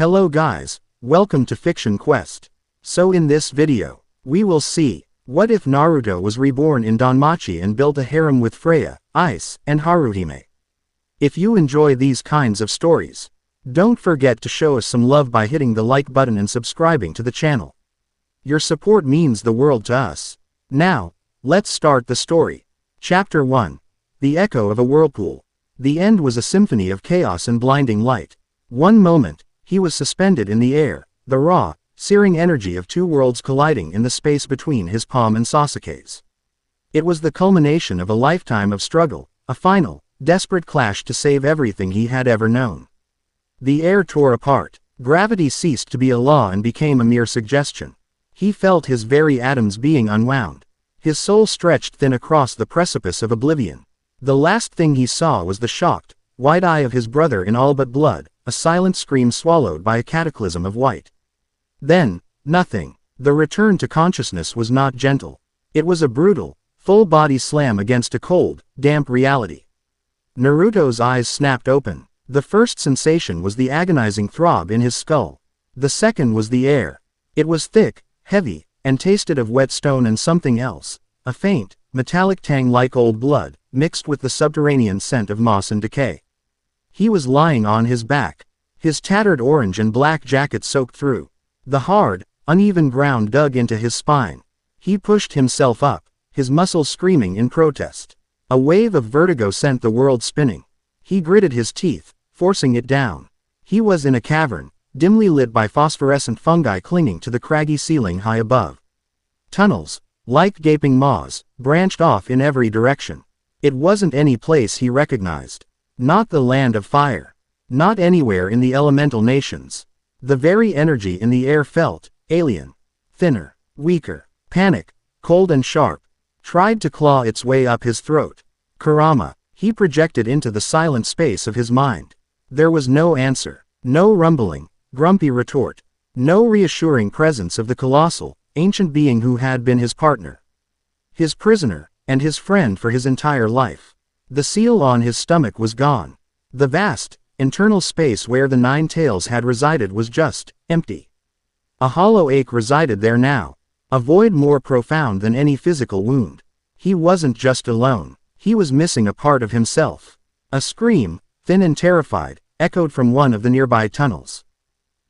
Hello guys, welcome to Fiction Quest. So in this video, we will see, what if Naruto was reborn in Danmachi and built a harem with Freya, Ice, and Haruhime? If you enjoy these kinds of stories, don't forget to show us some love by hitting the like button and subscribing to the channel. Your support means the world to us. Now, let's start the story. Chapter 1. The Echo of a Whirlpool. The end was a symphony of chaos and blinding light. One moment, he was suspended in the air, the raw, searing energy of two worlds colliding in the space between his palm and Sasuke's. It was the culmination of a lifetime of struggle, a final, desperate clash to save everything he had ever known. The air tore apart, gravity ceased to be a law and became a mere suggestion. He felt his very atoms being unwound. His soul stretched thin across the precipice of oblivion. The last thing he saw was the shocked, wide eye of his brother in all but blood, a silent scream swallowed by a cataclysm of white. Then, nothing. The return to consciousness was not gentle. It was a brutal, full-body slam against a cold, damp reality. Naruto's eyes snapped open. The first sensation was the agonizing throb in his skull. The second was the air. It was thick, heavy, and tasted of wet stone and something else, a faint, metallic tang like old blood, mixed with the subterranean scent of moss and decay. He was lying on his back, his tattered orange and black jacket soaked through. The hard, uneven ground dug into his spine. He pushed himself up, his muscles screaming in protest. A wave of vertigo sent the world spinning. He gritted his teeth, forcing it down. He was in a cavern, dimly lit by phosphorescent fungi clinging to the craggy ceiling high above. Tunnels, like gaping maws, branched off in every direction. It wasn't any place he recognized. Not the land of fire. Not anywhere in the elemental nations. The very energy in the air felt alien, thinner, weaker. Panic, cold and sharp, tried to claw its way up his throat. Kurama, he projected into the silent space of his mind. There was no answer, no rumbling, grumpy retort, no reassuring presence of the colossal, ancient being who had been his partner, his prisoner, and his friend for his entire life. The seal on his stomach was gone. The vast, internal space where the nine tails had resided was just empty. A hollow ache resided there now, a void more profound than any physical wound. He wasn't just alone, he was missing a part of himself. A scream, thin and terrified, echoed from one of the nearby tunnels.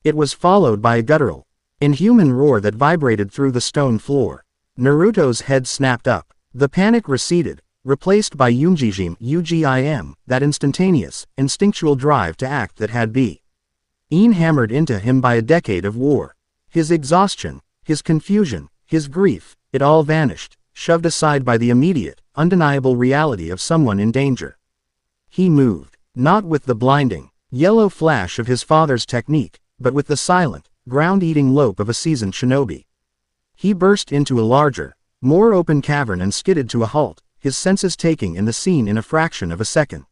It was followed by a guttural, inhuman roar that vibrated through the stone floor. Naruto's head snapped up. The panic receded, replaced by UGIM, that instantaneous, instinctual drive to act that had been hammered into him by a decade of war. His exhaustion, his confusion, his grief, it all vanished, shoved aside by the immediate, undeniable reality of someone in danger. He moved, not with the blinding, yellow flash of his father's technique, but with the silent, ground-eating lope of a seasoned shinobi. He burst into a larger, more open cavern and skidded to a halt, his senses taking in the scene in a fraction of a second.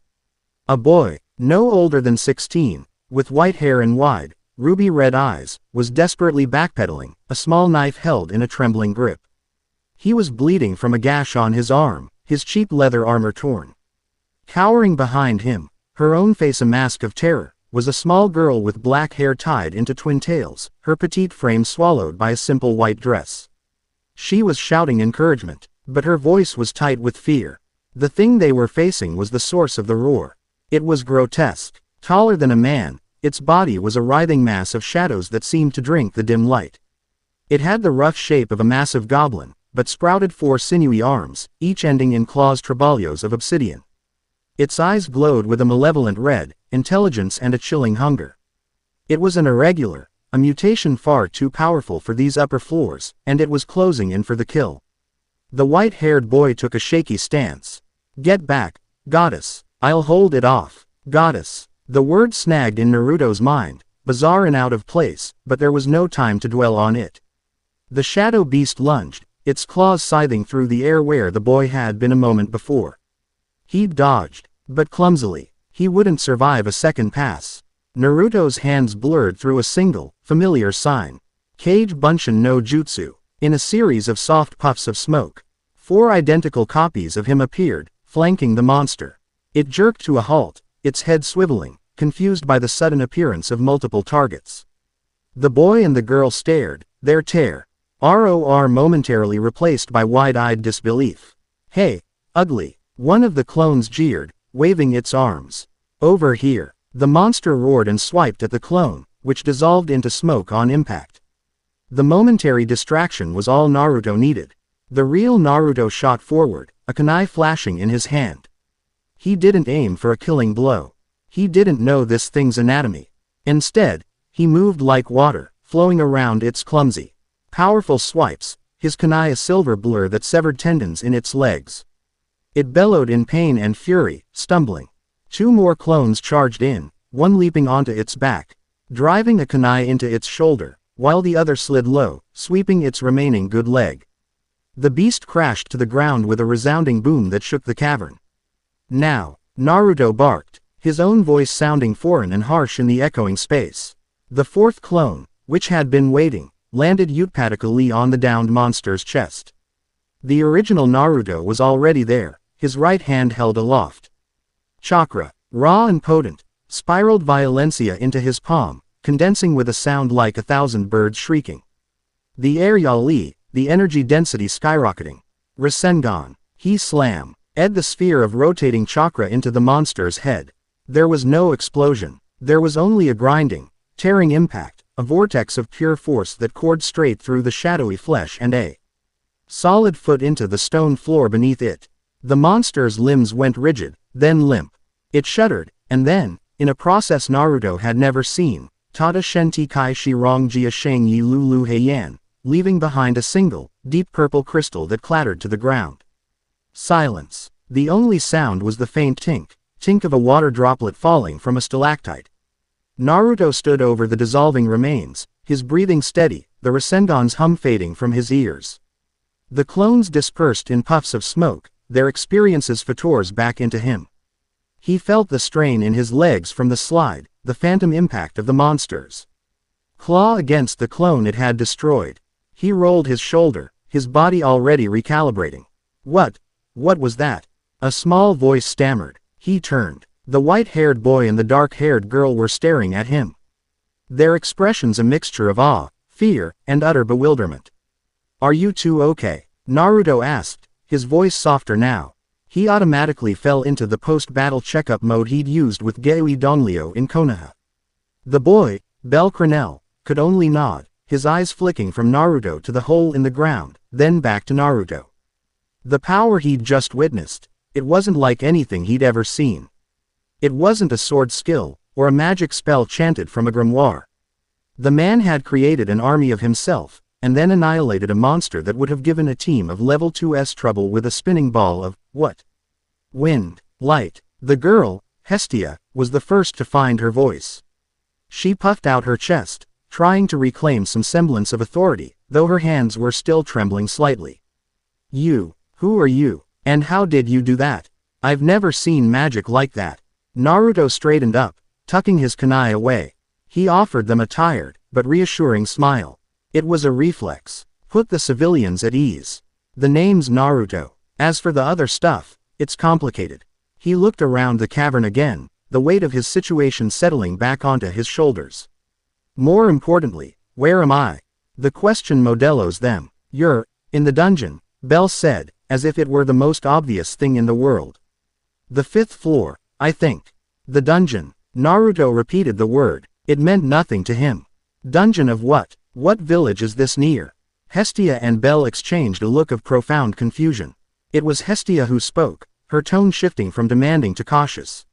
A boy, no older than 16, with white hair and wide, ruby-red eyes, was desperately backpedaling, a small knife held in a trembling grip. He was bleeding from a gash on his arm, his cheap leather armor torn. Cowering behind him, her own face a mask of terror, was a small girl with black hair tied into twin tails, her petite frame swallowed by a simple white dress. She was shouting encouragement, but her voice was tight with fear. The thing they were facing was the source of the roar. It was grotesque, taller than a man, its body was a writhing mass of shadows that seemed to drink the dim light. It had the rough shape of a massive goblin, but sprouted four sinewy arms, each ending in claws trabalios of obsidian. Its eyes glowed with a malevolent red, intelligence and a chilling hunger. It was an irregular, a mutation far too powerful for these upper floors, and it was closing in for the kill. The white-haired boy took a shaky stance. Get back, goddess. I'll hold it off, goddess. The word snagged in Naruto's mind, bizarre and out of place, but there was no time to dwell on it. The shadow beast lunged, its claws scything through the air where the boy had been a moment before. He dodged, but clumsily. He wouldn't survive a second pass. Naruto's hands blurred through a single, familiar sign. Kage Bunshin no Jutsu. In a series of soft puffs of smoke, four identical copies of him appeared, flanking the monster. It jerked to a halt, its head swiveling, confused by the sudden appearance of multiple targets. The boy and the girl stared, their terror momentarily replaced by wide-eyed disbelief. "Hey, ugly," one of the clones jeered, waving its arms. "Over here." The monster roared and swiped at the clone, which dissolved into smoke on impact. The momentary distraction was all Naruto needed. The real Naruto shot forward, a kunai flashing in his hand. He didn't aim for a killing blow. He didn't know this thing's anatomy. Instead, he moved like water, flowing around its clumsy, powerful swipes, his kunai a silver blur that severed tendons in its legs. It bellowed in pain and fury, stumbling. 2 more clones charged in, one leaping onto its back, driving a kunai into its shoulder, while the other slid low, sweeping its remaining good leg. The beast crashed to the ground with a resounding boom that shook the cavern. "Now," Naruto barked, his own voice sounding foreign and harsh in the echoing space. The 4th clone, which had been waiting, landed eupatically on the downed monster's chest. The original Naruto was already there, his right hand held aloft. Chakra, raw and potent, spiraled violencia into his palm, condensing with a sound like 1,000 birds shrieking. The air yali, the energy density skyrocketing. Rasengan. He slam. Ed the sphere of rotating chakra into the monster's head. There was no explosion. There was only a grinding, tearing impact, a vortex of pure force that cored straight through the shadowy flesh and a solid foot into the stone floor beneath it. The monster's limbs went rigid, then limp. It shuddered, and then, in a process Naruto had never seen, Tada Shenti Kai Shirong Jia Sheng Yi Lulu Heian, leaving behind a single, deep purple crystal that clattered to the ground. Silence. The only sound was the faint tink of a water droplet falling from a stalactite. Naruto stood over the dissolving remains, his breathing steady, the Rasengan's hum fading from his ears. The clones dispersed in puffs of smoke, their experiences fators back into him. He felt the strain in his legs from the slide, the phantom impact of the monsters. Claw against the clone it had destroyed. He rolled his shoulder, his body already recalibrating. What was that? A small voice stammered. He turned. The white-haired boy and the dark-haired girl were staring at him. Their expressions a mixture of awe, fear, and utter bewilderment. "Are you two okay?" Naruto asked, his voice softer now. He automatically fell into the post-battle checkup mode he'd used with Geui Donglio in Konoha. The boy, Bel Crenel, could only nod, his eyes flicking from Naruto to the hole in the ground, then back to Naruto. The power he'd just witnessed, it wasn't like anything he'd ever seen. It wasn't a sword skill, or a magic spell chanted from a grimoire. The man had created an army of himself, and then annihilated a monster that would have given a team of level 2s trouble with a spinning ball of, what? Wind, light. The girl, Hestia, was the first to find her voice. She puffed out her chest, trying to reclaim some semblance of authority, though her hands were still trembling slightly. Who are you? And how did you do that? I've never seen magic like that. Naruto straightened up, tucking his kunai away. He offered them a tired, but reassuring smile. It was a reflex. Put the civilians at ease. The name's Naruto. As for the other stuff, it's complicated. He looked around the cavern again, the weight of his situation settling back onto his shoulders. More importantly, where am I? The question modelos them. You're in the dungeon, Bell said, as if it were the most obvious thing in the world. The 5th floor, I think. The dungeon. Naruto repeated the word. It meant nothing to him. Dungeon of what? What village is this near? Hestia and Bell exchanged a look of profound confusion. It was Hestia who spoke, her tone shifting from demanding to cautious.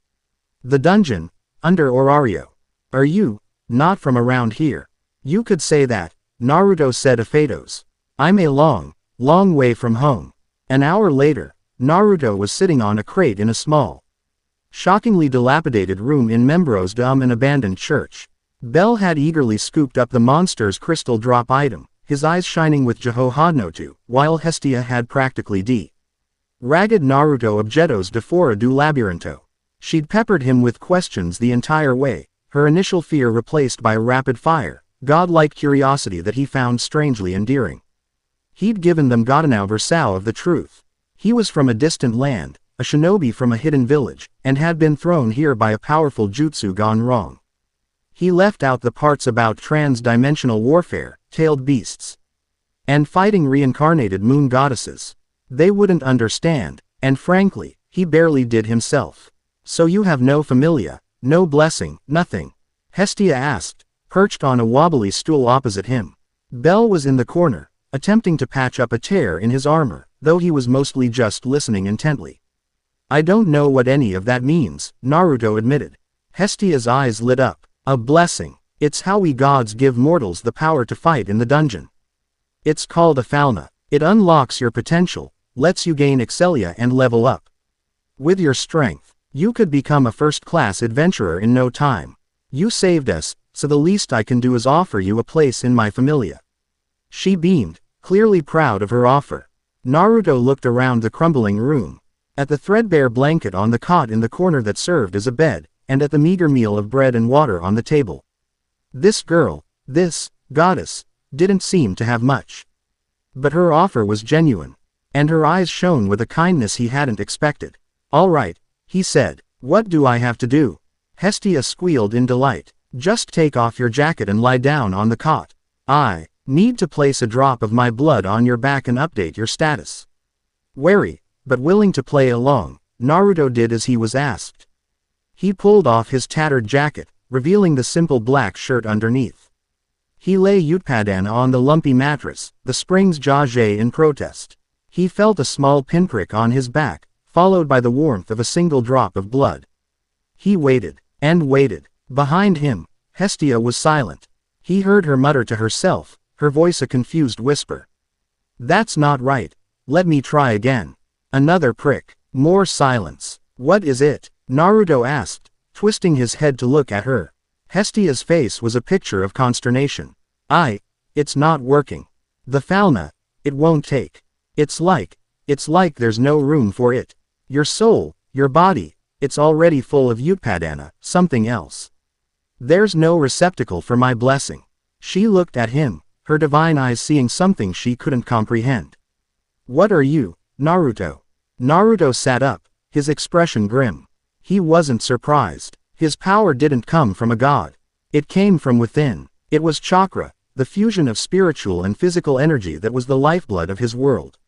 The dungeon, under Orario. Are you not from around here? You could say that, Naruto said Afatos. I'm a long way from home. An hour later, Naruto was sitting on a crate in a small, shockingly dilapidated room in Membros Dam, an abandoned church. Bell had eagerly scooped up the monster's crystal drop item, his eyes shining with Jehohadnotu, while Hestia had practically ragged Naruto objetos de fora do labirinto. She'd peppered him with questions the entire way, her initial fear replaced by rapid-fire, godlike curiosity that he found strangely endearing. He'd given them Godenau Versau of the truth. He was from a distant land, a shinobi from a hidden village, and had been thrown here by a powerful jutsu gone wrong. He left out the parts about trans-dimensional warfare, tailed beasts, and fighting reincarnated moon goddesses. They wouldn't understand, and frankly, he barely did himself. So you have no familia, no blessing, nothing? Hestia asked, perched on a wobbly stool opposite him. Bell was in the corner, attempting to patch up a tear in his armor, though he was mostly just listening intently. I don't know what any of that means, Naruto admitted. Hestia's eyes lit up. A blessing. It's how we gods give mortals the power to fight in the dungeon. It's called a Falna. It unlocks your potential, lets you gain excellia and level up. With your strength, you could become a first-class adventurer in no time. You saved us, so the least I can do is offer you a place in my familia. She beamed, clearly proud of her offer. Naruto looked around the crumbling room. At the threadbare blanket on the cot in the corner that served as a bed, and at the meager meal of bread and water on the table. This girl, this goddess, didn't seem to have much. But her offer was genuine, and her eyes shone with a kindness he hadn't expected. All right, he said, what do I have to do? Hestia squealed in delight. Just take off your jacket and lie down on the cot. I need to place a drop of my blood on your back and update your status. Wary, but willing to play along, Naruto did as he was asked. He pulled off his tattered jacket, revealing the simple black shirt underneath. He lay Utpadana on the lumpy mattress, the springs jaje in protest. He felt a small pinprick on his back, followed by the warmth of a single drop of blood. He waited, and waited. Behind him, Hestia was silent. He heard her mutter to herself, her voice a confused whisper. That's not right. Let me try again. Another prick. More silence. What is it? Naruto asked, twisting his head to look at her. Hestia's face was a picture of consternation. It's not working. The Falna, it won't take. It's like there's no room for it. Your soul, your body, it's already full of Utpadana, something else. There's no receptacle for my blessing. She looked at him, her divine eyes seeing something she couldn't comprehend. What are you, Naruto? Naruto sat up, his expression grim. He wasn't surprised. His power didn't come from a god. It came from within. It was chakra, the fusion of spiritual and physical energy that was the lifeblood of his world.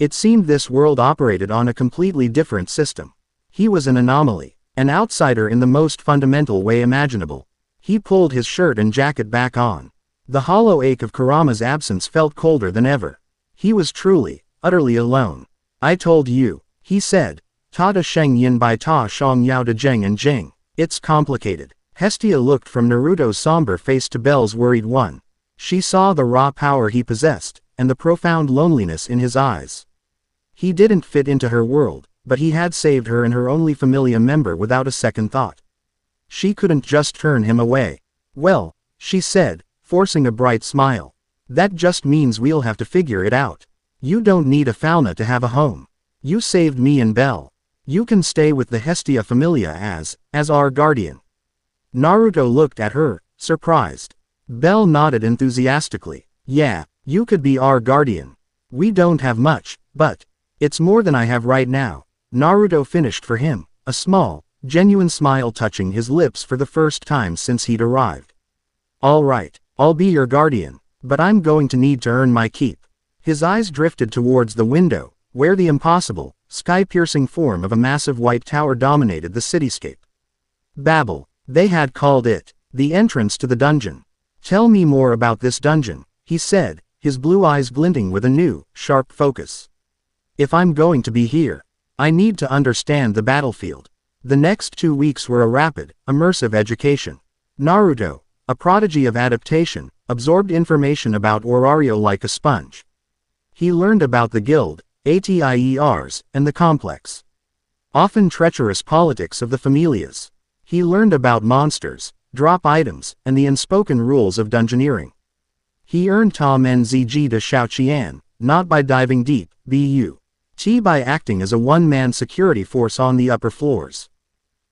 It seemed this world operated on a completely different system. He was an anomaly, an outsider in the most fundamental way imaginable. He pulled his shirt and jacket back on. The hollow ache of Kurama's absence felt colder than ever. He was truly, utterly alone. I told you, he said. Ta da sheng yin bai ta shang yao de zheng and jing. It's complicated. Hestia looked from Naruto's somber face to Bell's worried one. She saw the raw power he possessed, and the profound loneliness in his eyes. He didn't fit into her world, but he had saved her and her only familia member without a second thought. She couldn't just turn him away. Well, she said, forcing a bright smile. That just means we'll have to figure it out. You don't need a Falna to have a home. You saved me and Bell. You can stay with the Hestia familia as our guardian. Naruto looked at her, surprised. Bell nodded enthusiastically. Yeah, you could be our guardian. We don't have much, but it's more than I have right now. Naruto finished for him, a small, genuine smile touching his lips for the first time since he'd arrived. All right, I'll be your guardian, but I'm going to need to earn my keep. His eyes drifted towards the window, where the impossible, sky-piercing form of a massive white tower dominated the cityscape. Babel, they had called it, the entrance to the dungeon. Tell me more about this dungeon, he said, his blue eyes glinting with a new, sharp focus. If I'm going to be here, I need to understand the battlefield. The next 2 weeks were a rapid, immersive education. Naruto, a prodigy of adaptation, absorbed information about Orario like a sponge. He learned about the guild, ATIERs, and the complex, often treacherous politics of the familias. He learned about monsters, drop items, and the unspoken rules of dungeoneering. He earned Ta Men Zg de Xiaoqian, not by diving deep, but by acting as a one-man security force on the upper floors.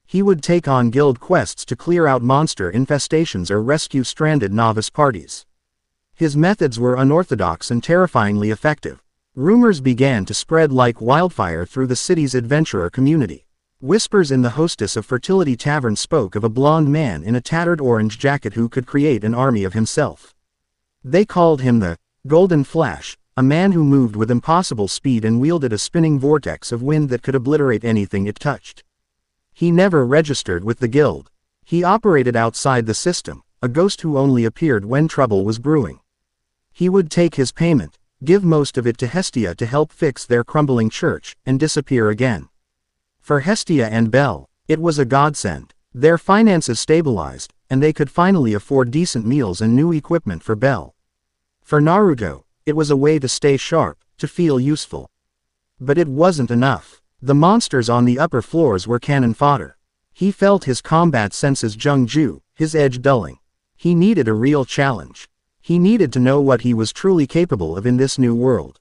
He would take on guild quests to clear out monster infestations or rescue stranded novice parties. His methods were unorthodox and terrifyingly effective. Rumors began to spread like wildfire through the city's adventurer community. Whispers in the hostess of Fertility Tavern spoke of a blond man in a tattered orange jacket who could create an army of himself. They called him the Golden Flash, a man who moved with impossible speed and wielded a spinning vortex of wind that could obliterate anything it touched. He never registered with the guild. He operated outside the system, a ghost who only appeared when trouble was brewing. He would take his payment, give most of it to Hestia to help fix their crumbling church, and disappear again. For Hestia and Belle, it was a godsend. Their finances stabilized, and they could finally afford decent meals and new equipment for Belle. For Naruto, it was a way to stay sharp, to feel useful. But it wasn't enough. The monsters on the upper floors were cannon fodder. He felt his combat senses Jung-ju, his edge dulling. He needed a real challenge. He needed to know what he was truly capable of in this new world.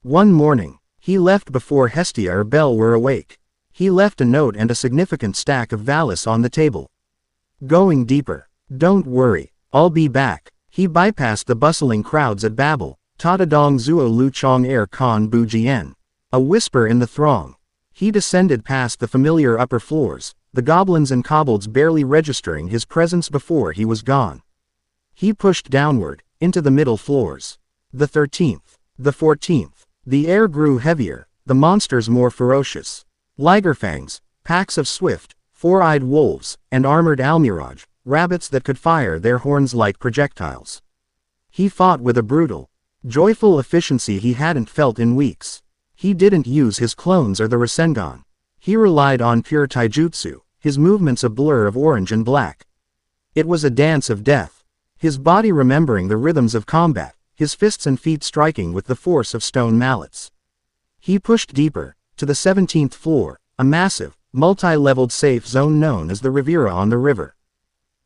One morning, he left before Hestia or Belle were awake. He left a note and a significant stack of Valis on the table. Going deeper. Don't worry, I'll be back. He bypassed the bustling crowds at Babel, Tadadong Zuo Lu Chong Er Kan Bu Jian. A whisper in the throng. He descended past the familiar upper floors, the goblins and kobolds barely registering his presence before he was gone. He pushed downward, into the middle floors. The 13th. The 14th. The air grew heavier, the monsters more ferocious. Ligerfangs, packs of swift, four-eyed wolves, and armored almiraj, rabbits that could fire their horns like projectiles. He fought with a brutal, joyful efficiency he hadn't felt in weeks. He didn't use his clones or the Rasengan. He relied on pure taijutsu, his movements a blur of orange and black. It was a dance of death. His body remembering the rhythms of combat, his fists and feet striking with the force of stone mallets. He pushed deeper, to the 17th floor, a massive, multi-leveled safe zone known as the Riviera on the river.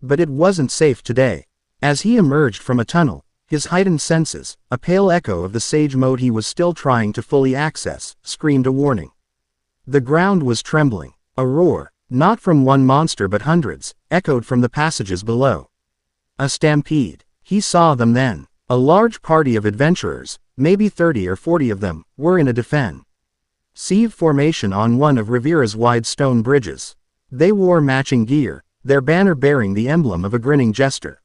But it wasn't safe today. As he emerged from a tunnel, his heightened senses, a pale echo of the sage mode he was still trying to fully access, screamed a warning. The ground was trembling. A roar, not from one monster but hundreds, echoed from the passages below. A stampede. He saw them then. A large party of adventurers, maybe 30 or 40 of them, were in a defend. Sieve formation on one of Riviera's wide stone bridges. They wore matching gear, their banner bearing the emblem of a grinning jester.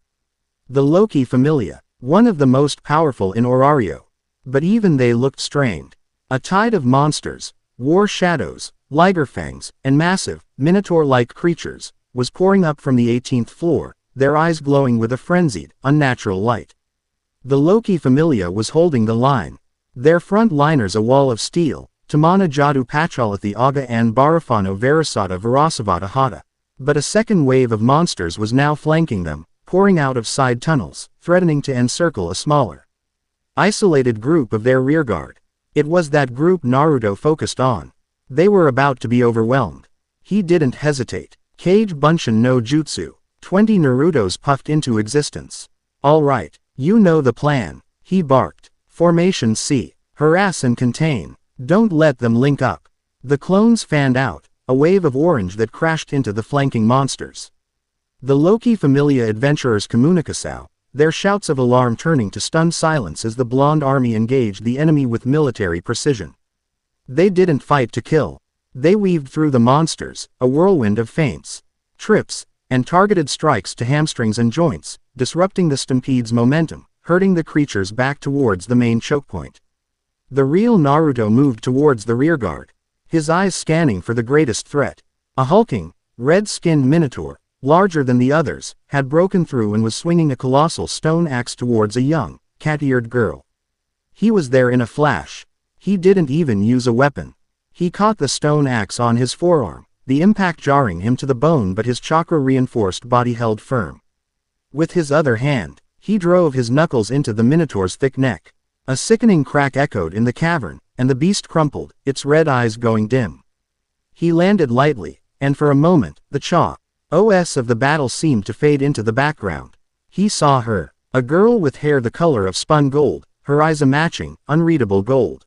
The Loki Familia, one of the most powerful in Orario. But even they looked strained. A tide of monsters, war shadows, ligerfangs, and massive, minotaur-like creatures, was pouring up from the 18th floor, their eyes glowing with a frenzied, unnatural light. The Loki Familia was holding the line. Their front liners a wall of steel, Tamana Jadu Pachalathi Aga and Barafano Varasata Varasavata Hata. But a second wave of monsters was now flanking them, pouring out of side tunnels, threatening to encircle a smaller, isolated group of their rearguard. It was that group Naruto focused on. They were about to be overwhelmed. He didn't hesitate. Kage Bunshin no Jutsu. 20 Narutos puffed into existence. All right, you know the plan, he barked. Formation C. Harass and contain. Don't let them link up. The clones fanned out, a wave of orange that crashed into the flanking monsters. The Loki Familia adventurers Communicasao, their shouts of alarm turning to stunned silence as the blonde army engaged the enemy with military precision. They didn't fight to kill. They weaved through the monsters, a whirlwind of feints, trips, and targeted strikes to hamstrings and joints, disrupting the stampede's momentum, herding the creatures back towards the main choke point. The real Naruto moved towards the rearguard, his eyes scanning for the greatest threat. A hulking, red-skinned minotaur, larger than the others, had broken through and was swinging a colossal stone axe towards a young, cat-eared girl. He was there in a flash. He didn't even use a weapon. He caught the stone axe on his forearm, the impact jarring him to the bone, but his chakra-reinforced body held firm. With his other hand, he drove his knuckles into the minotaur's thick neck. A sickening crack echoed in the cavern, and the beast crumpled, its red eyes going dim. He landed lightly, and for a moment, the chaos of the battle seemed to fade into the background. He saw her, a girl with hair the color of spun gold, her eyes a matching, unreadable gold.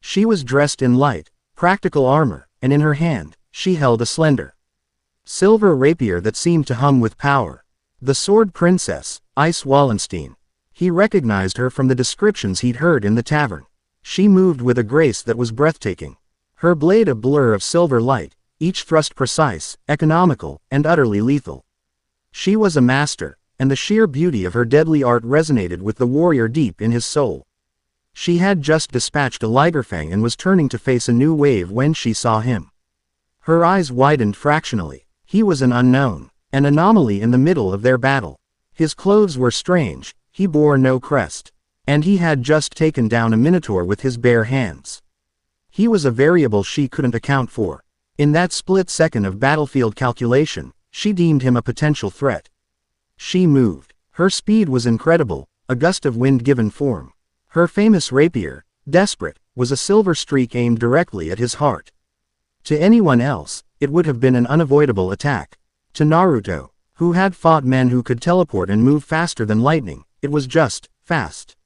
She was dressed in light, practical armor, and in her hand, she held a slender silver rapier that seemed to hum with power. The Sword Princess, Ice Wallenstein. He recognized her from the descriptions he'd heard in the tavern. She moved with a grace that was breathtaking. Her blade a blur of silver light, each thrust precise, economical, and utterly lethal. She was a master, and the sheer beauty of her deadly art resonated with the warrior deep in his soul. She had just dispatched a Ligerfang and was turning to face a new wave when she saw him. Her eyes widened fractionally. He was an unknown, an anomaly in the middle of their battle. His clothes were strange, he bore no crest, and he had just taken down a minotaur with his bare hands. He was a variable she couldn't account for. In that split second of battlefield calculation, she deemed him a potential threat. She moved. Her speed was incredible, a gust of wind given form. Her famous rapier, desperate, was a silver streak aimed directly at his heart. To anyone else, it would have been an unavoidable attack. To Naruto, who had fought men who could teleport and move faster than lightning, it was just fast.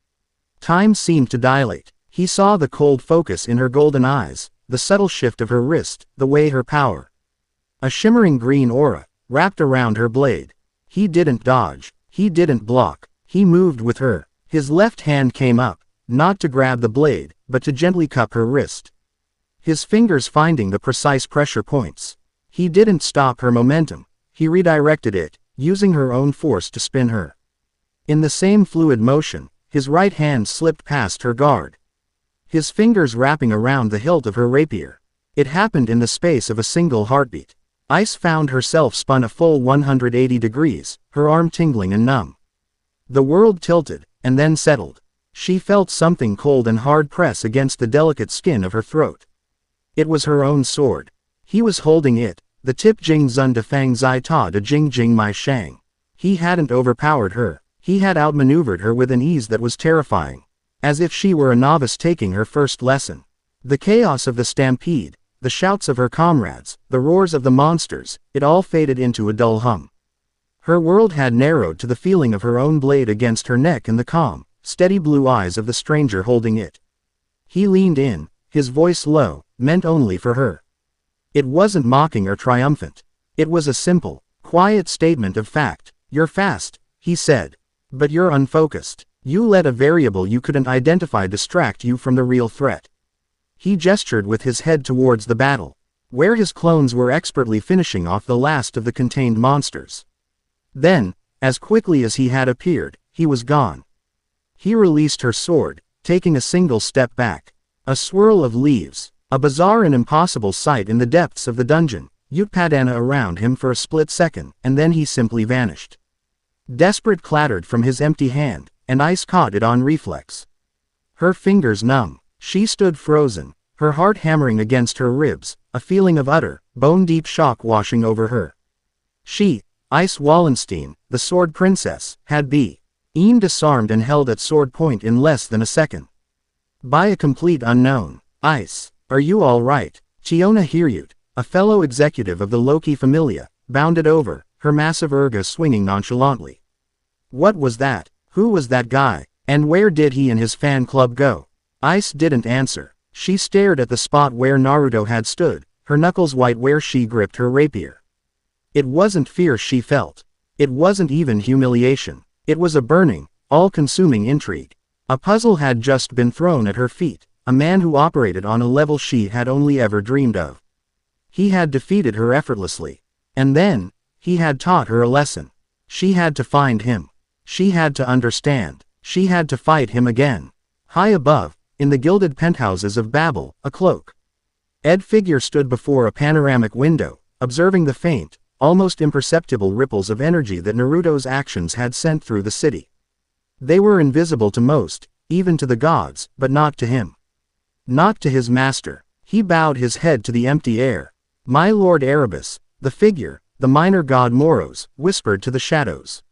Time seemed to dilate. He saw the cold focus in her golden eyes, the subtle shift of her wrist, the way her power. A shimmering green aura wrapped around her blade. He didn't dodge. He didn't block. He moved with her. His left hand came up, not to grab the blade, but to gently cup her wrist. His fingers finding the precise pressure points. He didn't stop her momentum. He redirected it, using her own force to spin her. In the same fluid motion, his right hand slipped past her guard, his fingers wrapping around the hilt of her rapier. It happened in the space of a single heartbeat. Ice found herself spun a full 180 degrees, her arm tingling and numb. The world tilted, and then settled. She felt something cold and hard press against the delicate skin of her throat. It was her own sword. He was holding it, the tip Jing Zun de Fang Zai Ta de Jing Jing Mai Shang. He hadn't overpowered her. He had outmaneuvered her with an ease that was terrifying, as if she were a novice taking her first lesson. The chaos of the stampede, the shouts of her comrades, the roars of the monsters, it all faded into a dull hum. Her world had narrowed to the feeling of her own blade against her neck and the calm, steady blue eyes of the stranger holding it. He leaned in, his voice low, meant only for her. It wasn't mocking or triumphant. It was a simple, quiet statement of fact. "You're fast," he said. "But you're unfocused. You let a variable you couldn't identify distract you from the real threat." He gestured with his head towards the battle, where his clones were expertly finishing off the last of the contained monsters. Then, as quickly as he had appeared, he was gone. He released her sword, taking a single step back. A swirl of leaves, a bizarre and impossible sight in the depths of the dungeon, Utpadana around him for a split second, and then he simply vanished. Desperate clattered from his empty hand, and Ice caught it on reflex. Her fingers numb, she stood frozen, her heart hammering against her ribs, a feeling of utter, bone-deep shock washing over her. She, Ice Wallenstein, the Sword Princess, had been disarmed and held at sword point in less than a second. By a complete unknown. "Ice, are you all right?" Chiona Hiryut, a fellow executive of the Loki Familia, bounded over, her massive urga swinging nonchalantly. What was that? Who was that guy? And where did he and his fan club go? Ice didn't answer. She stared at the spot where Naruto had stood, her knuckles white where she gripped her rapier. It wasn't fear she felt. It wasn't even humiliation. It was a burning, all-consuming intrigue. A puzzle had just been thrown at her feet, a man who operated on a level she had only ever dreamed of. He had defeated her effortlessly. And then, he had taught her a lesson. She had to find him. She had to understand. She had to fight him again. High above, in the gilded penthouses of Babel, a cloak-ed figure stood before a panoramic window, observing the faint, almost imperceptible ripples of energy that Naruto's actions had sent through the city. They were invisible to most, even to the gods, but not to him. Not to his master. He bowed his head to the empty air. "My Lord Erebus," the figure, the minor god Moros, whispered to the shadows.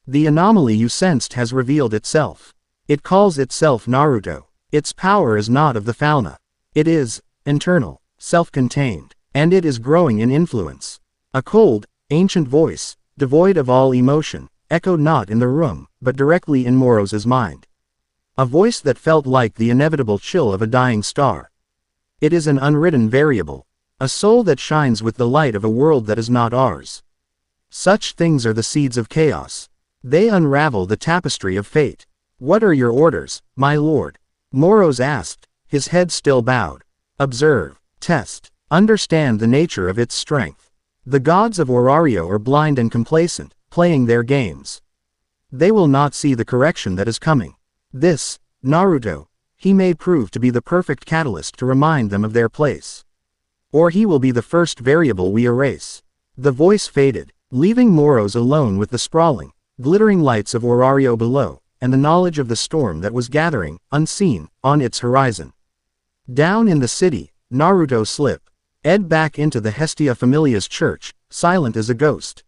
"The anomaly you sensed has revealed itself. It calls itself Naruto. Its power is not of the fauna. It is internal, self-contained, and it is growing in influence." A cold, ancient voice, devoid of all emotion, echoed not in the room, but directly in Moros's mind. A voice that felt like the inevitable chill of a dying star. "It is an unwritten variable. A soul that shines with the light of a world that is not ours. Such things are the seeds of chaos. They unravel the tapestry of fate." "What are your orders, my lord?" Moros asked, his head still bowed. "Observe, test, Understand the nature of its strength. The gods of Orario are blind and complacent, playing their games. They will not see the correction that is coming. This, Naruto, he may prove to be the perfect catalyst to remind them of their place. Or he will be the first variable we erase. The voice faded, leaving Moros alone with the sprawling, glittering lights of Orario below, and the knowledge of the storm that was gathering, unseen, on its horizon. Down in the city, Naruto slipped back into the Hestia Familia's church, silent as a ghost.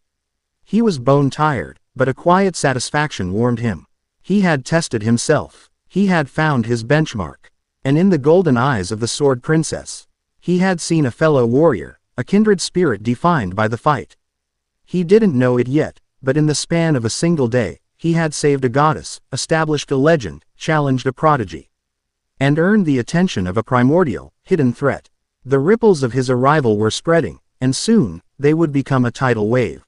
He was bone-tired, but a quiet satisfaction warmed him. He had tested himself. He had found his benchmark. And in the golden eyes of the Sword Princess, he had seen a fellow warrior, a kindred spirit defined by the fight. He didn't know it yet, but in the span of a single day, he had saved a goddess, established a legend, challenged a prodigy, and earned the attention of a primordial, hidden threat. The ripples of his arrival were spreading, and soon, they would become a tidal wave.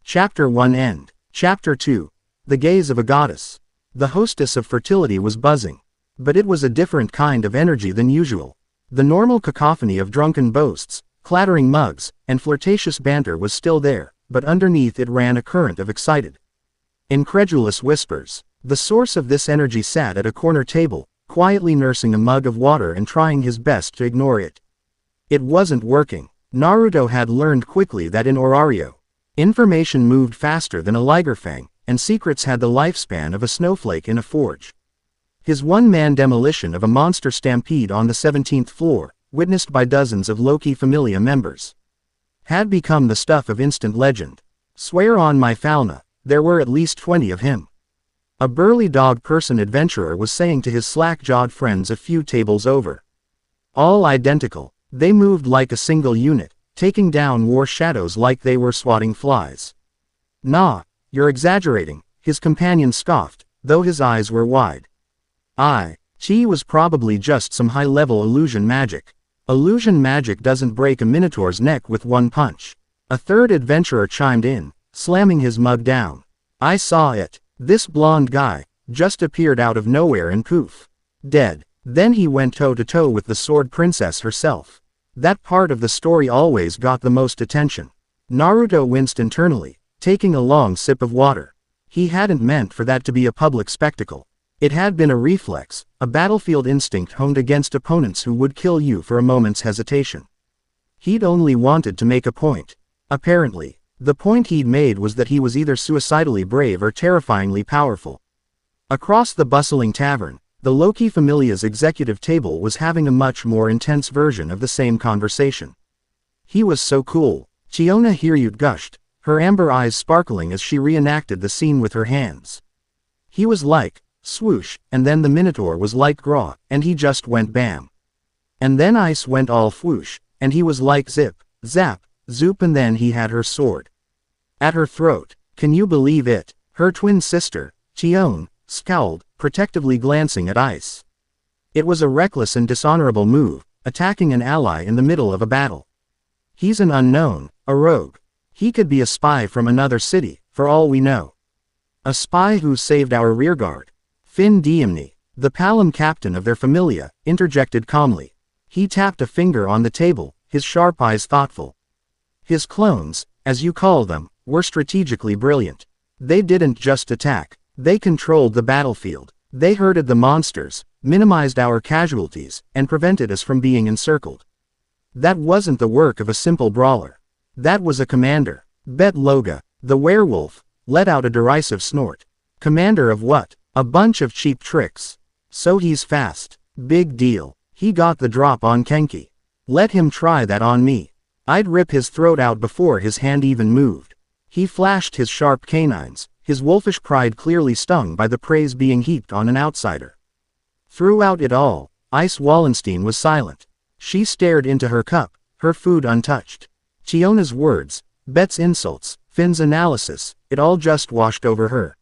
Chapter 1 End. Chapter 2. The Gaze of a Goddess. The hostess of fertility was buzzing. But it was a different kind of energy than usual. The normal cacophony of drunken boasts, clattering mugs, and flirtatious banter was still there, but underneath it ran a current of excited, incredulous whispers. The source of this energy sat at a corner table, quietly nursing a mug of water and trying his best to ignore it. It wasn't working. Naruto had learned quickly that in Orario, information moved faster than a Ligerfang, and secrets had the lifespan of a snowflake in a forge. His one-man demolition of a monster stampede on the 17th floor, witnessed by dozens of Loki Familia members, had become the stuff of instant legend. Swear on my Falna, there were at least 20 of him. A burly dog-person adventurer was saying to his slack-jawed friends a few tables over. All identical. They moved like a single unit, taking down war shadows like they were swatting flies. Nah, you're exaggerating, his companion scoffed, though his eyes were wide. Chi was probably just some high-level illusion magic. Illusion magic doesn't break a minotaur's neck with one punch. A third adventurer chimed in, slamming his mug down. I saw it. This blonde guy just appeared out of nowhere and poof. Dead. Then he went toe-to-toe with the Sword Princess herself. That part of the story always got the most attention. Naruto winced internally, taking a long sip of water. He hadn't meant for that to be a public spectacle. It had been a reflex, a battlefield instinct honed against opponents who would kill you for a moment's hesitation. He'd only wanted to make a point. Apparently, the point he'd made was that he was either suicidally brave or terrifyingly powerful. Across the bustling tavern, the Loki Familia's executive table was having a much more intense version of the same conversation. He was so cool, Chiona Hiryut gushed, her amber eyes sparkling as she reenacted the scene with her hands. He was like, swoosh, and then the Minotaur was like Graw, and he just went bam. And then Ice went all whoosh, and he was like zip, zap, zoop, and then he had her sword at her throat. Can you believe it? Her twin sister, Chion, scowled, protectively glancing at Ice. It was a reckless and dishonorable move, attacking an ally in the middle of a battle. He's an unknown, a rogue. He could be a spy from another city, for all we know. A spy who saved our rearguard. Fin Diemni, the Palom captain of their familia, interjected calmly. He tapped a finger on the table, his sharp eyes thoughtful. His clones, as you call them, were strategically brilliant. They didn't just attack. They controlled the battlefield. They herded the monsters, minimized our casualties, and prevented us from being encircled. That wasn't the work of a simple brawler. That was a commander. Bet Loga, the werewolf, let out a derisive snort. Commander of what? A bunch of cheap tricks. So he's fast. Big deal. He got the drop on Kenki. Let him try that on me. I'd rip his throat out before his hand even moved. He flashed his sharp canines, his wolfish pride clearly stung by the praise being heaped on an outsider. Throughout it all, Ice Wallenstein was silent. She stared into her cup, her food untouched. Chiona's words, Bet's insults, Finn's analysis, it all just washed over her.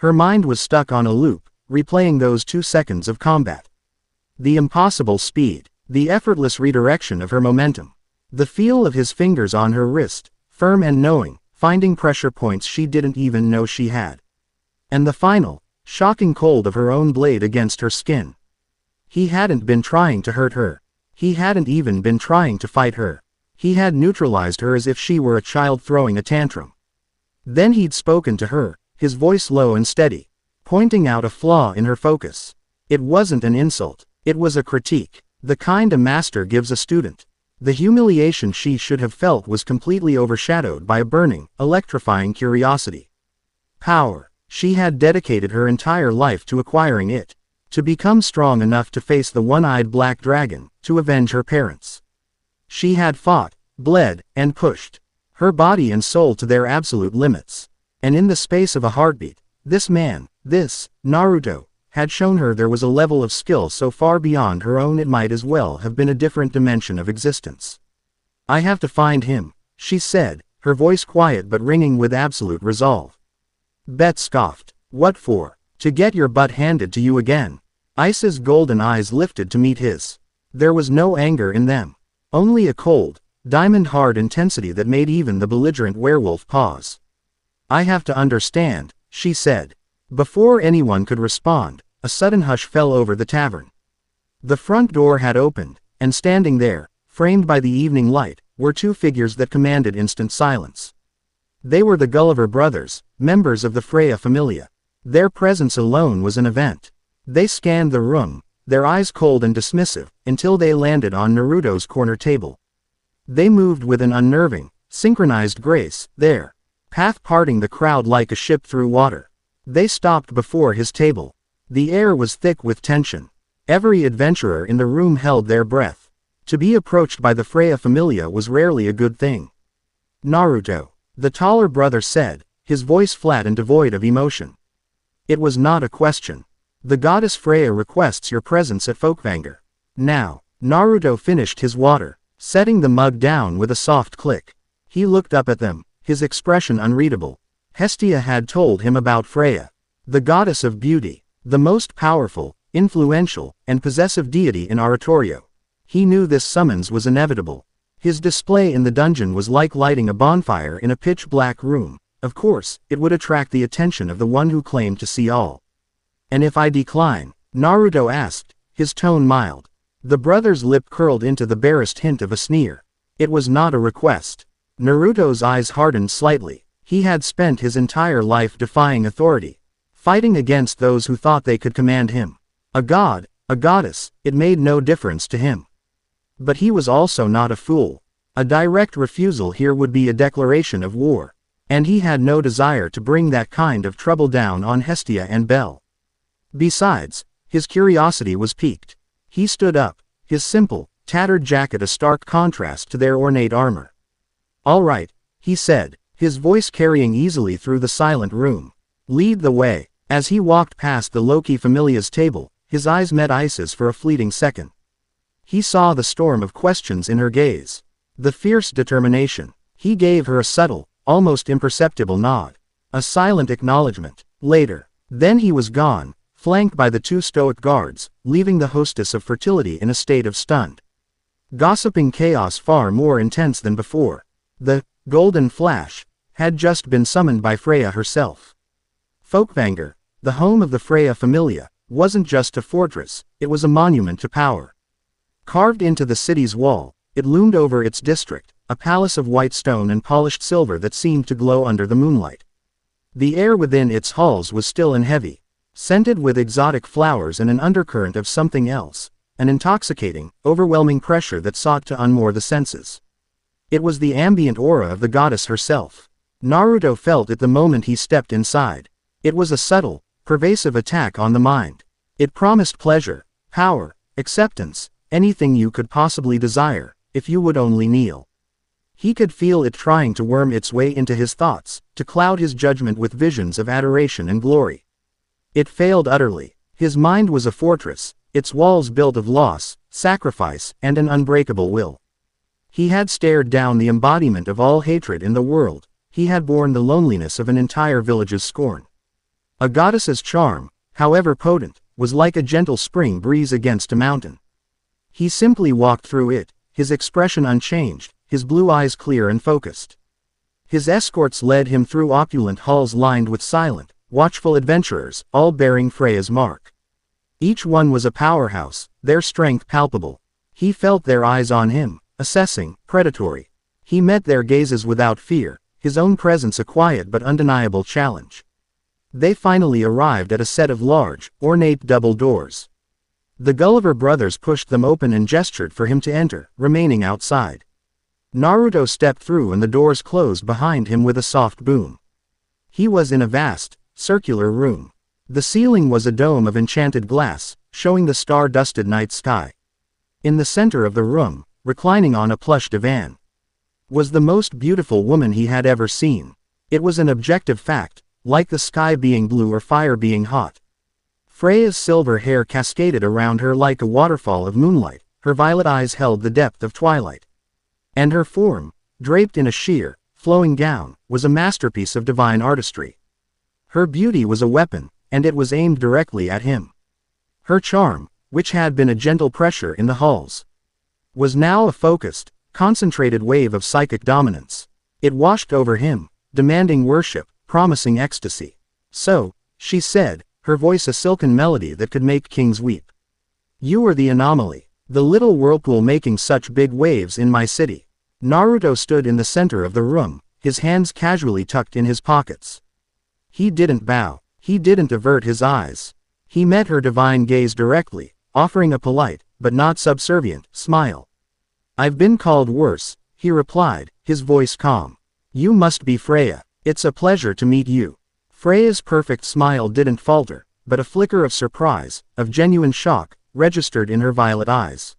Her mind was stuck on a loop, replaying those 2 seconds of combat. The impossible speed, the effortless redirection of her momentum. The feel of his fingers on her wrist, firm and knowing, finding pressure points she didn't even know she had. And the final, shocking cold of her own blade against her skin. He hadn't been trying to hurt her. He hadn't even been trying to fight her. He had neutralized her as if she were a child throwing a tantrum. Then he'd spoken to her, his voice low and steady, pointing out a flaw in her focus. It wasn't an insult, it was a critique, the kind a master gives a student. The humiliation she should have felt was completely overshadowed by a burning, electrifying curiosity. Power. She had dedicated her entire life to acquiring it, to become strong enough to face the one-eyed black dragon, to avenge her parents. She had fought, bled, and pushed her body and soul to their absolute limits. And in the space of a heartbeat, this man, this Naruto, had shown her there was a level of skill so far beyond her own it might as well have been a different dimension of existence. I have to find him, she said, her voice quiet but ringing with absolute resolve. Bet scoffed. What for? To get your butt handed to you again. Ice's golden eyes lifted to meet his. There was no anger in them. Only a cold, diamond-hard intensity that made even the belligerent werewolf pause. I have to understand, she said. Before anyone could respond, a sudden hush fell over the tavern. The front door had opened, and standing there, framed by the evening light, were two figures that commanded instant silence. They were the Gulliver brothers, members of the Freya familia. Their presence alone was an event. They scanned the room, their eyes cold and dismissive, until they landed on Naruto's corner table. They moved with an unnerving, synchronized grace, their path parting the crowd like a ship through water. They stopped before his table. The air was thick with tension. Every adventurer in the room held their breath. To be approached by the Freya familia was rarely a good thing. Naruto, the taller brother said, his voice flat and devoid of emotion. It was not a question. The goddess Freya requests your presence at Folkvanger. Now. Naruto finished his water, setting the mug down with a soft click. He looked up at them, his expression unreadable. Hestia had told him about Freya, the goddess of beauty, the most powerful, influential, and possessive deity in Oratorio. He knew this summons was inevitable. His display in the dungeon was like lighting a bonfire in a pitch-black room. Of course, it would attract the attention of the one who claimed to see all. And if I decline? Naruto asked, his tone mild. The brother's lip curled into the barest hint of a sneer. It was not a request. Naruto's eyes hardened slightly. He had spent his entire life defying authority, fighting against those who thought they could command him. A god, a goddess, it made no difference to him. But he was also not a fool. A direct refusal here would be a declaration of war. And he had no desire to bring that kind of trouble down on Hestia and Bell. Besides, his curiosity was piqued. He stood up, his simple, tattered jacket a stark contrast to their ornate armor. All right, he said, his voice carrying easily through the silent room. Lead the way. As he walked past the Loki familia's table, his eyes met Ice's for a fleeting second. He saw the storm of questions in her gaze. The fierce determination. He gave her a subtle, almost imperceptible nod. A silent acknowledgement. Later. Then he was gone, flanked by the two stoic guards, leaving the hostess of fertility in a state of stunned gossiping chaos far more intense than before. The Golden Flash had just been summoned by Freya herself. Folkvanger, the home of the Freya familia, wasn't just a fortress, it was a monument to power. Carved into the city's wall, it loomed over its district, a palace of white stone and polished silver that seemed to glow under the moonlight. The air within its halls was still and heavy, scented with exotic flowers and an undercurrent of something else, an intoxicating, overwhelming pressure that sought to unmoor the senses. It was the ambient aura of the goddess herself. Naruto felt it the moment he stepped inside. It was a subtle, pervasive attack on the mind. It promised pleasure, power, acceptance, anything you could possibly desire, if you would only kneel. He could feel it trying to worm its way into his thoughts, to cloud his judgment with visions of adoration and glory. It failed utterly. His mind was a fortress, its walls built of loss, sacrifice, and an unbreakable will. He had stared down the embodiment of all hatred in the world. He had borne the loneliness of an entire village's scorn. A goddess's charm, however potent, was like a gentle spring breeze against a mountain. He simply walked through it, his expression unchanged, his blue eyes clear and focused. His escorts led him through opulent halls lined with silent, watchful adventurers, all bearing Freya's mark. Each one was a powerhouse, their strength palpable. He felt their eyes on him, assessing, predatory. He met their gazes without fear, his own presence a quiet but undeniable challenge. They finally arrived at a set of large, ornate double doors. The Gulliver brothers pushed them open and gestured for him to enter, remaining outside. Naruto stepped through and the doors closed behind him with a soft boom. He was in a vast, circular room. The ceiling was a dome of enchanted glass, showing the star-dusted night sky. In the center of the room, reclining on a plush divan, was the most beautiful woman he had ever seen. It was an objective fact, like the sky being blue or fire being hot. Freya's silver hair cascaded around her like a waterfall of moonlight, her violet eyes held the depth of twilight. And her form, draped in a sheer, flowing gown, was a masterpiece of divine artistry. Her beauty was a weapon, and it was aimed directly at him. Her charm, which had been a gentle pressure in the halls, was now a focused, concentrated wave of psychic dominance. It washed over him, demanding worship, promising ecstasy. So, she said, her voice a silken melody that could make kings weep. You are the anomaly, the little whirlpool making such big waves in my city. Naruto stood in the center of the room, his hands casually tucked in his pockets. He didn't bow, he didn't avert his eyes. He met her divine gaze directly, offering a polite, but not subservient, smile. I've been called worse, he replied, his voice calm. You must be Freya. It's a pleasure to meet you. Freya's perfect smile didn't falter, but a flicker of surprise, of genuine shock, registered in her violet eyes.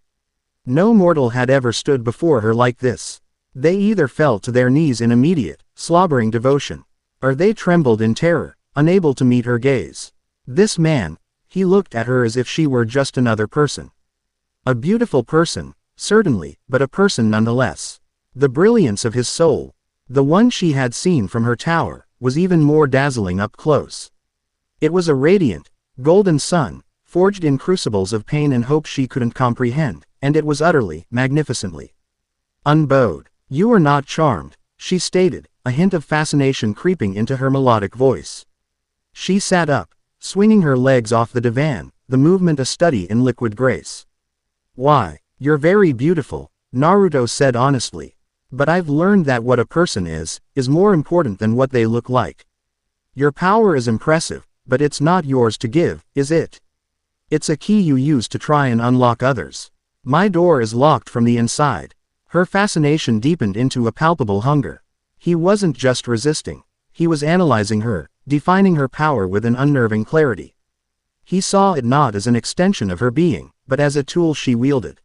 No mortal had ever stood before her like this. They either fell to their knees in immediate, slobbering devotion, or they trembled in terror, unable to meet her gaze. This man, he looked at her as if she were just another person. A beautiful person, certainly, but a person nonetheless. The brilliance of his soul, the one she had seen from her tower, was even more dazzling up close. It was a radiant, golden sun, forged in crucibles of pain and hope she couldn't comprehend, and it was utterly, magnificently unbowed. You are not charmed, she stated, a hint of fascination creeping into her melodic voice. She sat up, swinging her legs off the divan, the movement a study in liquid grace. Why, you're very beautiful, Naruto said honestly. But I've learned that what a person is more important than what they look like. Your power is impressive, but it's not yours to give, is it? It's a key you use to try and unlock others. My door is locked from the inside. Her fascination deepened into a palpable hunger. He wasn't just resisting. He was analyzing her, defining her power with an unnerving clarity. He saw it not as an extension of her being, but as a tool she wielded.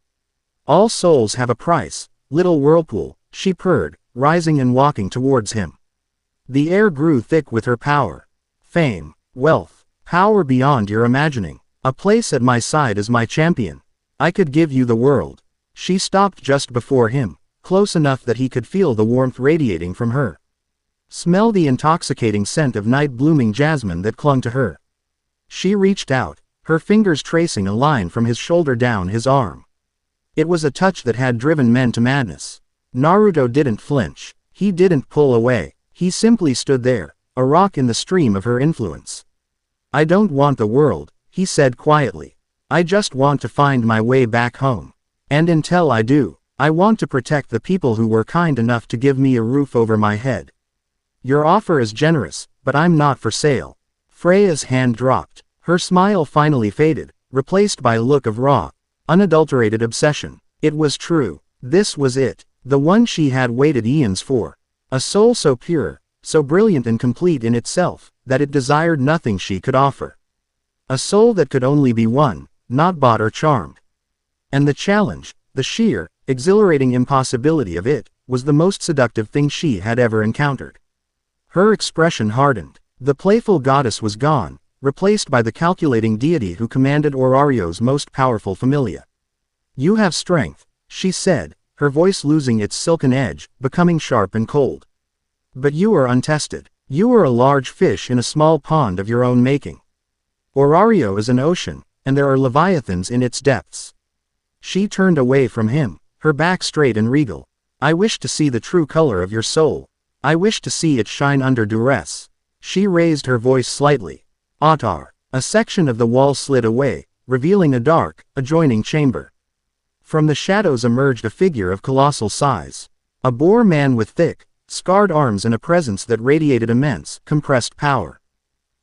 All souls have a price, little whirlpool, she purred, rising and walking towards him. The air grew thick with her power. Fame, wealth, power beyond your imagining. A place at my side as my champion. I could give you the world. She stopped just before him, close enough that he could feel the warmth radiating from her. Smell the intoxicating scent of night-blooming jasmine that clung to her. She reached out, her fingers tracing a line from his shoulder down his arm. It was a touch that had driven men to madness. Naruto didn't flinch. He didn't pull away. He simply stood there, a rock in the stream of her influence. I don't want the world, he said quietly. I just want to find my way back home. And until I do, I want to protect the people who were kind enough to give me a roof over my head. Your offer is generous, but I'm not for sale. Freya's hand dropped. Her smile finally faded, replaced by a look of raw, unadulterated obsession. It was true. This was it. The one she had waited eons for. A soul so pure, so brilliant and complete in itself, that it desired nothing she could offer. A soul that could only be won, not bought or charmed. And the challenge, the sheer, exhilarating impossibility of it, was the most seductive thing she had ever encountered. Her expression hardened. The playful goddess was gone, replaced by the calculating deity who commanded Orario's most powerful familia. You have strength, she said, her voice losing its silken edge, becoming sharp and cold. But you are untested. You are a large fish in a small pond of your own making. Orario is an ocean, and there are leviathans in its depths. She turned away from him, her back straight and regal. I wish to see the true color of your soul. I wish to see it shine under duress. She raised her voice slightly. Ottar. A section of the wall slid away, revealing a dark, adjoining chamber. From the shadows emerged a figure of colossal size. A boar man with thick, scarred arms and a presence that radiated immense, compressed power.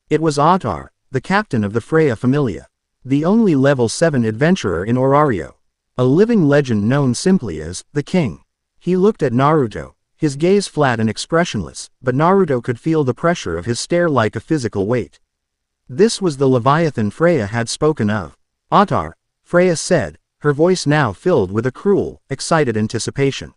It was Ottar, the captain of the Freya Familia. The only level 7 adventurer in Orario. A living legend known simply as, the King. He looked at Naruto, his gaze flat and expressionless, but Naruto could feel the pressure of his stare like a physical weight. This was the Leviathan Freya had spoken of. Ottar, Freya said, her voice now filled with a cruel, excited anticipation.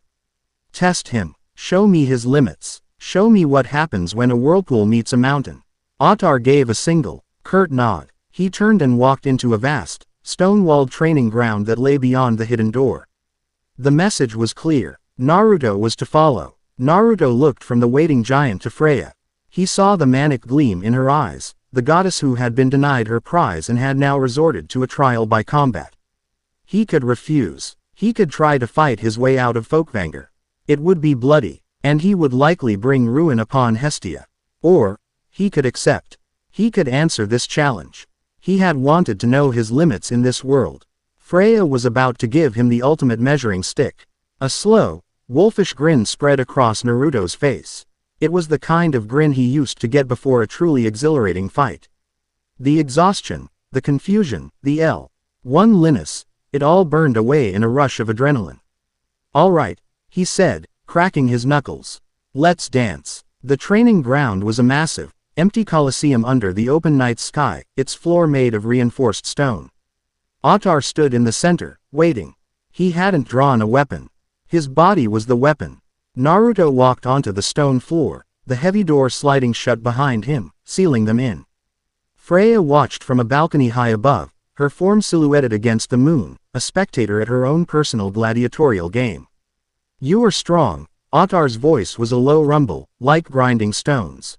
Test him. Show me his limits. Show me what happens when a whirlpool meets a mountain. Ottar gave a single, curt nod. He turned and walked into a vast, stone-walled training ground that lay beyond the hidden door. The message was clear. Naruto was to follow. Naruto looked from the waiting giant to Freya. He saw the manic gleam in her eyes, the goddess who had been denied her prize and had now resorted to a trial by combat. He could refuse. He could try to fight his way out of Folkvanger. It would be bloody, and he would likely bring ruin upon Hestia. Or, he could accept. He could answer this challenge. He had wanted to know his limits in this world. Freya was about to give him the ultimate measuring stick. A slow, wolfish grin spread across Naruto's face. It was the kind of grin he used to get before a truly exhilarating fight. The exhaustion, the confusion, the L1 liness, it all burned away in a rush of adrenaline. All right, he said, cracking his knuckles. Let's dance. The training ground was a massive, empty coliseum under the open night sky, its floor made of reinforced stone. Ottar stood in the center, waiting. He hadn't drawn a weapon. His body was the weapon. Naruto walked onto the stone floor, the heavy door sliding shut behind him, sealing them in. Freya watched from a balcony high above, her form silhouetted against the moon, a spectator at her own personal gladiatorial game. You are strong. Ottar's voice was a low rumble, like grinding stones.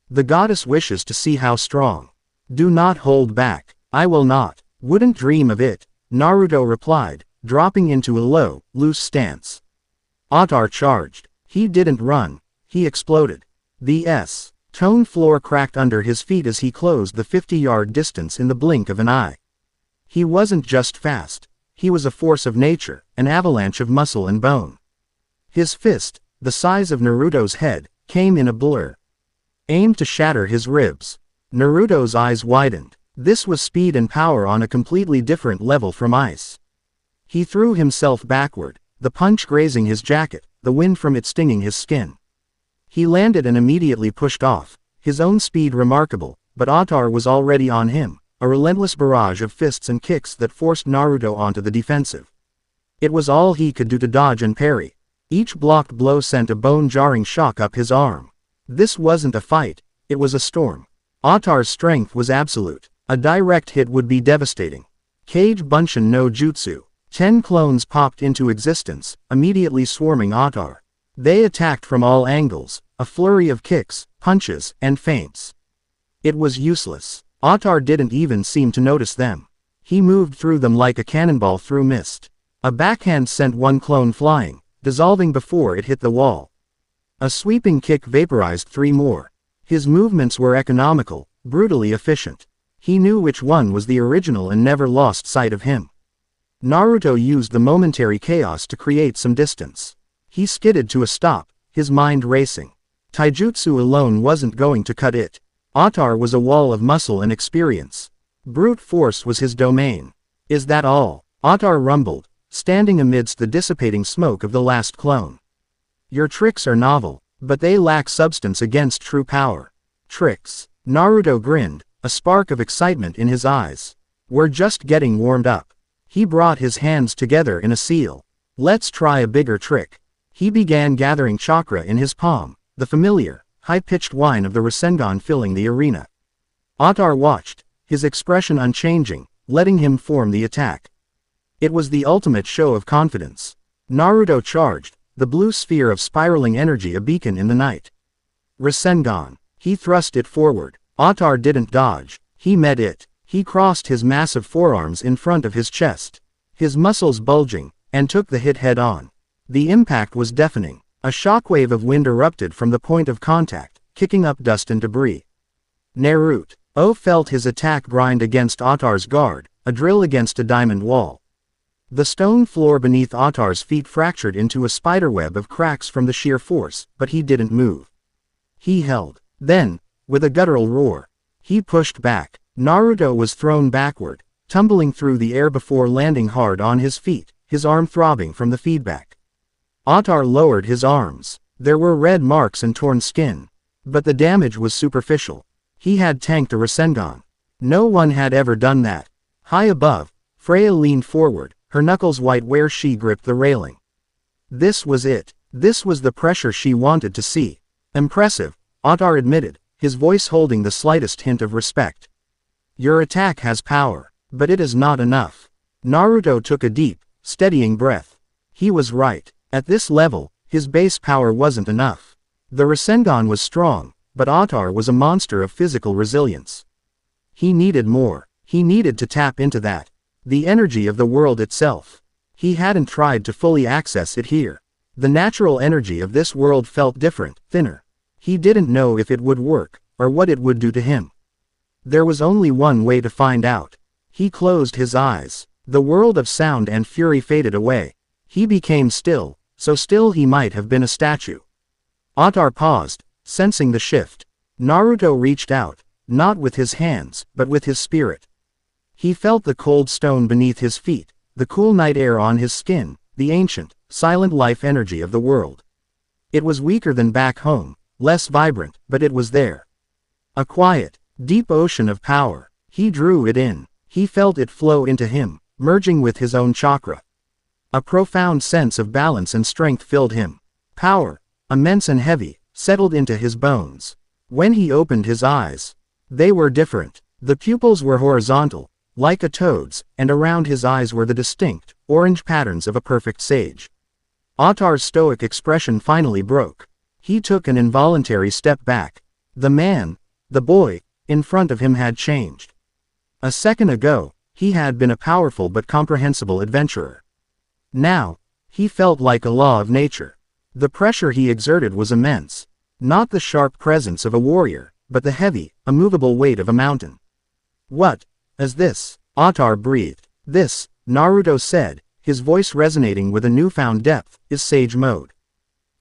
The goddess wishes to see how strong. Do not hold back. I will not. Wouldn't dream of it, Naruto replied, dropping into a low, loose stance. Ottar charged. He didn't run. He exploded. The tone floor cracked under his feet as he closed the 50-yard distance in the blink of an eye. He wasn't just fast. He was a force of nature, an avalanche of muscle and bone. His fist, the size of Naruto's head, came in a blur. Aimed to shatter his ribs. Naruto's eyes widened. This was speed and power on a completely different level from ice. He threw himself backward, the punch grazing his jacket, the wind from it stinging his skin. He landed and immediately pushed off, his own speed remarkable, but Ottar was already on him, a relentless barrage of fists and kicks that forced Naruto onto the defensive. It was all he could do to dodge and parry. Each blocked blow sent a bone-jarring shock up his arm. This wasn't a fight, it was a storm. Ottar's strength was absolute. A direct hit would be devastating. Kage Bunshin no Jutsu. 10 clones popped into existence, immediately swarming Ottar. They attacked from all angles, a flurry of kicks, punches, and feints. It was useless. Ottar didn't even seem to notice them. He moved through them like a cannonball through mist. A backhand sent one clone flying, dissolving before it hit the wall. A sweeping kick vaporized 3 more. His movements were economical, brutally efficient. He knew which one was the original and never lost sight of him. Naruto used the momentary chaos to create some distance. He skidded to a stop, his mind racing. Taijutsu alone wasn't going to cut it. Ottar was a wall of muscle and experience. Brute force was his domain. Is that all? Ottar rumbled, standing amidst the dissipating smoke of the last clone. Your tricks are novel, but they lack substance against true power. Tricks. Naruto grinned, a spark of excitement in his eyes. We're just getting warmed up. He brought his hands together in a seal. Let's try a bigger trick. He began gathering chakra in his palm, the familiar, high-pitched whine of the Rasengan filling the arena. Ottar watched, his expression unchanging, letting him form the attack. It was the ultimate show of confidence. Naruto charged, the blue sphere of spiraling energy a beacon in the night. Rasengan. He thrust it forward. Ottar didn't dodge. He met it. He crossed his massive forearms in front of his chest, his muscles bulging, and took the hit head-on. The impact was deafening. A shockwave of wind erupted from the point of contact, kicking up dust and debris. Naruto felt his attack grind against Ottar's guard, a drill against a diamond wall. The stone floor beneath Ottar's feet fractured into a spiderweb of cracks from the sheer force, but he didn't move. He held. Then, with a guttural roar, he pushed back. Naruto was thrown backward, tumbling through the air before landing hard on his feet, his arm throbbing from the feedback. Ottar lowered his arms. There were red marks and torn skin. But the damage was superficial. He had tanked a Rasengan. No one had ever done that. High above, Freya leaned forward, her knuckles white where she gripped the railing. This was it. This was the pressure she wanted to see. Impressive, Ottar admitted, his voice holding the slightest hint of respect. Your attack has power, but it is not enough. Naruto took a deep, steadying breath. He was right. At this level, his base power wasn't enough. The Rasengan was strong, but Ottar was a monster of physical resilience. He needed more. He needed to tap into that. The energy of the world itself. He hadn't tried to fully access it here. The natural energy of this world felt different, thinner. He didn't know if it would work, or what it would do to him. There was only one way to find out. He closed his eyes. The world of sound and fury faded away. He became still, so still he might have been a statue. Ottar paused, sensing the shift. Naruto reached out, not with his hands, but with his spirit. He felt the cold stone beneath his feet, the cool night air on his skin, the ancient, silent life energy of the world. It was weaker than back home, less vibrant, but it was there. A quiet, deep ocean of power. He drew it in. He felt it flow into him, merging with his own chakra. A profound sense of balance and strength filled him. Power, immense and heavy, settled into his bones. When he opened his eyes, they were different. The pupils were horizontal, like a toad's, and around his eyes were the distinct, orange patterns of a perfect sage. Ottar's stoic expression finally broke. He took an involuntary step back. The man, the boy, in front of him had changed. A second ago, he had been a powerful but comprehensible adventurer. Now, he felt like a law of nature. The pressure he exerted was immense. Not the sharp presence of a warrior, but the heavy, immovable weight of a mountain. What is this? Ottar breathed. This, Naruto said, his voice resonating with a newfound depth, is Sage Mode.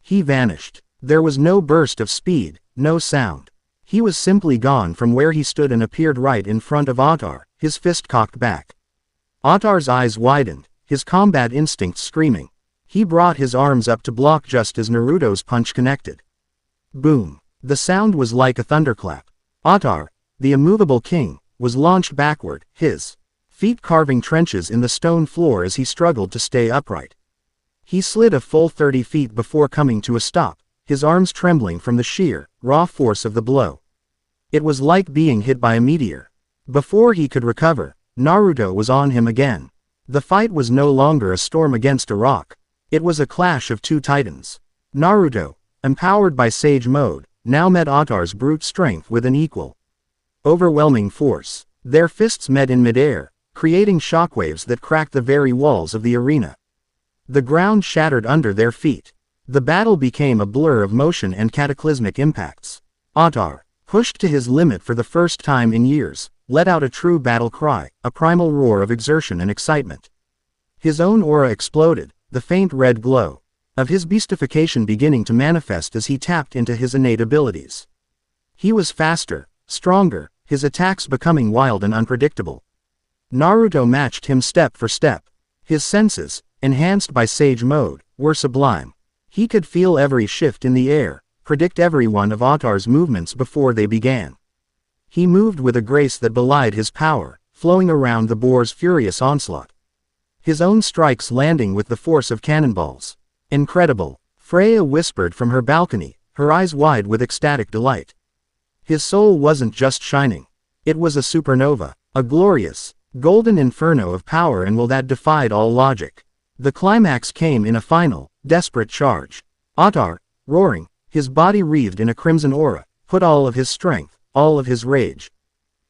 He vanished. There was no burst of speed, no sound. He was simply gone from where he stood and appeared right in front of Ottar, his fist cocked back. Ottar's eyes widened, his combat instincts screaming. He brought his arms up to block just as Naruto's punch connected. Boom. The sound was like a thunderclap. Ottar, the immovable king, was launched backward, his feet carving trenches in the stone floor as he struggled to stay upright. He slid a full 30 feet before coming to a stop, his arms trembling from the sheer, raw force of the blow. It was like being hit by a meteor. Before he could recover, Naruto was on him again. The fight was no longer a storm against a rock. It was a clash of two titans. Naruto, empowered by Sage Mode, now met Ottar's brute strength with an equal, overwhelming force. Their fists met in midair, creating shockwaves that cracked the very walls of the arena. The ground shattered under their feet. The battle became a blur of motion and cataclysmic impacts. Ottar, pushed to his limit for the first time in years, let out a true battle cry, a primal roar of exertion and excitement. His own aura exploded, the faint red glow of his beastification beginning to manifest as he tapped into his innate abilities. He was faster, stronger, his attacks becoming wild and unpredictable. Naruto matched him step for step. His senses, enhanced by Sage Mode, were sublime. He could feel every shift in the air, predict every one of Ottar's movements before they began. He moved with a grace that belied his power, flowing around the boar's furious onslaught. His own strikes landing with the force of cannonballs. Incredible, Freya whispered from her balcony, her eyes wide with ecstatic delight. His soul wasn't just shining. It was a supernova, a glorious, golden inferno of power and will that defied all logic. The climax came in a final, desperate charge. Ottar, roaring, his body wreathed in a crimson aura, put all of his strength, all of his rage,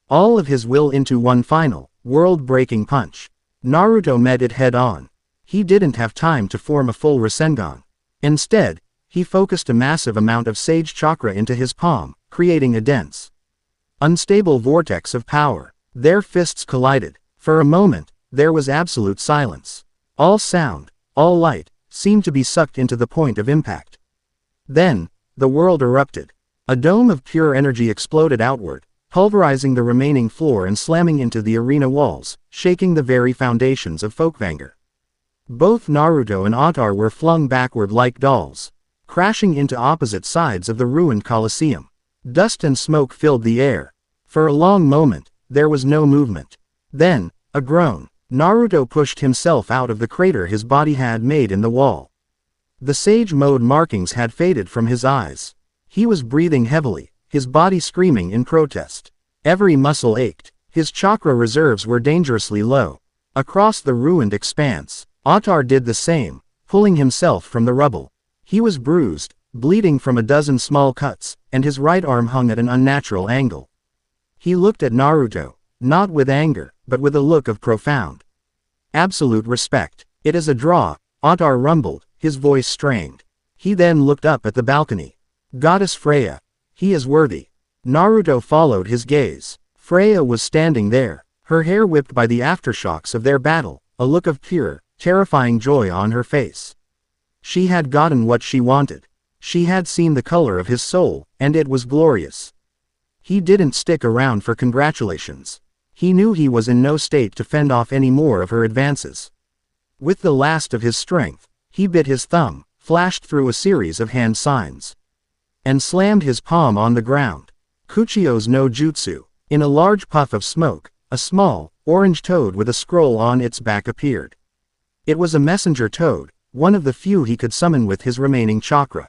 all of his will into one final, world-breaking punch. Naruto met it head-on. He didn't have time to form a full Rasengan. Instead, he focused a massive amount of Sage Chakra into his palm, creating a dense, unstable vortex of power. Their fists collided. For a moment, there was absolute silence. All sound, all light, seemed to be sucked into the point of impact. Then, the world erupted. A dome of pure energy exploded outward, pulverizing the remaining floor and slamming into the arena walls, shaking the very foundations of Folkvanger. Both Naruto and Otar were flung backward like dolls, crashing into opposite sides of the ruined Colosseum. Dust and smoke filled the air. For a long moment, there was no movement. Then, a groan. Naruto pushed himself out of the crater his body had made in the wall. The Sage Mode markings had faded from his eyes. He was breathing heavily, his body screaming in protest. Every muscle ached. His chakra reserves were dangerously low. Across the ruined expanse, Otar did the same, pulling himself from the rubble. He was bruised, bleeding from a dozen small cuts, and his right arm hung at an unnatural angle. He looked at Naruto, not with anger, but with a look of profound, absolute respect. "It is a draw," Otar rumbled, his voice strained. He then looked up at the balcony. "Goddess Freya. He is worthy." Naruto followed his gaze. Freya was standing there, her hair whipped by the aftershocks of their battle, a look of pure, terrifying joy on her face. She had gotten what she wanted. She had seen the color of his soul, and it was glorious. He didn't stick around for congratulations. He knew he was in no state to fend off any more of her advances. With the last of his strength, he bit his thumb, flashed through a series of hand signs, and slammed his palm on the ground. Kuchio's no jutsu. In a large puff of smoke, a small, orange toad with a scroll on its back appeared. It was a messenger toad, one of the few he could summon with his remaining chakra.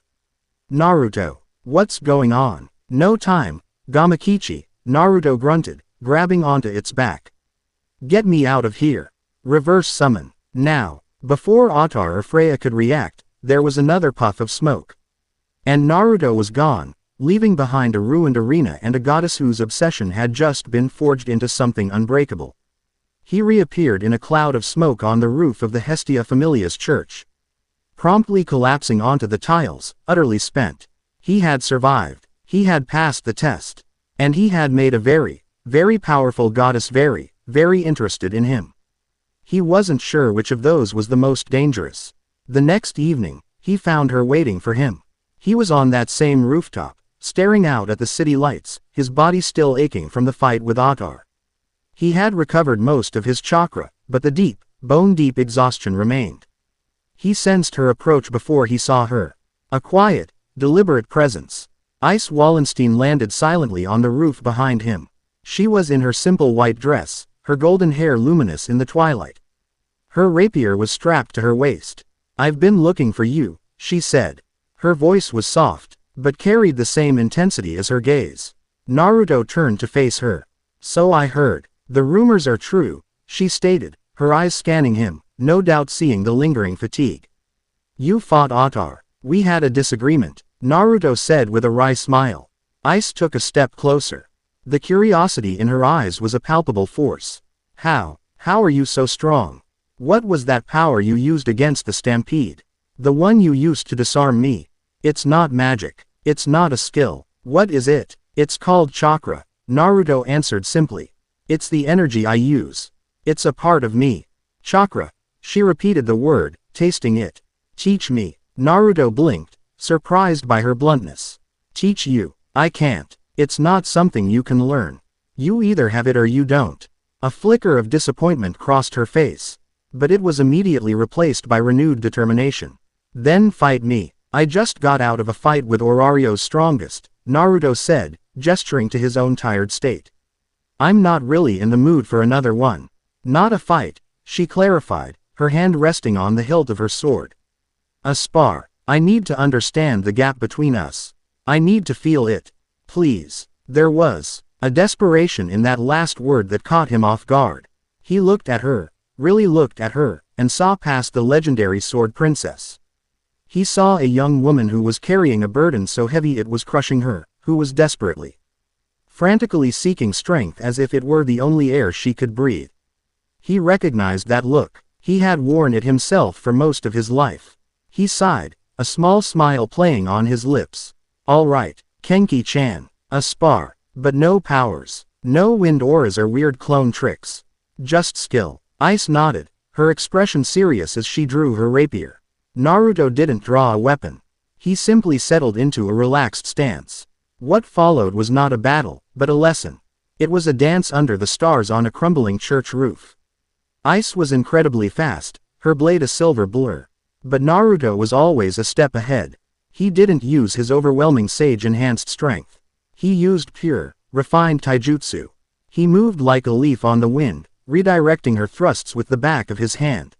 "Naruto, what's going on?" "No time, Gamakichi," Naruto grunted, grabbing onto its back. "Get me out of here. Reverse summon. Now." Before Otar or Freya could react, there was another puff of smoke. And Naruto was gone, leaving behind a ruined arena and a goddess whose obsession had just been forged into something unbreakable. He reappeared in a cloud of smoke on the roof of the Hestia Familia's church, promptly collapsing onto the tiles, utterly spent. He had survived. He had passed the test. And he had made a very, very powerful goddess very, very interested in him. He wasn't sure which of those was the most dangerous. The next evening, he found her waiting for him. He was on that same rooftop, staring out at the city lights, his body still aching from the fight with Otar. He had recovered most of his chakra, but the deep, bone-deep exhaustion remained. He sensed her approach before he saw her. A quiet, deliberate presence. Ice Wallenstein landed silently on the roof behind him. She was in her simple white dress, her golden hair luminous in the twilight. Her rapier was strapped to her waist. "I've been looking for you," she said. Her voice was soft, but carried the same intensity as her gaze. Naruto turned to face her. "So I heard. The rumors are true," she stated, her eyes scanning him, no doubt seeing the lingering fatigue. "You fought Otar." "We had a disagreement," Naruto said with a wry smile. Ice took a step closer. The curiosity in her eyes was a palpable force. How are you so strong? What was that power you used against the stampede? The one you used to disarm me." "It's not magic. It's not a skill." "What is it?" "It's called chakra," Naruto answered simply. "It's the energy I use. It's a part of me." "Chakra." She repeated the word, tasting it. "Teach me." Naruto blinked, surprised by her bluntness. "Teach you? I can't. It's not something you can learn. You either have it or you don't." A flicker of disappointment crossed her face, but it was immediately replaced by renewed determination. "Then fight me. I just got out of a fight with Orario's strongest," Naruto said, gesturing to his own tired state. "I'm not really in the mood for another one." "Not a fight," she clarified, her hand resting on the hilt of her sword. "A spar. I need to understand the gap between us. I need to feel it. Please." There was a desperation in that last word that caught him off guard. He looked at her, really looked at her, and saw past the legendary sword princess. He saw a young woman who was carrying a burden so heavy it was crushing her, who was desperately, frantically seeking strength as if it were the only air she could breathe. He recognized that look. He had worn it himself for most of his life. He sighed, a small smile playing on his lips. "All right, Kenki-chan. A spar. But no powers. No wind auras or weird clone tricks. Just skill." Ice nodded, her expression serious as she drew her rapier. Naruto didn't draw a weapon. He simply settled into a relaxed stance. What followed was not a battle, but a lesson. It was a dance under the stars on a crumbling church roof. Ice was incredibly fast, her blade a silver blur. But Naruto was always a step ahead. He didn't use his overwhelming sage-enhanced strength. He used pure, refined taijutsu. He moved like a leaf on the wind, redirecting her thrusts with the back of his hand.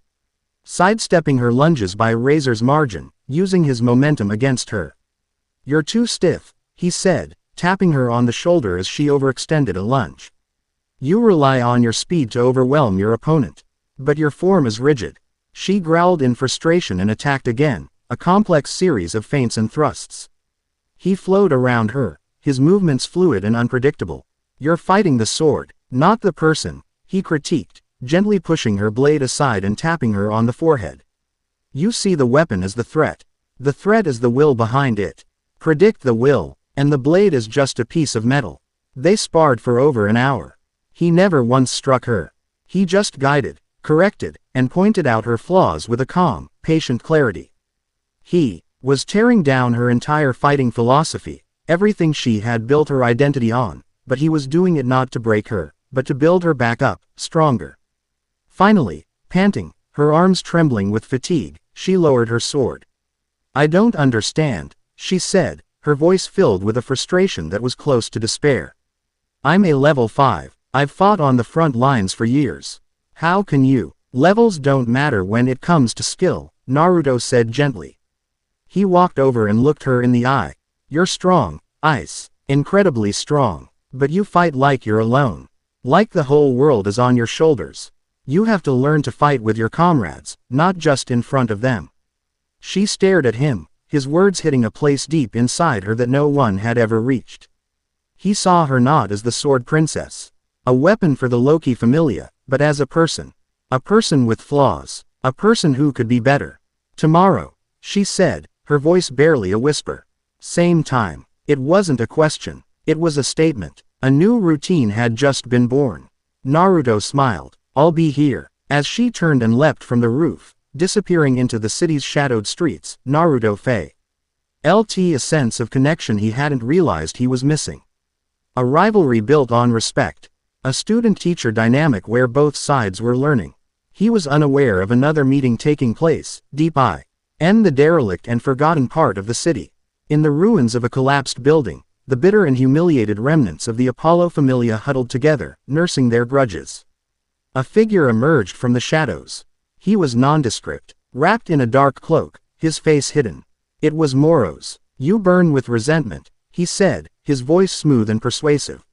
Sidestepping her lunges by a razor's margin, using his momentum against her. "You're too stiff," he said, tapping her on the shoulder as she overextended a lunge. "You rely on your speed to overwhelm your opponent. But your form is rigid." She growled in frustration and attacked again, a complex series of feints and thrusts. He flowed around her, his movements fluid and unpredictable. "You're fighting the sword, not the person," he critiqued, gently pushing her blade aside and tapping her on the forehead. "You see the weapon as the threat. The threat is the will behind it. Predict the will, and the blade is just a piece of metal." They sparred for over an hour. He never once struck her. He just guided, corrected, and pointed out her flaws with a calm, patient clarity. He was tearing down her entire fighting philosophy, everything she had built her identity on, but he was doing it not to break her, but to build her back up, stronger. Finally, panting, her arms trembling with fatigue, she lowered her sword. "I don't understand," she said, her voice filled with a frustration that was close to despair. "I'm a level 5, I've fought on the front lines for years. How can you?" "Levels don't matter when it comes to skill," Naruto said gently. He walked over and looked her in the eye. "You're strong, Ice, incredibly strong. But you fight like you're alone. Like the whole world is on your shoulders. You have to learn to fight with your comrades, not just in front of them." She stared at him, his words hitting a place deep inside her that no one had ever reached. He saw her not as the sword princess, a weapon for the Loki familia, but as a person with flaws, a person who could be better. "Tomorrow," she said, her voice barely a whisper. Same time. It wasn't a question, it was a statement. A new routine had just been born. Naruto smiled. "I'll be here." As she turned and leapt from the roof, disappearing into the city's shadowed streets, Naruto felt a sense of connection he hadn't realized he was missing. A rivalry built on respect. A student-teacher dynamic where both sides were learning. He was unaware of another meeting taking place, deep in the derelict and forgotten part of the city. In the ruins of a collapsed building, the bitter and humiliated remnants of the Apollo familia huddled together, nursing their grudges. A figure emerged from the shadows. He was nondescript, wrapped in a dark cloak, his face hidden. It was Moro's. "You burn with resentment," he said, his voice smooth and persuasive.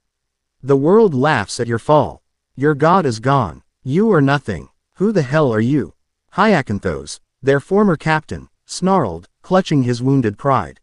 "The world laughs at your fall. Your god is gone. You are nothing. Who the hell are you?" Hyacinthos, their former captain, snarled, clutching his wounded pride.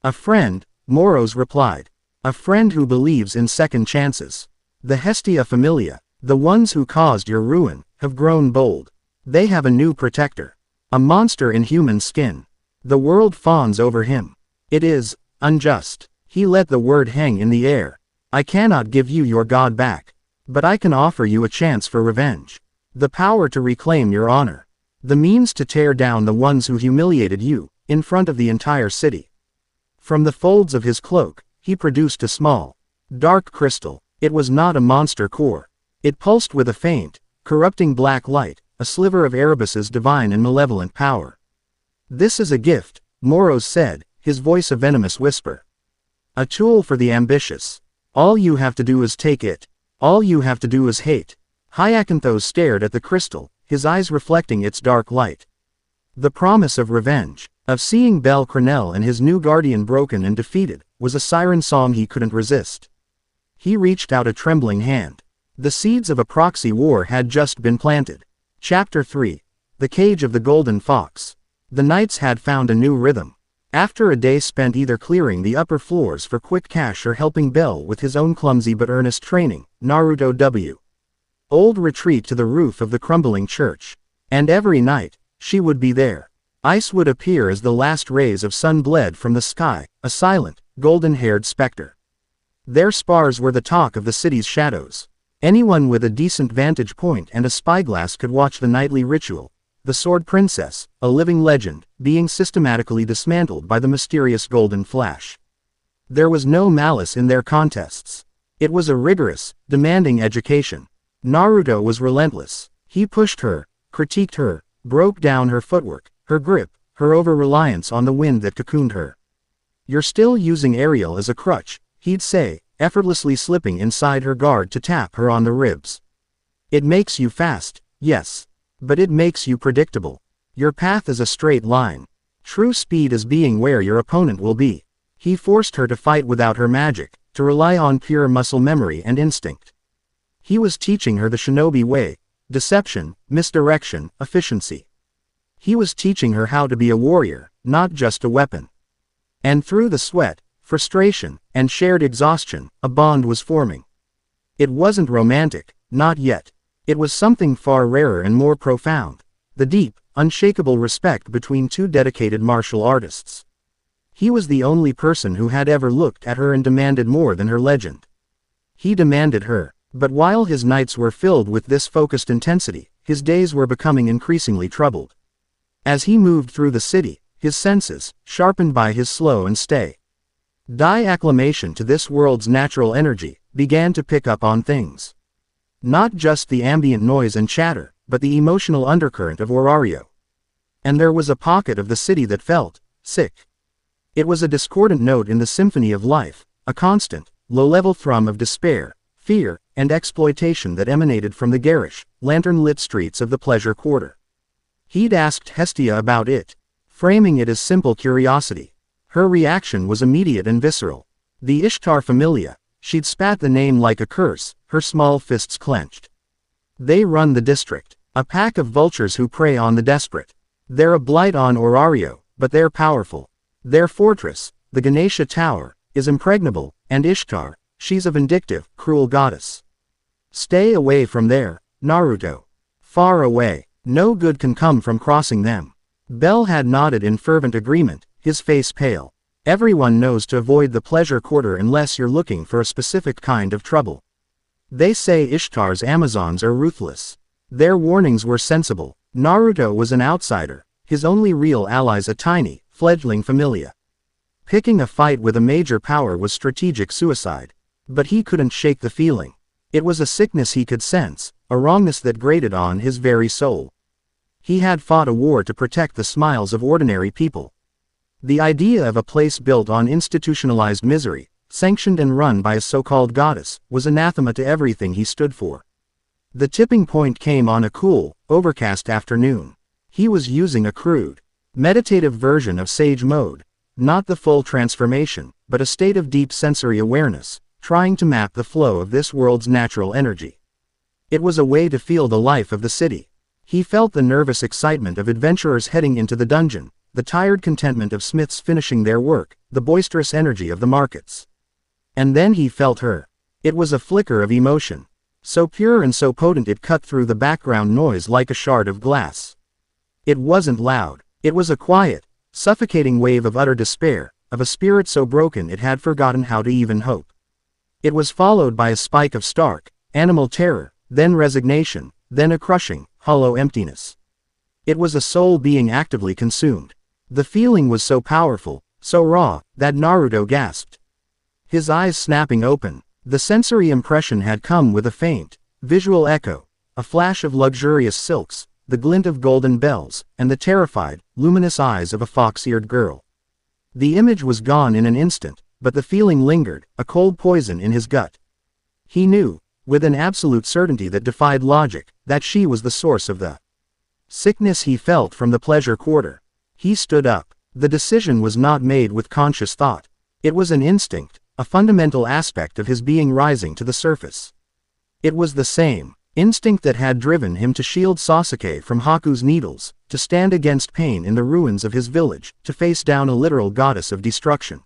"A friend," Moro's replied. "A friend who believes in second chances. The Hestia familia, the ones who caused your ruin, have grown bold. They have a new protector. A monster in human skin. The world fawns over him. It is unjust." He let the word hang in the air. "I cannot give you your god back. But I can offer you a chance for revenge. The power to reclaim your honor. The means to tear down the ones who humiliated you, in front of the entire city." From the folds of his cloak, he produced a small, dark crystal. It was not a monster core. It pulsed with a faint, corrupting black light, a sliver of Erebus's divine and malevolent power. "This is a gift," Moro said, his voice a venomous whisper. "A tool for the ambitious. All you have to do is take it. All you have to do is hate." Hyacinthos stared at the crystal, his eyes reflecting its dark light. The promise of revenge, of seeing Bel Crenel and his new guardian broken and defeated, was a siren song he couldn't resist. He reached out a trembling hand. The seeds of a proxy war had just been planted. Chapter 3. The Cage of the Golden Fox. The nights had found a new rhythm. After a day spent either clearing the upper floors for quick cash or helping Bel with his own clumsy but earnest training, Naruto old retreat to the roof of the crumbling church. And every night, she would be there. Ice would appear as the last rays of sun bled from the sky, a silent, golden-haired specter. Their spars were the talk of the city's shadows. Anyone with a decent vantage point and a spyglass could watch the nightly ritual, the Sword Princess, a living legend, being systematically dismantled by the mysterious Golden Flash. There was no malice in their contests. It was a rigorous, demanding education. Naruto was relentless. He pushed her, critiqued her, broke down her footwork, her grip, her over-reliance on the wind that cocooned her. "You're still using Ariel as a crutch," he'd say, effortlessly slipping inside her guard to tap her on the ribs. "It makes you fast, yes. But it makes you predictable. Your path is a straight line. True speed is being where your opponent will be." He forced her to fight without her magic, to rely on pure muscle memory and instinct. He was teaching her the shinobi way: deception, misdirection, efficiency. He was teaching her how to be a warrior, not just a weapon. And through the sweat, frustration, and shared exhaustion, a bond was forming. It wasn't romantic, not yet. It was something far rarer and more profound: the deep, unshakable respect between two dedicated martial artists. He was the only person who had ever looked at her and demanded more than her legend. He demanded her. But while his nights were filled with this focused intensity, his days were becoming increasingly troubled. As he moved through the city, his senses, sharpened by his slow and steady acclimation to this world's natural energy, began to pick up on things. Not just the ambient noise and chatter, but the emotional undercurrent of Orario. And there was a pocket of the city that felt sick. It was a discordant note in the symphony of life, a constant, low-level thrum of despair, fear, and exploitation that emanated from the garish, lantern-lit streets of the Pleasure Quarter. He'd asked Hestia about it, framing it as simple curiosity. Her reaction was immediate and visceral. The Ishtar Familia. She'd spat the name like a curse, her small fists clenched. "They run the district. A pack of vultures who prey on the desperate. They're a blight on Orario, but they're powerful. Their fortress, the Ganesha Tower, is impregnable, and Ishtar, she's a vindictive, cruel goddess. Stay away from there, Naruto. Far away. No good can come from crossing them." Bell had nodded in fervent agreement, his face pale. "Everyone knows to avoid the Pleasure Quarter unless you're looking for a specific kind of trouble. They say Ishtar's Amazons are ruthless." Their warnings were sensible. Naruto was an outsider, his only real allies a tiny, fledgling familia. Picking a fight with a major power was strategic suicide. But he couldn't shake the feeling. It was a sickness he could sense, a wrongness that grated on his very soul. He had fought a war to protect the smiles of ordinary people. The idea of a place built on institutionalized misery, sanctioned and run by a so-called goddess, was anathema to everything he stood for. The tipping point came on a cool, overcast afternoon. He was using a crude, meditative version of Sage Mode. Not the full transformation, but a state of deep sensory awareness, trying to map the flow of this world's natural energy. It was a way to feel the life of the city. He felt the nervous excitement of adventurers heading into the dungeon, the tired contentment of smiths finishing their work, the boisterous energy of the markets. And then he felt her. It was a flicker of emotion, so pure and so potent it cut through the background noise like a shard of glass. It wasn't loud. It was a quiet, suffocating wave of utter despair, of a spirit so broken it had forgotten how to even hope. It was followed by a spike of stark, animal terror, then resignation, then a crushing, hollow emptiness. It was a soul being actively consumed. The feeling was so powerful, so raw, that Naruto gasped. His eyes snapping open, the sensory impression had come with a faint, visual echo, a flash of luxurious silks, the glint of golden bells, and the terrified, luminous eyes of a fox-eared girl. The image was gone in an instant, but the feeling lingered, a cold poison in his gut. He knew, with an absolute certainty that defied logic, that she was the source of the sickness he felt from the Pleasure Quarter. He stood up. The decision was not made with conscious thought. It was an instinct, a fundamental aspect of his being rising to the surface. It was the same instinct that had driven him to shield Sasuke from Haku's needles, to stand against pain in the ruins of his village, to face down a literal goddess of destruction.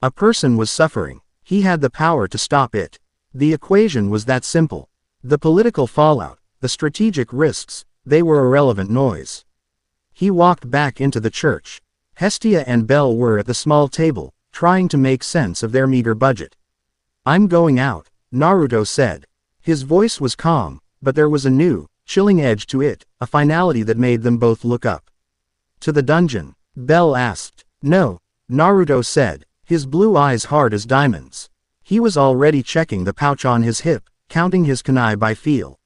A person was suffering. He had the power to stop it. The equation was that simple. The political fallout, the strategic risks, they were irrelevant noise. He walked back into the church. Hestia and Bell were at the small table, trying to make sense of their meager budget. "I'm going out," Naruto said. His voice was calm, but there was a new, chilling edge to it, a finality that made them both look up. To the dungeon? Bell asked. No, Naruto said, his blue eyes hard as diamonds. He was already checking the pouch on his hip, counting his kunai by feel.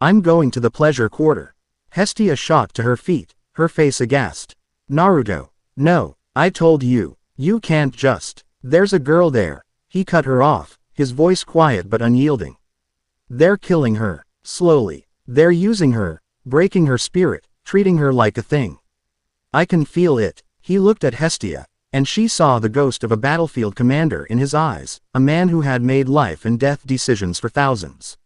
I'm going to the pleasure quarter. Hestia shot to her feet, her face aghast. Naruto. No, I told you, you can't just. There's a girl there. He cut her off, his voice quiet but unyielding. They're killing her, slowly. They're using her, breaking her spirit, treating her like a thing. I can feel it. He looked at Hestia, and she saw the ghost of a battlefield commander in his eyes, a man who had made life and death decisions for thousands.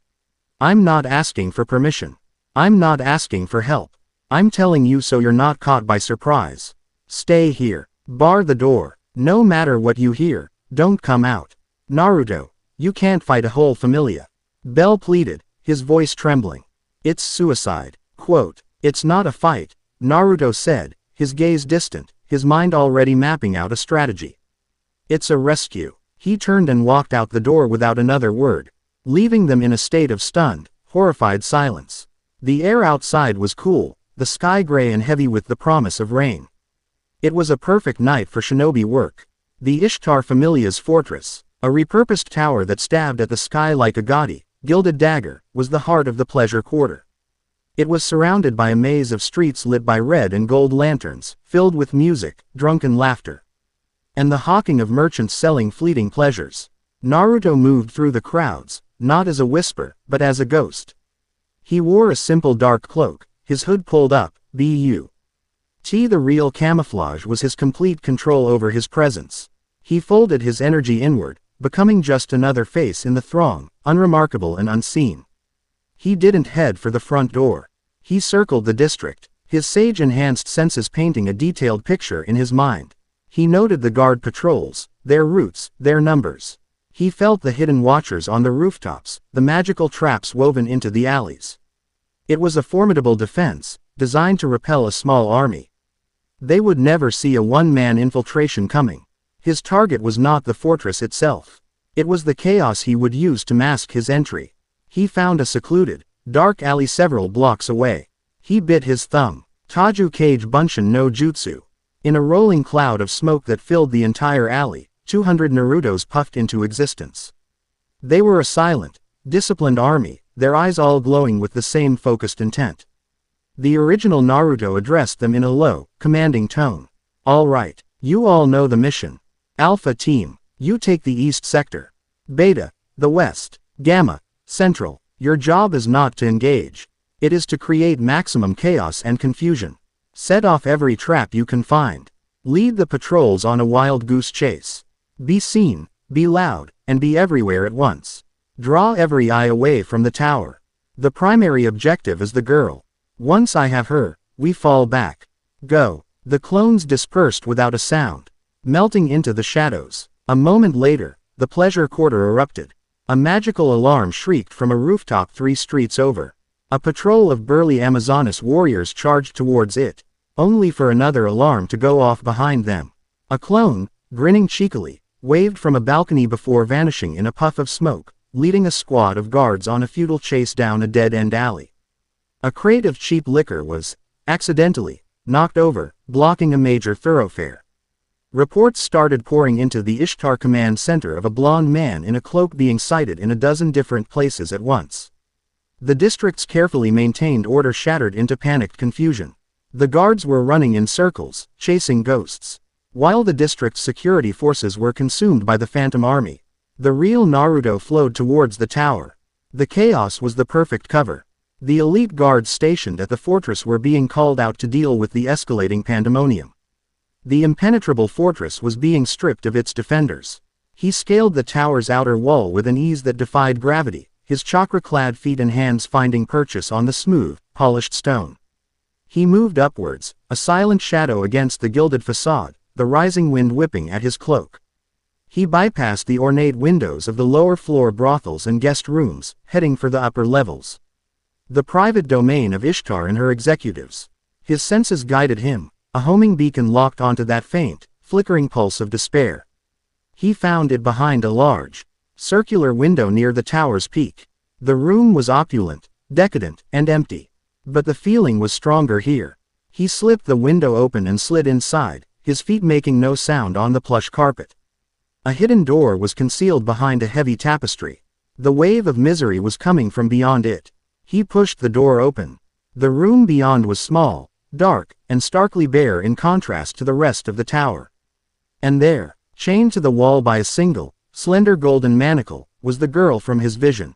I'm not asking for permission. I'm not asking for help. I'm telling you so you're not caught by surprise. Stay here. Bar the door. No matter what you hear, don't come out. Naruto, you can't fight a whole familia. Bell pleaded, his voice trembling. It's suicide. Quote, it's not a fight, Naruto said, his gaze distant, his mind already mapping out a strategy. It's a rescue. He turned and walked out the door without another word, leaving them in a state of stunned, horrified silence. The air outside was cool, the sky gray and heavy with the promise of rain. It was a perfect night for shinobi work. The Ishtar Familia's fortress, a repurposed tower that stabbed at the sky like a gaudy, gilded dagger, was the heart of the pleasure quarter. It was surrounded by a maze of streets lit by red and gold lanterns, filled with music, drunken laughter, and the hawking of merchants selling fleeting pleasures. Naruto moved through the crowds, not as a whisper, but as a ghost. He wore a simple dark cloak, his hood pulled up, the real camouflage was his complete control over his presence. He folded his energy inward, becoming just another face in the throng, unremarkable and unseen. He didn't head for the front door. He circled the district, his sage-enhanced senses painting a detailed picture in his mind. He noted the guard patrols, their routes, their numbers. He felt the hidden watchers on the rooftops, the magical traps woven into the alleys. It was a formidable defense, designed to repel a small army. They would never see a one-man infiltration coming. His target was not the fortress itself. It was the chaos he would use to mask his entry. He found a secluded, dark alley several blocks away. He bit his thumb. Taju Kage Bunshin no Jutsu. In a rolling cloud of smoke that filled the entire alley, 200 Narutos puffed into existence. They were a silent, disciplined army, their eyes all glowing with the same focused intent. The original Naruto addressed them in a low, commanding tone. All right, you all know the mission. Alpha Team, you take the East Sector. Beta, the West. Gamma, Central, your job is not to engage. It is to create maximum chaos and confusion. Set off every trap you can find. Lead the patrols on a wild goose chase. Be seen, be loud, and be everywhere at once. Draw every eye away from the tower. The primary objective is the girl. Once I have her, we fall back. Go. The clones dispersed without a sound, melting into the shadows. A moment later, the pleasure quarter erupted. A magical alarm shrieked from a rooftop 3 streets over. A patrol of burly Amazonas warriors charged towards it, only for another alarm to go off behind them. A clone, grinning cheekily, waved from a balcony before vanishing in a puff of smoke, leading a squad of guards on a futile chase down a dead-end alley. A crate of cheap liquor was, accidentally, knocked over, blocking a major thoroughfare. Reports started pouring into the Ishtar Command Center of a blond man in a cloak being sighted in a dozen different places at once. The district's carefully maintained order shattered into panicked confusion. The guards were running in circles, chasing ghosts, while the district's security forces were consumed by the Phantom Army. The real Naruto flowed towards the tower. The chaos was the perfect cover. The elite guards stationed at the fortress were being called out to deal with the escalating pandemonium. The impenetrable fortress was being stripped of its defenders. He scaled the tower's outer wall with an ease that defied gravity, his chakra-clad feet and hands finding purchase on the smooth, polished stone. He moved upwards, a silent shadow against the gilded facade, the rising wind whipping at his cloak. He bypassed the ornate windows of the lower-floor brothels and guest rooms, heading for the upper levels. The private domain of Ishtar and her executives. His senses guided him, a homing beacon locked onto that faint, flickering pulse of despair. He found it behind a large, circular window near the tower's peak. The room was opulent, decadent, and empty. But the feeling was stronger here. He slipped the window open and slid inside, his feet making no sound on the plush carpet. A hidden door was concealed behind a heavy tapestry. The wave of misery was coming from beyond it. He pushed the door open. The room beyond was small, dark, and starkly bare in contrast to the rest of the tower. And there, chained to the wall by a single, slender golden manacle, was the girl from his vision.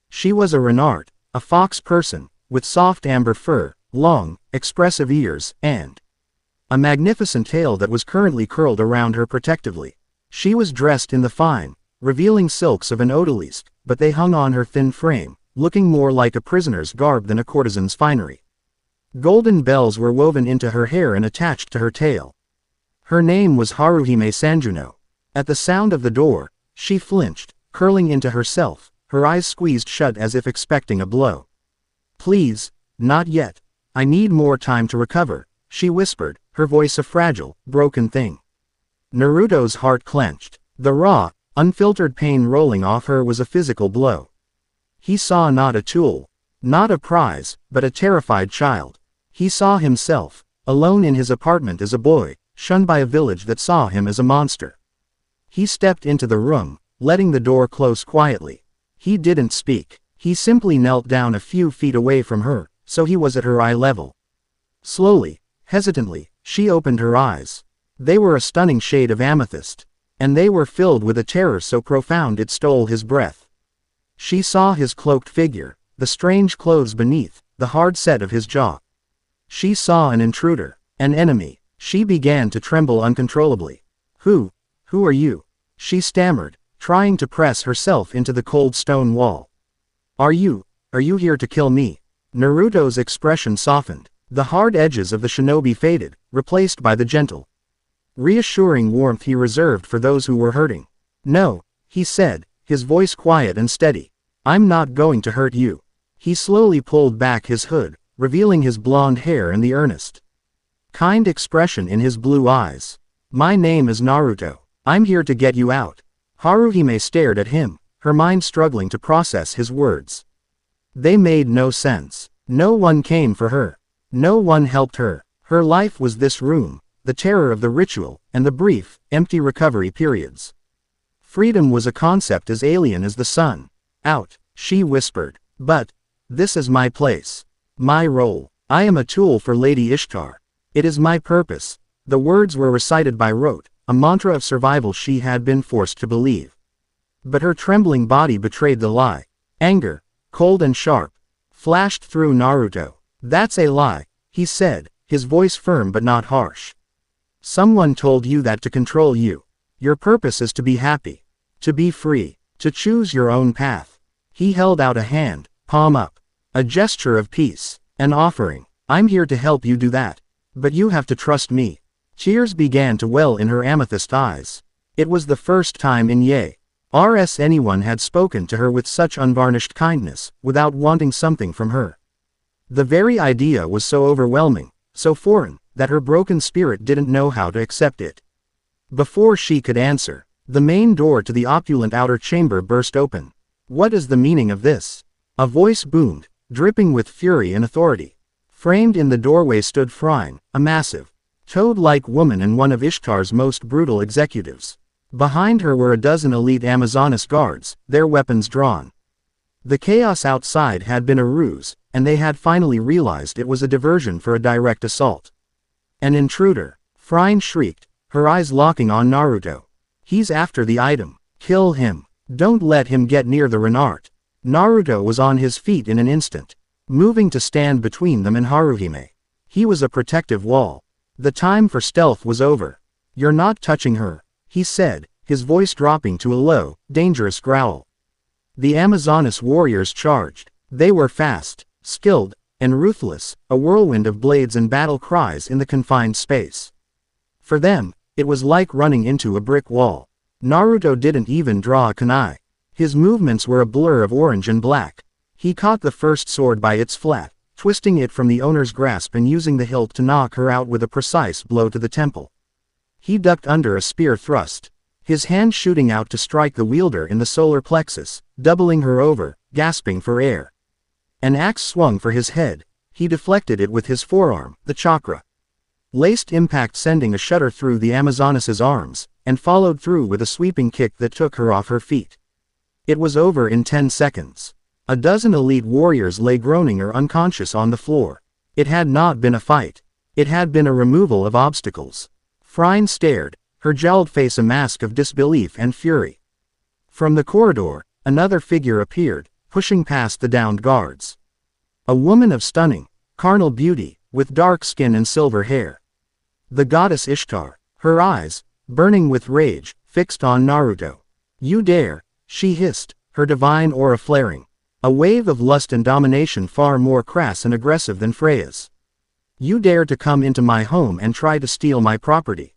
She was a Renard, a fox person, with soft amber fur, long, expressive ears, and a magnificent tail that was currently curled around her protectively. She was dressed in the fine, revealing silks of an odalisque, but they hung on her thin frame, looking more like a prisoner's garb than a courtesan's finery. Golden bells were woven into her hair and attached to her tail. Her name was Haruhime Sanjuno. At the sound of the door, she flinched, curling into herself, her eyes squeezed shut as if expecting a blow. "Please, not yet. I need more time to recover," she whispered, her voice a fragile, broken thing. Naruto's heart clenched. The raw, unfiltered pain rolling off her was a physical blow. He saw not a tool, not a prize, but a terrified child. He saw himself, alone in his apartment as a boy, shunned by a village that saw him as a monster. He stepped into the room, letting the door close quietly. He didn't speak. He simply knelt down a few feet away from her, so he was at her eye level. Slowly, hesitantly, she opened her eyes. They were a stunning shade of amethyst, and they were filled with a terror so profound it stole his breath. She saw his cloaked figure, the strange clothes beneath, the hard set of his jaw. She saw an intruder, an enemy. She began to tremble uncontrollably. Who are you?" she stammered, trying to press herself into the cold stone wall. Are you here to kill me?" Naruto's expression softened. The hard edges of the shinobi faded, replaced by the gentle, reassuring warmth he reserved for those who were hurting. "No," he said, his voice quiet and steady. "I'm not going to hurt you." He slowly pulled back his hood, revealing his blonde hair and the earnest, kind expression in his blue eyes. "My name is Naruto. I'm here to get you out." Haruhime stared at him, her mind struggling to process his words. They made no sense. No one came for her. No one helped her. Her life was this room, the terror of the ritual, and the brief, empty recovery periods. Freedom was a concept as alien as the sun. "Out," she whispered. "But this is my place. My role. I am a tool for Lady Ishtar. It is my purpose." The words were recited by rote, a mantra of survival she had been forced to believe. But her trembling body betrayed the lie. Anger, cold and sharp, flashed through Naruto. "That's a lie," he said, his voice firm but not harsh. "Someone told you that to control you. Your purpose is to be happy, to be free, to choose your own path." He held out a hand, palm up. A gesture of peace, an offering. "I'm here to help you do that. But you have to trust me." Tears began to well in her amethyst eyes. It was the first time in years anyone had spoken to her with such unvarnished kindness, without wanting something from her. The very idea was so overwhelming, so foreign, that her broken spirit didn't know how to accept it. Before she could answer, the main door to the opulent outer chamber burst open. "What is the meaning of this?" a voice boomed, dripping with fury and authority. Framed in the doorway stood Freya, a massive, toad-like woman and one of Ishtar's most brutal executives. Behind her were a dozen elite Amazoness guards, their weapons drawn. The chaos outside had been a ruse, and they had finally realized it was a diversion for a direct assault. "An intruder!" Freya shrieked, her eyes locking on Naruto. "He's after the item. Kill him. Don't let him get near the Renard." Naruto was on his feet in an instant, moving to stand between them and Haruhime. He was a protective wall. The time for stealth was over. "You're not touching her," he said, his voice dropping to a low, dangerous growl. The Amazoness warriors charged. They were fast, skilled, and ruthless, a whirlwind of blades and battle cries in the confined space. For them, it was like running into a brick wall. Naruto didn't even draw a kunai. His movements were a blur of orange and black. He caught the first sword by its flat, twisting it from the owner's grasp and using the hilt to knock her out with a precise blow to the temple. He ducked under a spear thrust. his hand shooting out to strike the wielder in the solar plexus, doubling her over, gasping for air. An axe swung for his head. He deflected it with his forearm, the chakra. Laced impact sending a shudder through the Amazoness's arms, and followed through with a sweeping kick that took her off her feet. It was over in 10 seconds. A dozen elite warriors lay groaning or unconscious on the floor. It had not been a fight. It had been a removal of obstacles. Freya stared, her jowled face a mask of disbelief and fury. From the corridor, another figure appeared, pushing past the downed guards. A woman of stunning, carnal beauty, with dark skin and silver hair. The goddess Ishtar, her eyes, burning with rage, fixed on Naruto. "You dare," she hissed, her divine aura flaring. A wave of lust and domination far more crass and aggressive than Freya's. "You dare to come into my home and try to steal my property."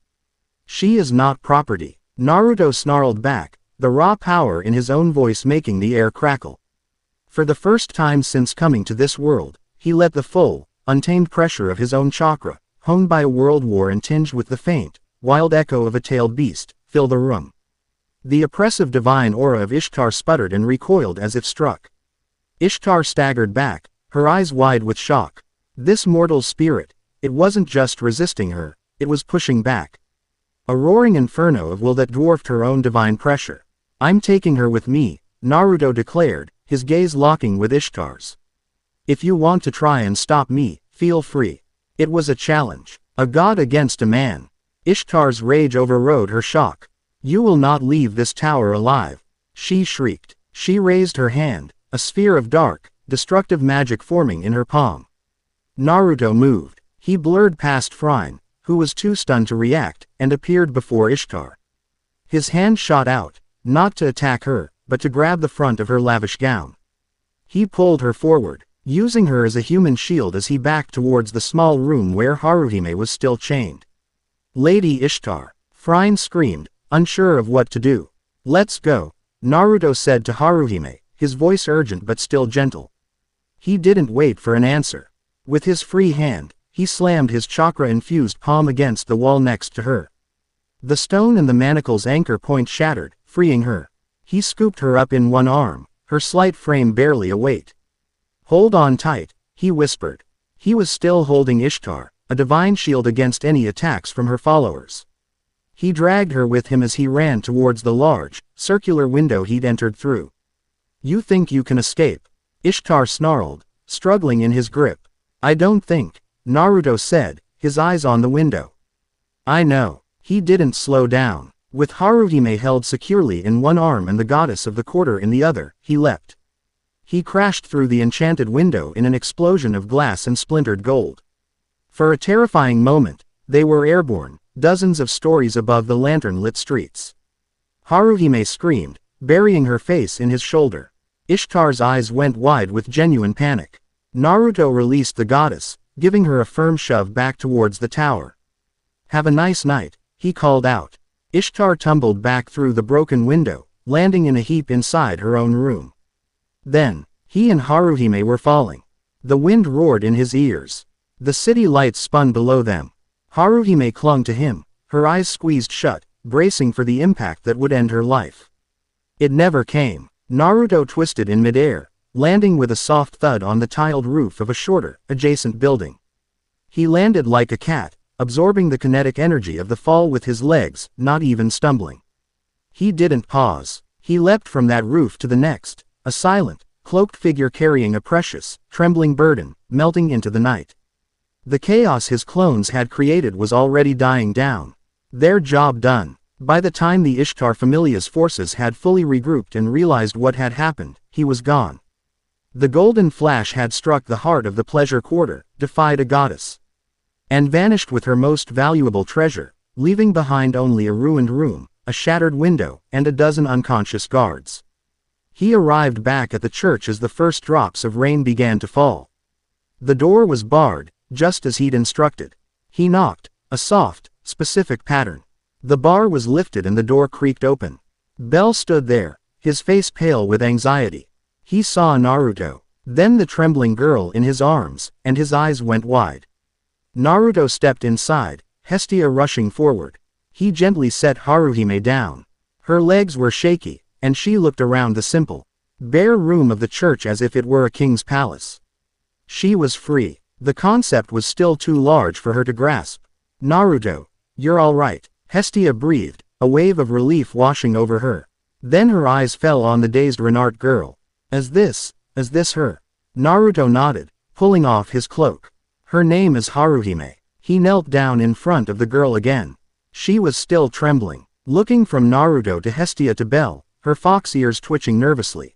"She is not property," Naruto snarled back, the raw power in his own voice making the air crackle. For the first time since coming to this world, he let the full, untamed pressure of his own chakra, honed by a world war and tinged with the faint, wild echo of a tailed beast, fill the room. The oppressive divine aura of Ishtar sputtered and recoiled as if struck. Ishtar staggered back, her eyes wide with shock. This mortal spirit, it wasn't just resisting her, it was pushing back. A roaring inferno of will that dwarfed her own divine pressure. "I'm taking her with me," Naruto declared, his gaze locking with Ishtar's. "If you want to try and stop me, feel free." It was a challenge. A god against a man. Ishtar's rage overrode her shock. "You will not leave this tower alive," she shrieked. She raised her hand, a sphere of dark, destructive magic forming in her palm. Naruto moved. He blurred past Freya, who was too stunned to react, and appeared before Ishtar. His hand shot out, not to attack her, but to grab the front of her lavish gown. He pulled her forward, using her as a human shield as he backed towards the small room where Haruhime was still chained. "Lady Ishtar," Freya screamed, unsure of what to do. "Let's go," Naruto said to Haruhime, his voice urgent but still gentle. He didn't wait for an answer. With his free hand, he slammed his chakra-infused palm against the wall next to her. The stone and the manacle's anchor point shattered, freeing her. He scooped her up in one arm, her slight frame barely a weight. "Hold on tight," he whispered. He was still holding Ishtar, a divine shield against any attacks from her followers. He dragged her with him as he ran towards the large, circular window he'd entered through. "You think you can escape?" Ishtar snarled, struggling in his grip. "I don't think," Naruto said, his eyes on the window. "I know." He didn't slow down. With Haruhime held securely in one arm and the goddess of the quarter in the other, he leapt. He crashed through the enchanted window in an explosion of glass and splintered gold. For a terrifying moment, they were airborne, dozens of stories above the lantern-lit streets. Haruhime screamed, burying her face in his shoulder. Ishtar's eyes went wide with genuine panic. Naruto released the goddess, giving her a firm shove back towards the tower. "Have a nice night," he called out. Ishtar tumbled back through the broken window, landing in a heap inside her own room. Then, he and Haruhime were falling. The wind roared in his ears. The city lights spun below them. Haruhime clung to him, her eyes squeezed shut, bracing for the impact that would end her life. It never came. Naruto twisted in midair, landing with a soft thud on the tiled roof of a shorter, adjacent building. He landed like a cat, absorbing the kinetic energy of the fall with his legs, not even stumbling. He didn't pause. He leapt from that roof to the next, a silent, cloaked figure carrying a precious, trembling burden, melting into the night. The chaos his clones had created was already dying down. Their job done. By the time the Ishtar Familia's forces had fully regrouped and realized what had happened, he was gone. The golden flash had struck the heart of the pleasure quarter, defied a goddess, and vanished with her most valuable treasure, leaving behind only a ruined room, a shattered window, and a dozen unconscious guards. He arrived back at the church as the first drops of rain began to fall. The door was barred, just as he'd instructed. He knocked, a soft, specific pattern. The bar was lifted and the door creaked open. Bell stood there, his face pale with anxiety. He saw Naruto, then the trembling girl in his arms, and his eyes went wide. Naruto stepped inside, Hestia rushing forward. He gently set Haruhime down. Her legs were shaky, and she looked around the simple, bare room of the church as if it were a king's palace. She was free. The concept was still too large for her to grasp. Naruto, you're all right, Hestia breathed, a wave of relief washing over her. Then her eyes fell on the dazed Renard girl. Is this her? Naruto nodded, pulling off his cloak. Her name is Haruhime. He knelt down in front of the girl again. She was still trembling, looking from Naruto to Hestia to Bell, her fox ears twitching nervously.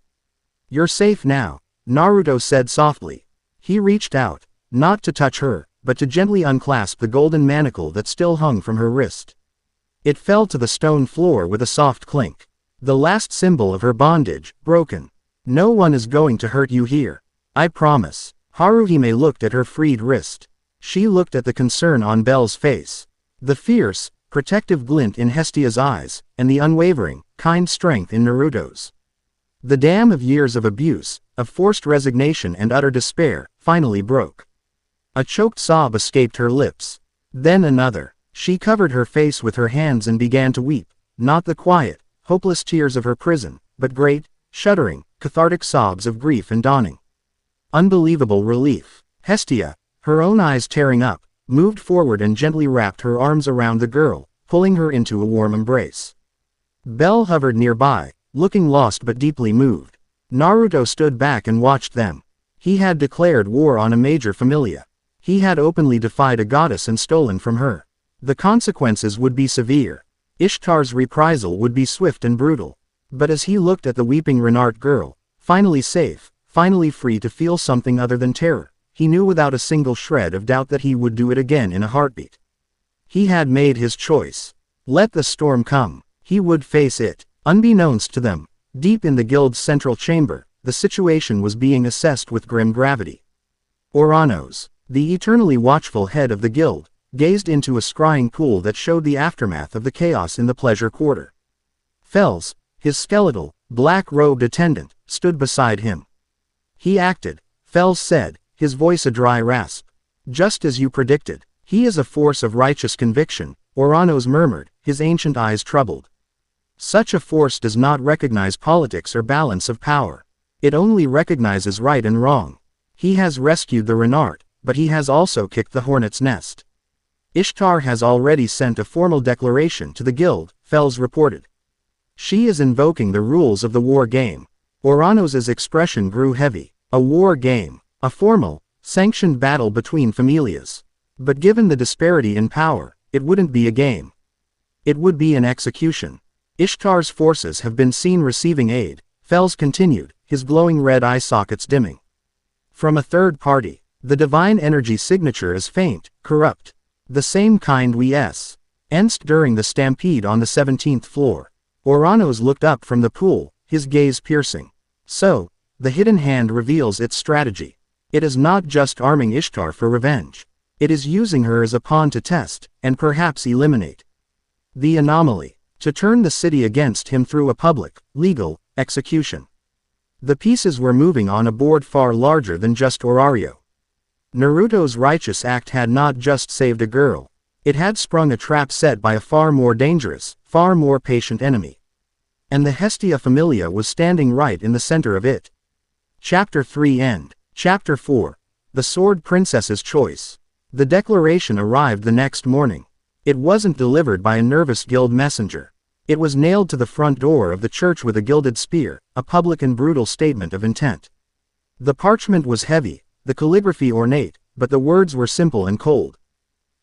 You're safe now, Naruto said softly. He reached out, not to touch her, but to gently unclasp the golden manacle that still hung from her wrist. It fell to the stone floor with a soft clink. The last symbol of her bondage, broken. No one is going to hurt you here. I promise. Haruhime looked at her freed wrist. She looked at the concern on Bell's face. The fierce, protective glint in Hestia's eyes, and the unwavering, kind strength in Naruto's. The dam of years of abuse, of forced resignation and utter despair, finally broke. A choked sob escaped her lips. Then another. She covered her face with her hands and began to weep, not the quiet, hopeless tears of her prison, but great, shuddering, cathartic sobs of grief and dawning. Unbelievable relief. Hestia, her own eyes tearing up, moved forward and gently wrapped her arms around the girl, pulling her into a warm embrace. Bell hovered nearby, looking lost but deeply moved. Naruto stood back and watched them. He had declared war on a major familia. He had openly defied a goddess and stolen from her. The consequences would be severe. Ishtar's reprisal would be swift and brutal. But as he looked at the weeping Renard girl, finally safe, finally free to feel something other than terror, he knew without a single shred of doubt that he would do it again in a heartbeat. He had made his choice. Let the storm come. He would face it. Unbeknownst to them, deep in the guild's central chamber, the situation was being assessed with grim gravity. Oranos, the eternally watchful head of the guild, gazed into a scrying pool that showed the aftermath of the chaos in the pleasure quarter. Fels, his skeletal, black-robed attendant, stood beside him. He acted, Fels said, his voice a dry rasp. Just as you predicted. He is a force of righteous conviction, Oranos murmured, his ancient eyes troubled. Such a force does not recognize politics or balance of power. It only recognizes right and wrong. He has rescued the Renard, but he has also kicked the hornet's nest. Ishtar has already sent a formal declaration to the guild, Fels reported. She is invoking the rules of the war game. Oranos' expression grew heavy. A war game. A formal, sanctioned battle between familias. But given the disparity in power, it wouldn't be a game. It would be an execution. Ishtar's forces have been seen receiving aid, Fels continued, his glowing red eye sockets dimming. From a third party. The divine energy signature is faint, corrupt. The same kind we sensed during the stampede on the 17th floor. Oranos looked up from the pool, his gaze piercing. So, the hidden hand reveals its strategy. It is not just arming Ishtar for revenge. It is using her as a pawn to test, and perhaps eliminate. The anomaly. To turn the city against him through a public, legal, execution. The pieces were moving on a board far larger than just Orario. Naruto's righteous act had not just saved a girl. It had sprung a trap set by a far more dangerous, far more patient enemy. And the Hestia Familia was standing right in the center of it. Chapter 3 End. Chapter 4. The Sword Princess's Choice. The declaration arrived the next morning. It wasn't delivered by a nervous guild messenger. It was nailed to the front door of the church with a gilded spear, a public and brutal statement of intent. The parchment was heavy, the calligraphy ornate, but the words were simple and cold.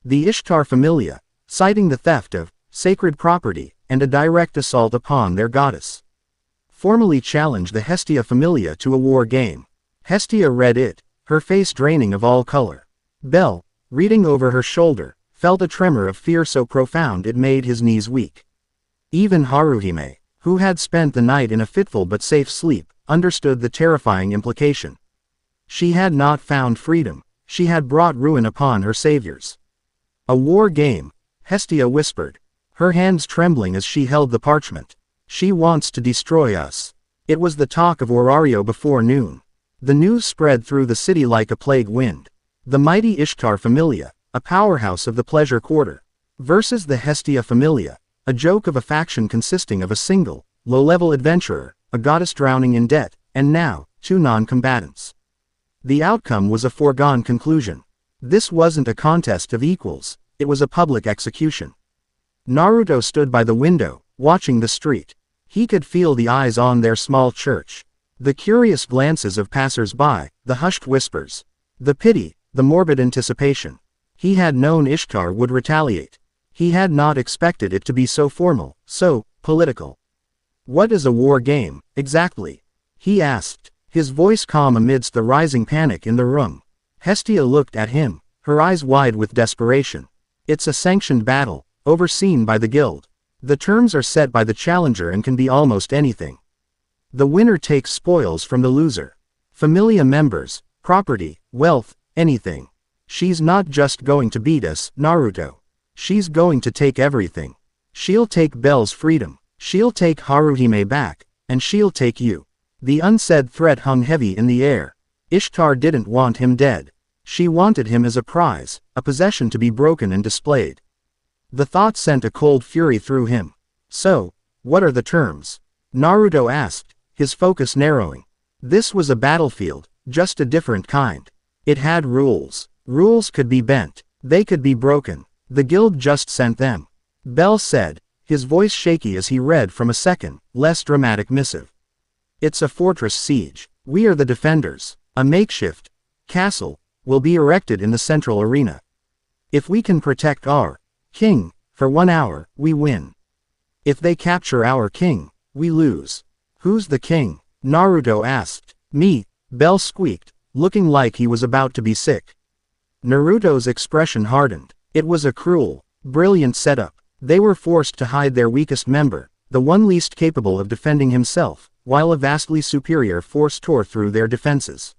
The Ishtar Familia, citing the theft of sacred property and a direct assault upon their goddess, formally challenged the Hestia Familia to a war game. Hestia read it, her face draining of all color. Bell, reading over her shoulder, felt a tremor of fear so profound it made his knees weak. Even Haruhime, who had spent the night in a fitful but safe sleep, understood the terrifying implication. She had not found freedom, she had brought ruin upon her saviors. A war game, Hestia whispered, her hands trembling as she held the parchment. She wants to destroy us. It was the talk of Orario before noon. The news spread through the city like a plague wind. The mighty Ishtar Familia, a powerhouse of the pleasure quarter, versus the Hestia Familia, A joke of a faction consisting of a single, low-level adventurer, a goddess drowning in debt, and now, 2 non-combatants. The outcome was a foregone conclusion. This wasn't a contest of equals, it was a public execution. Naruto stood by the window, watching the street. He could feel the eyes on their small church. The curious glances of passers-by, the hushed whispers. The pity, the morbid anticipation. He had known Ishtar would retaliate. He had not expected it to be so formal, so political. "What is a war game, exactly?" he asked, his voice calm amidst the rising panic in the room. Hestia looked at him, her eyes wide with desperation. "It's a sanctioned battle, overseen by the guild. The terms are set by the challenger and can be almost anything. The winner takes spoils from the loser. Familia members, property, wealth, anything. She's not just going to beat us, Naruto. She's going to take everything. She'll take Belle's freedom. She'll take Haruhime back, and she'll take you." The unsaid threat hung heavy in the air. Ishtar didn't want him dead. She wanted him as a prize, a possession to be broken and displayed. The thought sent a cold fury through him. "So, what are the terms?" Naruto asked, his focus narrowing. This was a battlefield, just a different kind. It had rules. Rules could be bent. They could be broken. The guild just sent them. Bell said, his voice shaky as he read from a second, less dramatic missive. "It's a fortress siege. We are the defenders. A makeshift castle will be erected in the central arena. If we can protect our king for 1 hour, we win. If they capture our king, we lose." "Who's the king?" Naruto asked. "Me," Bell squeaked, looking like he was about to be sick. Naruto's expression hardened. It was a cruel, brilliant setup. They were forced to hide their weakest member, the one least capable of defending himself, while a vastly superior force tore through their defenses.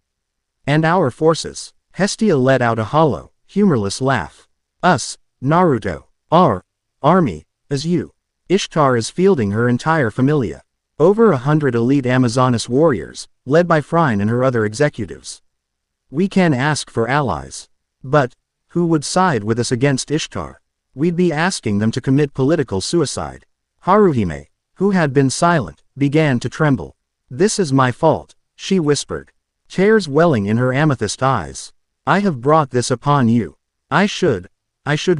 "And our forces?" Hestia let out a hollow, humorless laugh. "Us, Naruto. Our army, as you. Ishtar is fielding her entire familia. Over 100 elite Amazonas warriors, led by Freya and her other executives. We can ask for allies. But, who would side with us against Ishtar? We'd be asking them to commit political suicide." Haruhime, who had been silent, began to tremble. "This is my fault," she whispered, tears welling in her amethyst eyes. "I have brought this upon you. I should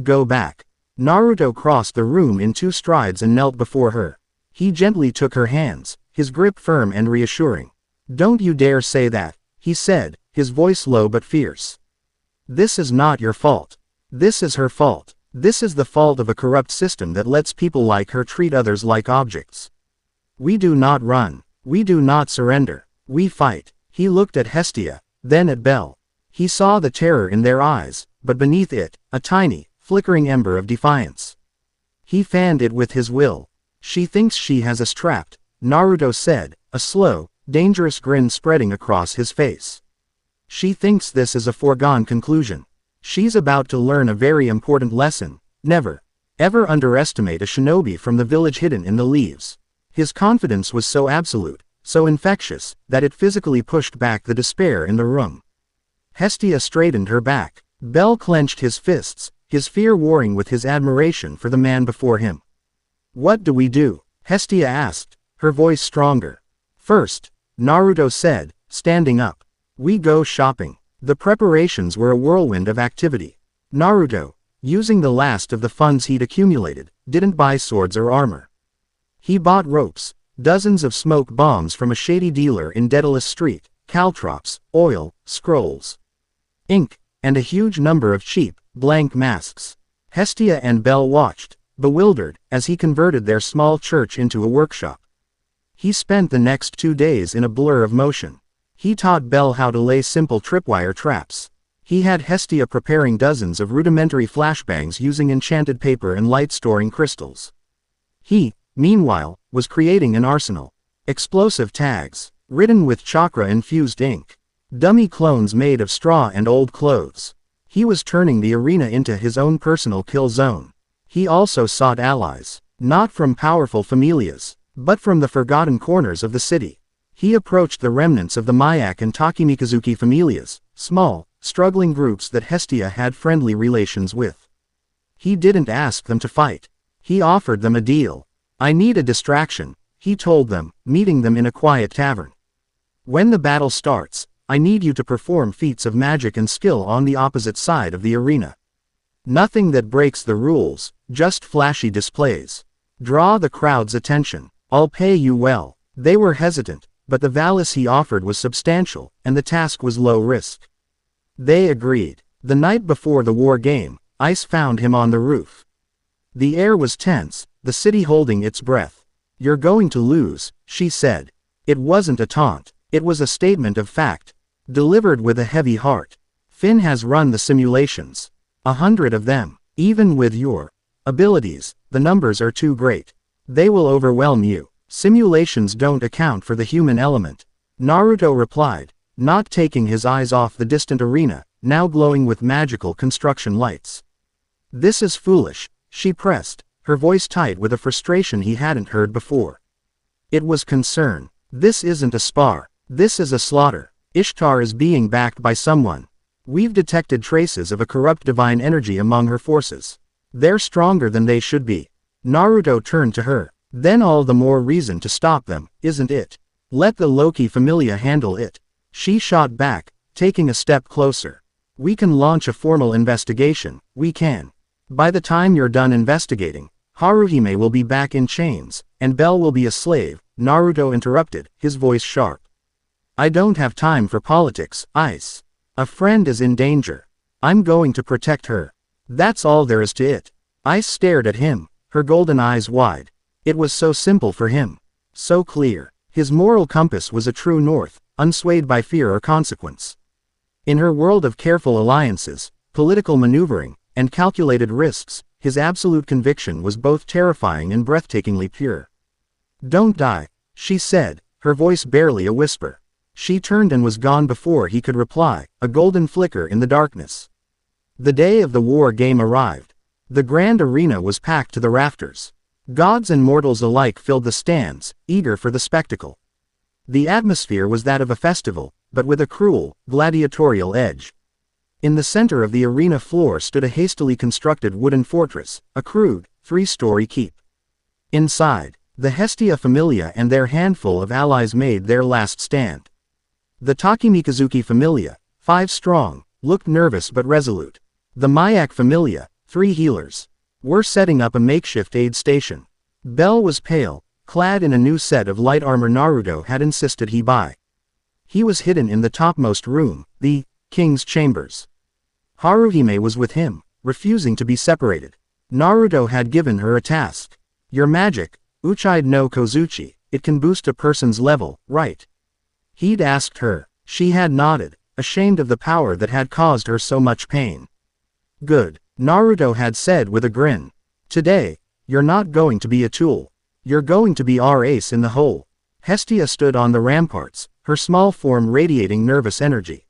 go back." Naruto crossed the room in 2 strides and knelt before her. He gently took her hands, his grip firm and reassuring. "Don't you dare say that," he said, his voice low but fierce. "This is not your fault. This is her fault. This is the fault of a corrupt system that lets people like her treat others like objects. We do not run. We do not surrender. We fight." He looked at Hestia, then at Bell. He saw the terror in their eyes, but beneath it, a tiny, flickering ember of defiance. He fanned it with his will. "She thinks she has us trapped," Naruto said, a slow, dangerous grin spreading across his face. "She thinks this is a foregone conclusion. She's about to learn a very important lesson. Never, ever underestimate a shinobi from the village hidden in the leaves." His confidence was so absolute, so infectious, that it physically pushed back the despair in the room. Hestia straightened her back. Bell clenched his fists, his fear warring with his admiration for the man before him. "What do we do?" Hestia asked, her voice stronger. "First," Naruto said, standing up, "we go shopping." The preparations were a whirlwind of activity. Naruto, using the last of the funds he'd accumulated, didn't buy swords or armor. He bought ropes, dozens of smoke bombs from a shady dealer in Daedalus Street, caltrops, oil, scrolls, ink, and a huge number of cheap, blank masks. Hestia and Bell watched, bewildered, as he converted their small church into a workshop. He spent the next 2 days in a blur of motion. He taught Bell how to lay simple tripwire traps. He had Hestia preparing dozens of rudimentary flashbangs using enchanted paper and light-storing crystals. He, meanwhile, was creating an arsenal. Explosive tags, written with chakra-infused ink. Dummy clones made of straw and old clothes. He was turning the arena into his own personal kill zone. He also sought allies, not from powerful familias, but from the forgotten corners of the city. He approached the remnants of the Miyake and Takemikazuki familias, small, struggling groups that Hestia had friendly relations with. He didn't ask them to fight. He offered them a deal. I need a distraction, he told them, meeting them in a quiet tavern. When the battle starts, I need you to perform feats of magic and skill on the opposite side of the arena. Nothing that breaks the rules, just flashy displays. Draw the crowd's attention. I'll pay you well. They were hesitant, but the valise he offered was substantial, and the task was low risk. They agreed. The night before the war game, Ice found him on the roof. The air was tense, the city holding its breath. You're going to lose, she said. It wasn't a taunt, it was a statement of fact. Delivered with a heavy heart. Finn has run the simulations. 100 of them. Even with your abilities, the numbers are too great. They will overwhelm you. Simulations don't account for the human element. Naruto replied, not taking his eyes off the distant arena, now glowing with magical construction lights. This is foolish, she pressed, her voice tight with a frustration he hadn't heard before. It was concern. This isn't a spar. This is a slaughter. Ishtar is being backed by someone. We've detected traces of a corrupt divine energy among her forces. They're stronger than they should be. Naruto turned to her. Then all the more reason to stop them, isn't it? Let the Loki Familia handle it. She shot back, taking a step closer. We can launch a formal investigation, we can. By the time you're done investigating, Haruhime will be back in chains, and Bell will be a slave, Naruto interrupted, his voice sharp. I don't have time for politics, Ice. A friend is in danger. I'm going to protect her. That's all there is to it. Ice stared at him, her golden eyes wide. It was so simple for him. So clear. His moral compass was a true north, unswayed by fear or consequence. In her world of careful alliances, political maneuvering, and calculated risks, his absolute conviction was both terrifying and breathtakingly pure. Don't die, she said, her voice barely a whisper. She turned and was gone before he could reply, a golden flicker in the darkness. The day of the war game arrived. The grand arena was packed to the rafters. Gods and mortals alike filled the stands, eager for the spectacle. The atmosphere was that of a festival, but with a cruel, gladiatorial edge. In the center of the arena floor stood a hastily constructed wooden fortress, a crude, 3-story keep. Inside, the Hestia Familia and their handful of allies made their last stand. The Takemikazuki Familia, 5 strong, looked nervous but resolute. The Mayak Familia, 3 healers, were setting up a makeshift aid station. Bell was pale, clad in a new set of light armor Naruto had insisted he buy. He was hidden in the topmost room, the king's chambers. Haruhime was with him, refusing to be separated. Naruto had given her a task. Your magic, Uchide no Kozuchi, it can boost a person's level, right? He'd asked her. She had nodded, ashamed of the power that had caused her so much pain. Good, Naruto had said with a grin. Today, you're not going to be a tool. You're going to be our ace in the hole. Hestia stood on the ramparts, her small form radiating nervous energy.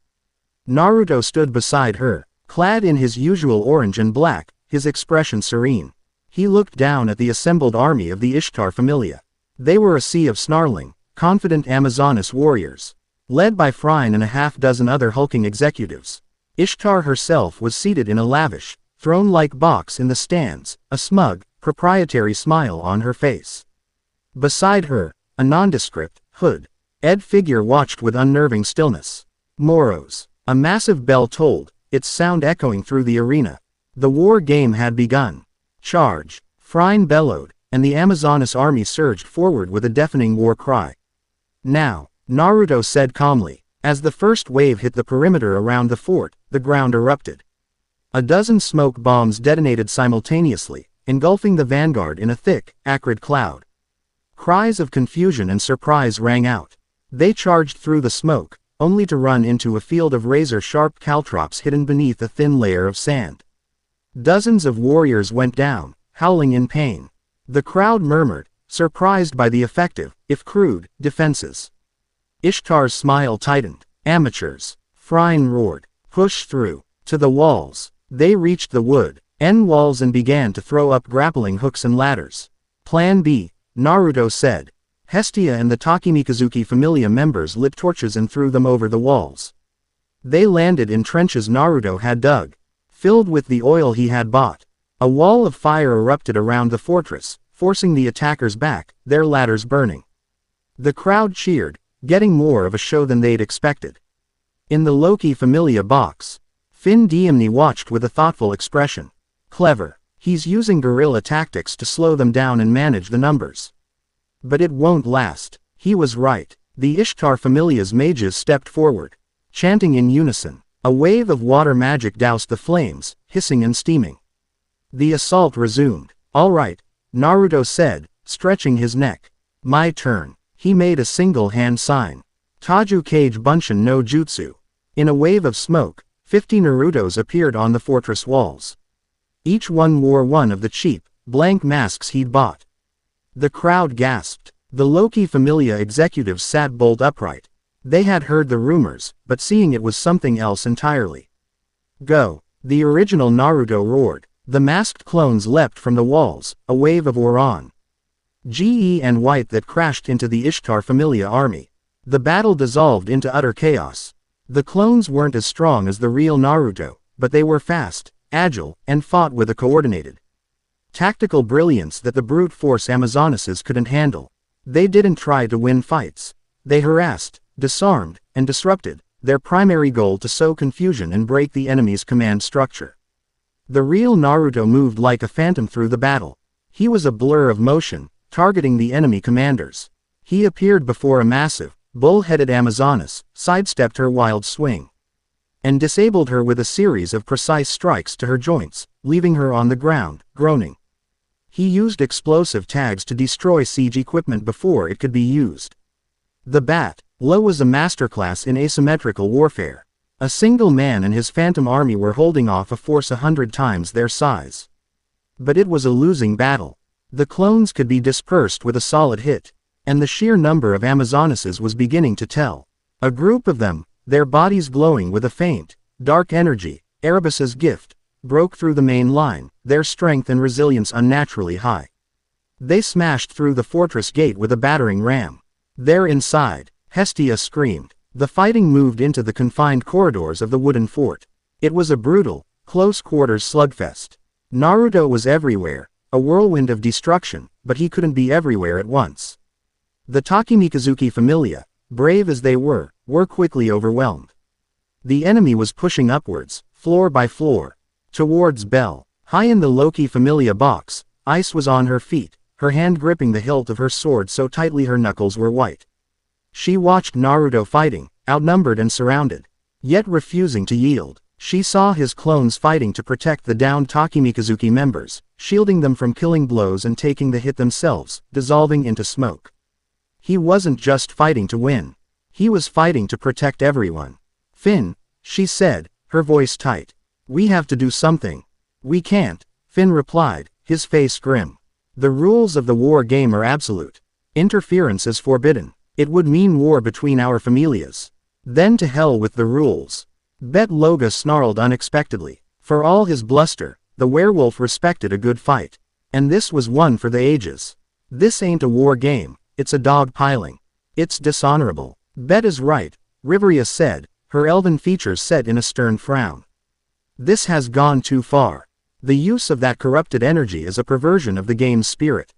Naruto stood beside her, clad in his usual orange and black, his expression serene. He looked down at the assembled army of the Ishtar Familia. They were a sea of snarling, confident Amazoness warriors, led by Freya and a half-dozen other hulking executives. Ishtar herself was seated in a lavish, throne-like box in the stands, a smug, proprietary smile on her face. Beside her, a nondescript, hood-ed figure watched with unnerving stillness. Moros. A massive bell tolled, its sound echoing through the arena. The war game had begun. Charge! Freya bellowed, and the Amazoness army surged forward with a deafening war cry. Now, Naruto said calmly. As the first wave hit the perimeter around the fort, the ground erupted. A dozen smoke bombs detonated simultaneously, engulfing the vanguard in a thick, acrid cloud. Cries of confusion and surprise rang out. They charged through the smoke, only to run into a field of razor-sharp caltrops hidden beneath a thin layer of sand. Dozens of warriors went down, howling in pain. The crowd murmured, surprised by the effective, if crude, defenses. Ishtar's smile tightened. Amateurs. Freya roared. Push through. To the walls. They reached the wood-end walls and began to throw up grappling hooks and ladders. Plan B, Naruto said. Hestia and the Takemikazuki Familia members lit torches and threw them over the walls. They landed in trenches Naruto had dug, filled with the oil he had bought. A wall of fire erupted around the fortress, forcing the attackers back, their ladders burning. The crowd cheered, getting more of a show than they'd expected. In the Loki Familia box, Finn Diemny watched with a thoughtful expression. Clever. He's using guerrilla tactics to slow them down and manage the numbers. But it won't last. He was right. The Ishtar Familia's mages stepped forward, chanting in unison. A wave of water magic doused the flames, hissing and steaming. The assault resumed. All right, Naruto said, stretching his neck. My turn. He made a single hand sign. Taju Kage Bunshin no Jutsu. In a wave of smoke, 50 Narutos appeared on the fortress walls. Each one wore one of the cheap, blank masks he'd bought. The crowd gasped. The Loki Familia executives sat bolt upright. They had heard the rumors, but seeing it was something else entirely. Go! The original Naruto roared. The masked clones leapt from the walls, a wave of Oran Ge and white that crashed into the Ishtar Familia army. The battle dissolved into utter chaos. The clones weren't as strong as the real Naruto, but they were fast, agile, and fought with a coordinated tactical brilliance that the brute force Amazonesses couldn't handle. They didn't try to win fights. They harassed, disarmed, and disrupted, their primary goal to sow confusion and break the enemy's command structure. The real Naruto moved like a phantom through the battle. He was a blur of motion, targeting the enemy commanders. He appeared before a massive, bull-headed Amazonas, sidestepped her wild swing, and disabled her with a series of precise strikes to her joints, leaving her on the ground, groaning. He used explosive tags to destroy siege equipment before it could be used. The Bat, Lo was a masterclass in asymmetrical warfare. A single man and his phantom army were holding off a force 100 times their size. But it was a losing battle. The clones could be dispersed with a solid hit, and the sheer number of Amazonesses was beginning to tell. A group of them, their bodies glowing with a faint, dark energy, Erebus's gift, broke through the main line, their strength and resilience unnaturally high. They smashed through the fortress gate with a battering ram. There inside, Hestia screamed. The fighting moved into the confined corridors of the wooden fort. It was a brutal, close-quarters slugfest. Naruto was everywhere, a whirlwind of destruction, but he couldn't be everywhere at once. The Takemikazuki Familia, brave as they were quickly overwhelmed. The enemy was pushing upwards, floor by floor, towards Bell. High in the Loki Familia box, Ice was on her feet, her hand gripping the hilt of her sword so tightly her knuckles were white. She watched Naruto fighting, outnumbered and surrounded, yet refusing to yield. She saw his clones fighting to protect the downed Takemikazuki members, shielding them from killing blows and taking the hit themselves, dissolving into smoke. He wasn't just fighting to win. He was fighting to protect everyone. Finn, she said, her voice tight. We have to do something. We can't, Finn replied, his face grim. The rules of the war game are absolute. Interference is forbidden. It would mean war between our familias. Then to hell with the rules. Bet Loga snarled unexpectedly. For all his bluster, the werewolf respected a good fight. And this was one for the ages. This ain't a war game, it's a dog piling. It's dishonorable. Bet is right, Riveria said, her elven features set in a stern frown. This has gone too far. The use of that corrupted energy is a perversion of the game's spirit.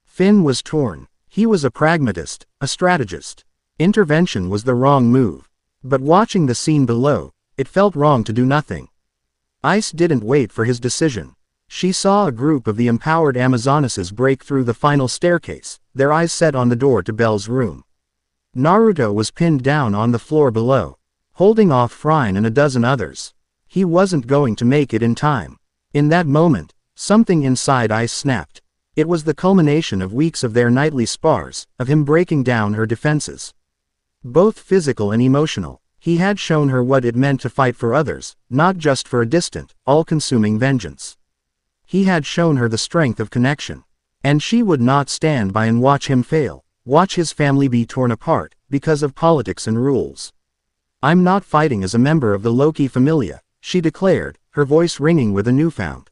Finn was torn. He was a pragmatist, a strategist. Intervention was the wrong move. But watching the scene below, it felt wrong to do nothing. Ice didn't wait for his decision. She saw a group of the empowered Amazonesses break through the final staircase, their eyes set on the door to Bell's room. Naruto was pinned down on the floor below, holding off Frine and a dozen others. He wasn't going to make it in time. In that moment, something inside Ice snapped. It was the culmination of weeks of their nightly spars, of him breaking down her defenses. Both physical and emotional, he had shown her what it meant to fight for others, not just for a distant, all-consuming vengeance. He had shown her the strength of connection. And she would not stand by and watch him fail, watch his family be torn apart, because of politics and rules. I'm not fighting as a member of the Loki Familia, she declared, her voice ringing with a newfound,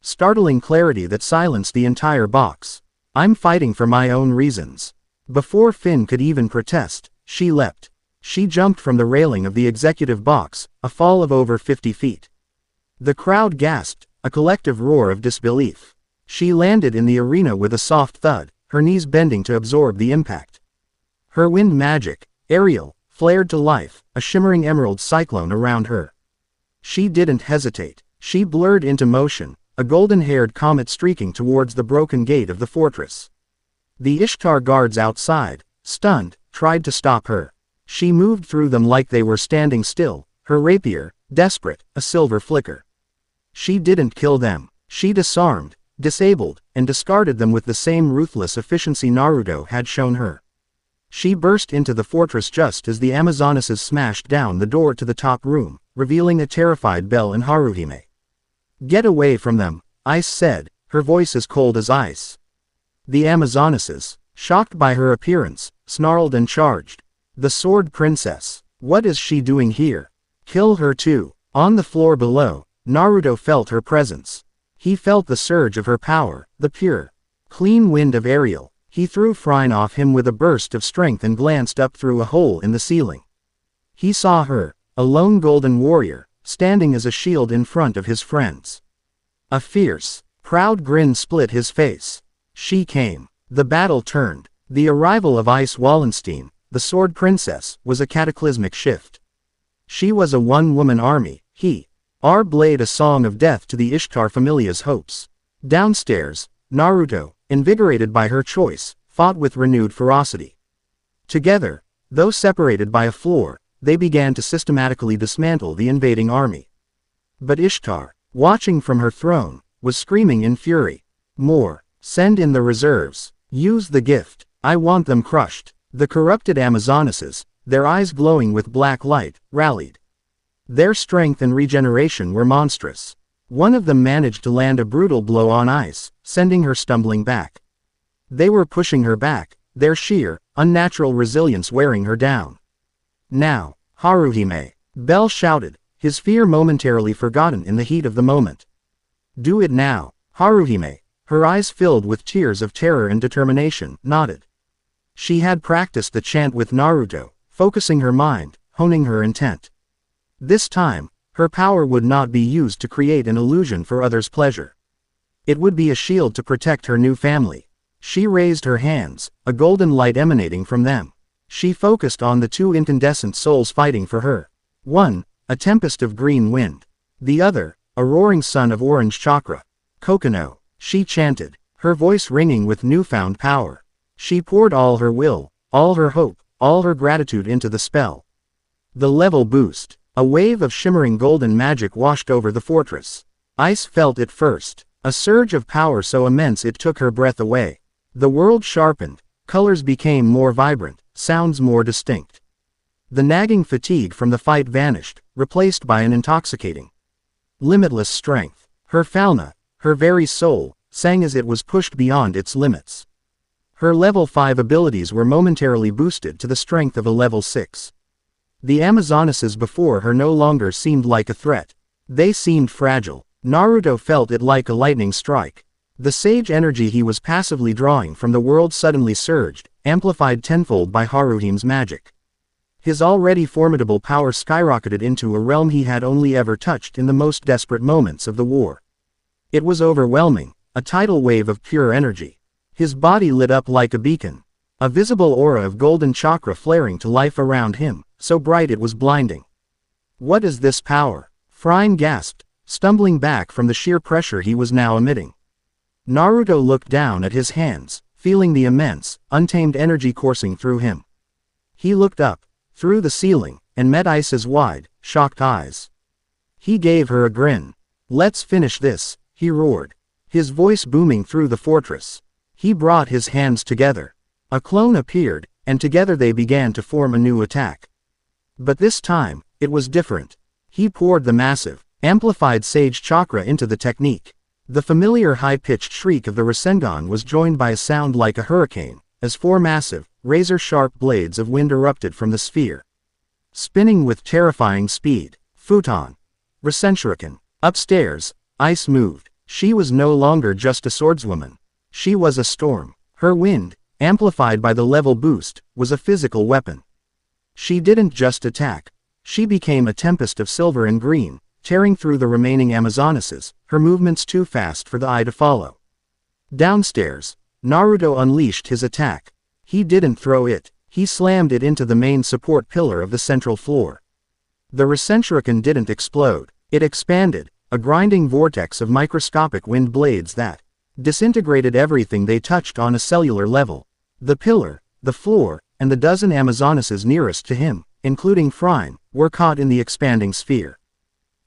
startling clarity that silenced the entire box. I'm fighting for my own reasons. Before Finn could even protest, she leapt. She jumped from the railing of the executive box, a fall of over 50 feet. The crowd gasped, a collective roar of disbelief. She landed in the arena with a soft thud, her knees bending to absorb the impact. Her wind magic, aerial, flared to life, a shimmering emerald cyclone around her. She didn't hesitate. She blurred into motion, a golden-haired comet streaking towards the broken gate of the fortress. The Ishtar guards outside, stunned, tried to stop her. She moved through them like they were standing still, her rapier, desperate, a silver flicker. She didn't kill them. She disarmed, disabled, and discarded them with the same ruthless efficiency Naruto had shown her. She burst into the fortress just as the Amazonesses smashed down the door to the top room, revealing a terrified Belle and Haruhime. "Get away from them," Ice said, her voice as cold as ice. The Amazonesses, shocked by her appearance, snarled and charged. "The Sword Princess. What is she doing here? Kill her too." On the floor below, Naruto felt her presence. He felt the surge of her power, the pure, clean wind of Ariel. He threw Freya off him with a burst of strength and glanced up through a hole in the ceiling. He saw her, a lone golden warrior, standing as a shield in front of his friends. A fierce, proud grin split his face. She came. The battle turned. The arrival of Ice Wallenstein, the Sword Princess, was a cataclysmic shift. She was a one-woman army, Our blade a song of death to the Ishtar familia's hopes. Downstairs, Naruto, invigorated by her choice, fought with renewed ferocity. Together, though separated by a floor, they began to systematically dismantle the invading army. But Ishtar, watching from her throne, was screaming in fury. "More! Send in the reserves! Use the gift! I want them crushed!" The corrupted Amazonesses, their eyes glowing with black light, rallied. Their strength and regeneration were monstrous. One of them managed to land a brutal blow on Ice, sending her stumbling back. They were pushing her back, their sheer, unnatural resilience wearing her down. "Now, Haruhime!" Belle shouted, his fear momentarily forgotten in the heat of the moment. "Do it now!" Haruhime, her eyes filled with tears of terror and determination, nodded. She had practiced the chant with Naruto, focusing her mind, honing her intent. This time, her power would not be used to create an illusion for others' pleasure. It would be a shield to protect her new family. She raised her hands, a golden light emanating from them. She focused on the two incandescent souls fighting for her. One, a tempest of green wind. The other, a roaring sun of orange chakra. "Kokono," she chanted, her voice ringing with newfound power. She poured all her will, all her hope, all her gratitude into the spell. The level boost. A wave of shimmering golden magic washed over the fortress. Ice felt it first, a surge of power so immense it took her breath away. The world sharpened, colors became more vibrant, sounds more distinct. The nagging fatigue from the fight vanished, replaced by an intoxicating, limitless strength. Her fauna, her very soul, sang as it was pushed beyond its limits. Her level 5 abilities were momentarily boosted to the strength of a level 6. The Amazonesses before her no longer seemed like a threat. They seemed fragile. Naruto felt it like a lightning strike. The sage energy he was passively drawing from the world suddenly surged, amplified tenfold by Haruhime's magic. His already formidable power skyrocketed into a realm he had only ever touched in the most desperate moments of the war. It was overwhelming, a tidal wave of pure energy. His body lit up like a beacon. A visible aura of golden chakra flaring to life around him, so bright it was blinding. "What is this power?" Freya gasped, stumbling back from the sheer pressure he was now emitting. Naruto looked down at his hands, feeling the immense, untamed energy coursing through him. He looked up, through the ceiling, and met Ice's wide, shocked eyes. He gave her a grin. "Let's finish this," he roared, his voice booming through the fortress. He brought his hands together. A clone appeared, and together they began to form a new attack. But this time, it was different. He poured the massive, amplified sage chakra into the technique. The familiar high-pitched shriek of the Rasengan was joined by a sound like a hurricane, as 4 massive, razor-sharp blades of wind erupted from the sphere. Spinning with terrifying speed, Futon. Rasenshuriken. Upstairs, Ice moved. She was no longer just a swordswoman. She was a storm. Her wind, amplified by the level boost, was a physical weapon. She didn't just attack. She became a tempest of silver and green, tearing through the remaining Amazonesses, her movements too fast for the eye to follow. Downstairs, Naruto unleashed his attack. He didn't throw it, he slammed it into the main support pillar of the central floor. The Rasenshuriken didn't explode, it expanded, a grinding vortex of microscopic wind blades that disintegrated everything they touched on a cellular level. The pillar, the floor, and the dozen Amazonesses nearest to him, including Freya, were caught in the expanding sphere.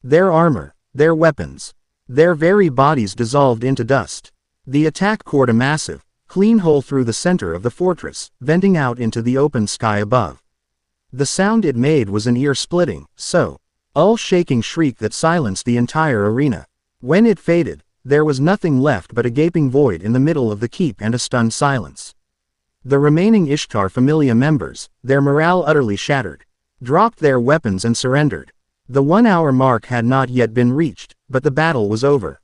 Their armor, their weapons, their very bodies dissolved into dust. The attack cored a massive, clean hole through the center of the fortress, venting out into the open sky above. The sound it made was an ear-splitting, soul-shaking shriek that silenced the entire arena. When it faded, there was nothing left but a gaping void in the middle of the keep and a stunned silence. The remaining Ishtar Familia members, their morale utterly shattered, dropped their weapons and surrendered. The 1-hour mark had not yet been reached, but the battle was over.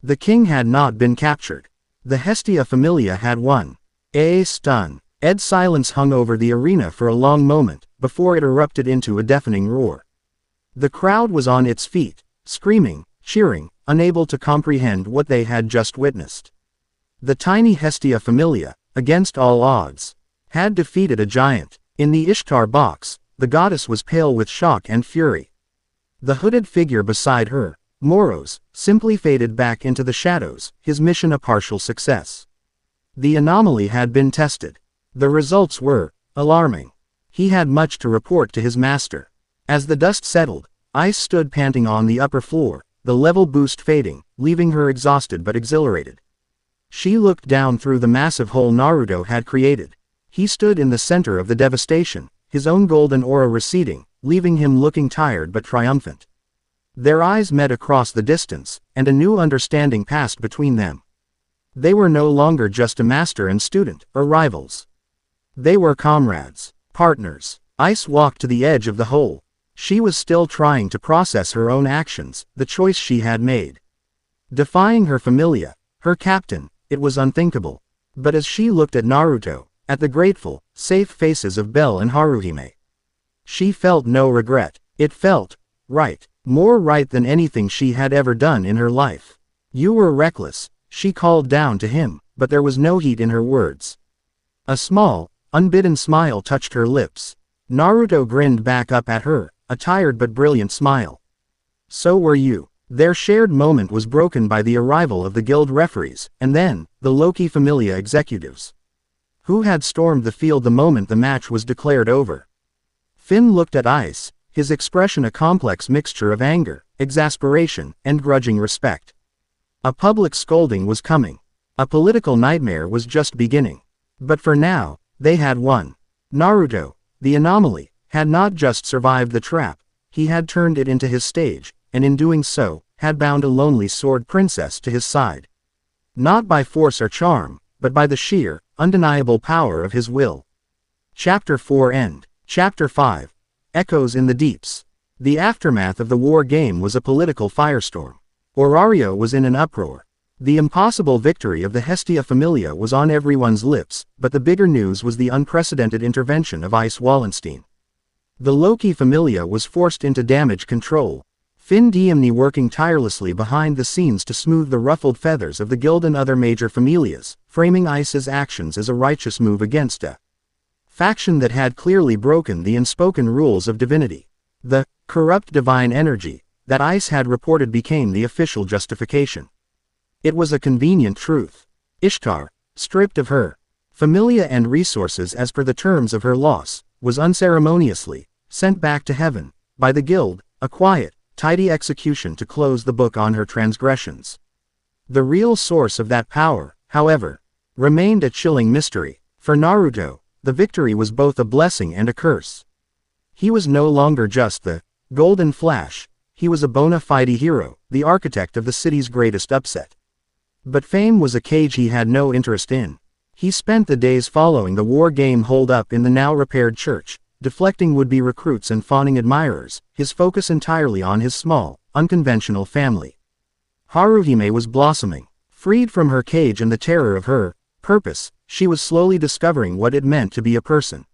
The king had not been captured. The Hestia Familia had won. A stun. Dead silence hung over the arena for a long moment, before it erupted into a deafening roar. The crowd was on its feet, screaming, cheering, unable to comprehend what they had just witnessed. The tiny Hestia Familia, against all odds, had defeated a giant. In the Ishtar box, the goddess was pale with shock and fury. The hooded figure beside her, Moros, simply faded back into the shadows, his mission a partial success. The anomaly had been tested. The results were alarming. He had much to report to his master. As the dust settled, Ice stood panting on the upper floor, the level boost fading, leaving her exhausted but exhilarated. She looked down through the massive hole Naruto had created. He stood in the center of the devastation, his own golden aura receding, leaving him looking tired but triumphant. Their eyes met across the distance, and a new understanding passed between them. They were no longer just a master and student, or rivals. They were comrades, partners. Ice walked to the edge of the hole. She was still trying to process her own actions, the choice she had made. Defying her familia, her captain, it was unthinkable. But as she looked at Naruto, at the grateful, safe faces of Bell and Haruhime, she felt no regret. It felt right, more right than anything she had ever done in her life. You were reckless, she called down to him, but there was no heat in her words. A small, unbidden smile touched her lips. Naruto grinned back up at her, a tired but brilliant smile. So were you. Their shared moment was broken by the arrival of the guild referees, and then, the Loki Familia executives, who had stormed the field the moment the match was declared over. Finn looked at Ice, his expression a complex mixture of anger, exasperation, and grudging respect. A public scolding was coming. A political nightmare was just beginning. But for now, they had won. Naruto, the anomaly, had not just survived the trap, he had turned it into his stage, and in doing so, had bound a lonely sword princess to his side. Not by force or charm, but by the sheer, undeniable power of his will. Chapter 4 End. Chapter 5. Echoes in the Deeps. The aftermath of the war game was a political firestorm. Orario was in an uproar. The impossible victory of the Hestia Familia was on everyone's lips, but the bigger news was the unprecedented intervention of Ice Wallenstein. The Loki Familia was forced into damage control. Finn Diemny working tirelessly behind the scenes to smooth the ruffled feathers of the guild and other major familias, framing Ice's actions as a righteous move against a faction that had clearly broken the unspoken rules of divinity. The corrupt divine energy that Ice had reported became the official justification. It was a convenient truth. Ishtar, stripped of her familia and resources as per the terms of her loss, was unceremoniously sent back to heaven by the guild, a quiet, tidy execution to close the book on her transgressions. The real source of that power, however, remained a chilling mystery. For Naruto, the victory was both a blessing and a curse. He was no longer just the Golden Flash, he was a bona fide hero, the architect of the city's greatest upset. But fame was a cage he had no interest in. He spent the days following the war game holed up in the now repaired church, deflecting would-be recruits and fawning admirers, his focus entirely on his small, unconventional family. Haruhime was blossoming. Freed from her cage and the terror of her purpose, she was slowly discovering what it meant to be a person.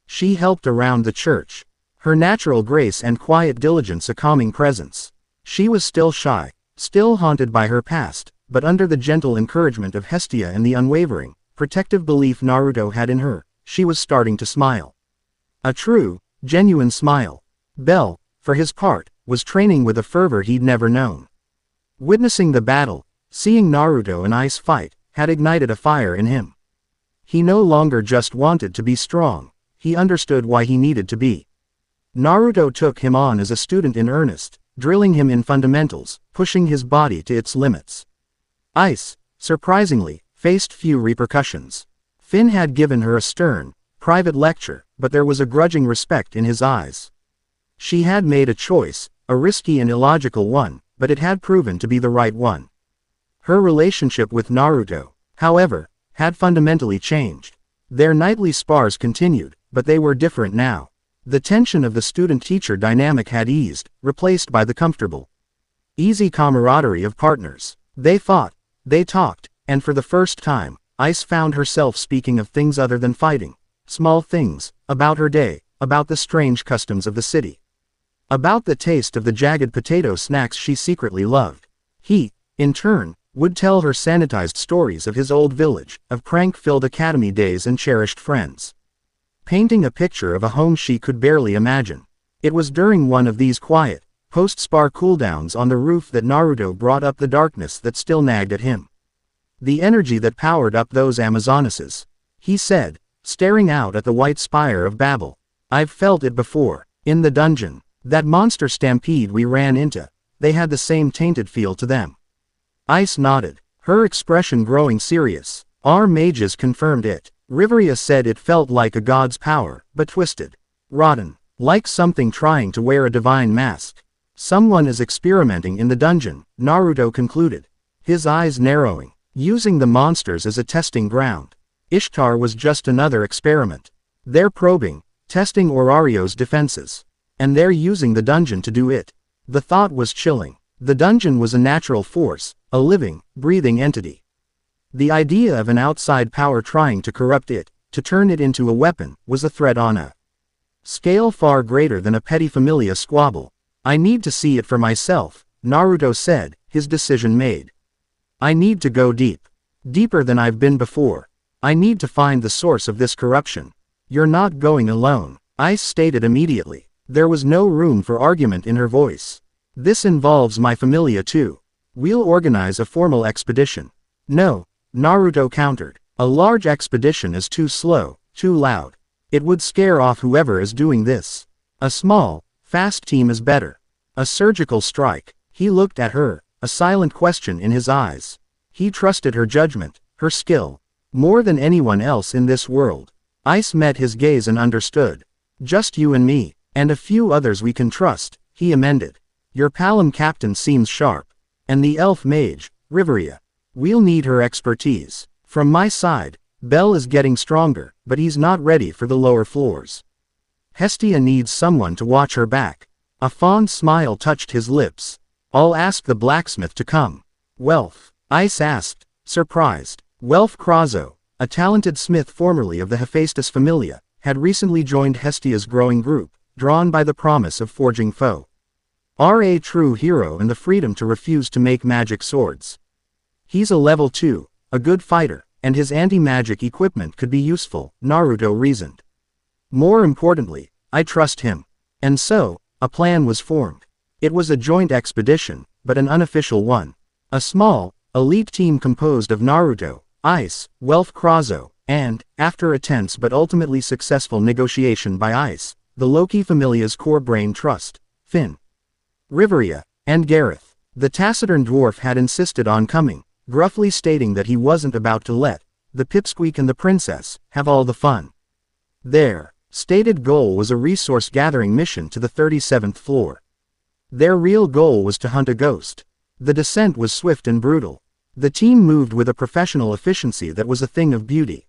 She helped around the church. Her natural grace and quiet diligence a calming presence. She was still shy, still haunted by her past, but under the gentle encouragement of Hestia and the unwavering, protective belief Naruto had in her, she was starting to smile. A true, genuine smile. Bell, for his part, was training with a fervor he'd never known. Witnessing the battle, seeing Naruto and Ice fight, had ignited a fire in him. He no longer just wanted to be strong, he understood why he needed to be. Naruto took him on as a student in earnest, drilling him in fundamentals, pushing his body to its limits. Ice, surprisingly, faced few repercussions. Finn had given her a stern, private lecture, but there was a grudging respect in his eyes. She had made a choice, a risky and illogical one, but it had proven to be the right one. Her relationship with Naruto, however, had fundamentally changed. Their nightly spars continued, but they were different now. The tension of the student-teacher dynamic had eased, replaced by the comfortable, easy camaraderie of partners. They fought, they talked, and for the first time, Ice found herself speaking of things other than fighting. Small things, about her day, about the strange customs of the city, about the taste of the jagged potato snacks she secretly loved. He, in turn, would tell her sanitized stories of his old village, of prank-filled academy days and cherished friends, painting a picture of a home she could barely imagine. It was during one of these quiet, post-spar cooldowns on the roof that Naruto brought up the darkness that still nagged at him. The energy that powered up those Amazonesses. He said, staring out at the white spire of Babel. I've felt it before. In the dungeon. That monster stampede we ran into. They had the same tainted feel to them. Ice nodded, her expression growing serious. Our mages confirmed it. Riveria said it felt like a god's power, but twisted. Rotten. Like something trying to wear a divine mask. Someone is experimenting in the dungeon, Naruto concluded. His eyes narrowing. Using the monsters as a testing ground. Ishtar was just another experiment. They're probing, testing Orario's defenses. And they're using the dungeon to do it. The thought was chilling. The dungeon was a natural force, a living, breathing entity. The idea of an outside power trying to corrupt it, to turn it into a weapon, was a threat on a scale far greater than a petty familia squabble. I need to see it for myself, Naruto said, his decision made. I need to go deep. Deeper than I've been before. I need to find the source of this corruption. You're not going alone, Ice stated immediately. There was no room for argument in her voice. This involves my familia too. We'll organize a formal expedition. No, Naruto countered. A large expedition is too slow, too loud. It would scare off whoever is doing this. A small, fast team is better. A surgical strike. He looked at her, a silent question in his eyes. He trusted her judgment, her skill, more than anyone else in this world. Ice met his gaze and understood. Just you and me. And a few others we can trust, he amended. Your Palom captain seems sharp. And the elf mage, Riveria. We'll need her expertise. From my side, Bell is getting stronger, but he's not ready for the lower floors. Hestia needs someone to watch her back. A fond smile touched his lips. I'll ask the blacksmith to come. Welf, Ice asked, surprised. Welf Krazo, a talented smith formerly of the Hephaestus familia, had recently joined Hestia's growing group, drawn by the promise of forging foe. A true hero and the freedom to refuse to make magic swords. He's a level 2, a good fighter, and his anti-magic equipment could be useful, Naruto reasoned. More importantly, I trust him. And so, a plan was formed. It was a joint expedition, but an unofficial one. A small, elite team composed of Naruto, Ice, Welf Krazo, and, after a tense but ultimately successful negotiation by Ice, the Loki familia's core brain trust, Finn, Riveria, and Gareth. The taciturn dwarf had insisted on coming, gruffly stating that he wasn't about to let the pipsqueak and the princess have all the fun. Their stated goal was a resource-gathering mission to the 37th floor. Their real goal was to hunt a ghost. The descent was swift and brutal. The team moved with a professional efficiency that was a thing of beauty.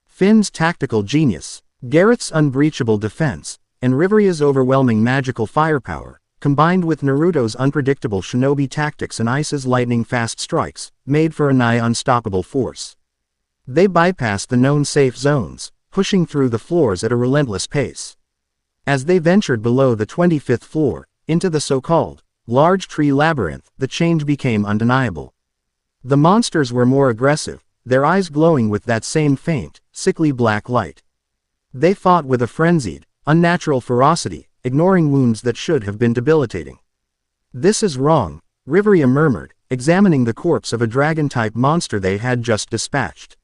Finn's tactical genius, Gareth's unbreachable defense, and Riveria's overwhelming magical firepower, combined with Naruto's unpredictable shinobi tactics and Ice's lightning-fast strikes, made for a nigh unstoppable force. They bypassed the known safe zones, pushing through the floors at a relentless pace. As they ventured below the 25th floor, into the so-called large tree labyrinth, the change became undeniable. The monsters were more aggressive, their eyes glowing with that same faint, sickly black light. They fought with a frenzied, unnatural ferocity, ignoring wounds that should have been debilitating. "This is wrong," Riveria murmured, examining the corpse of a dragon-type monster they had just dispatched.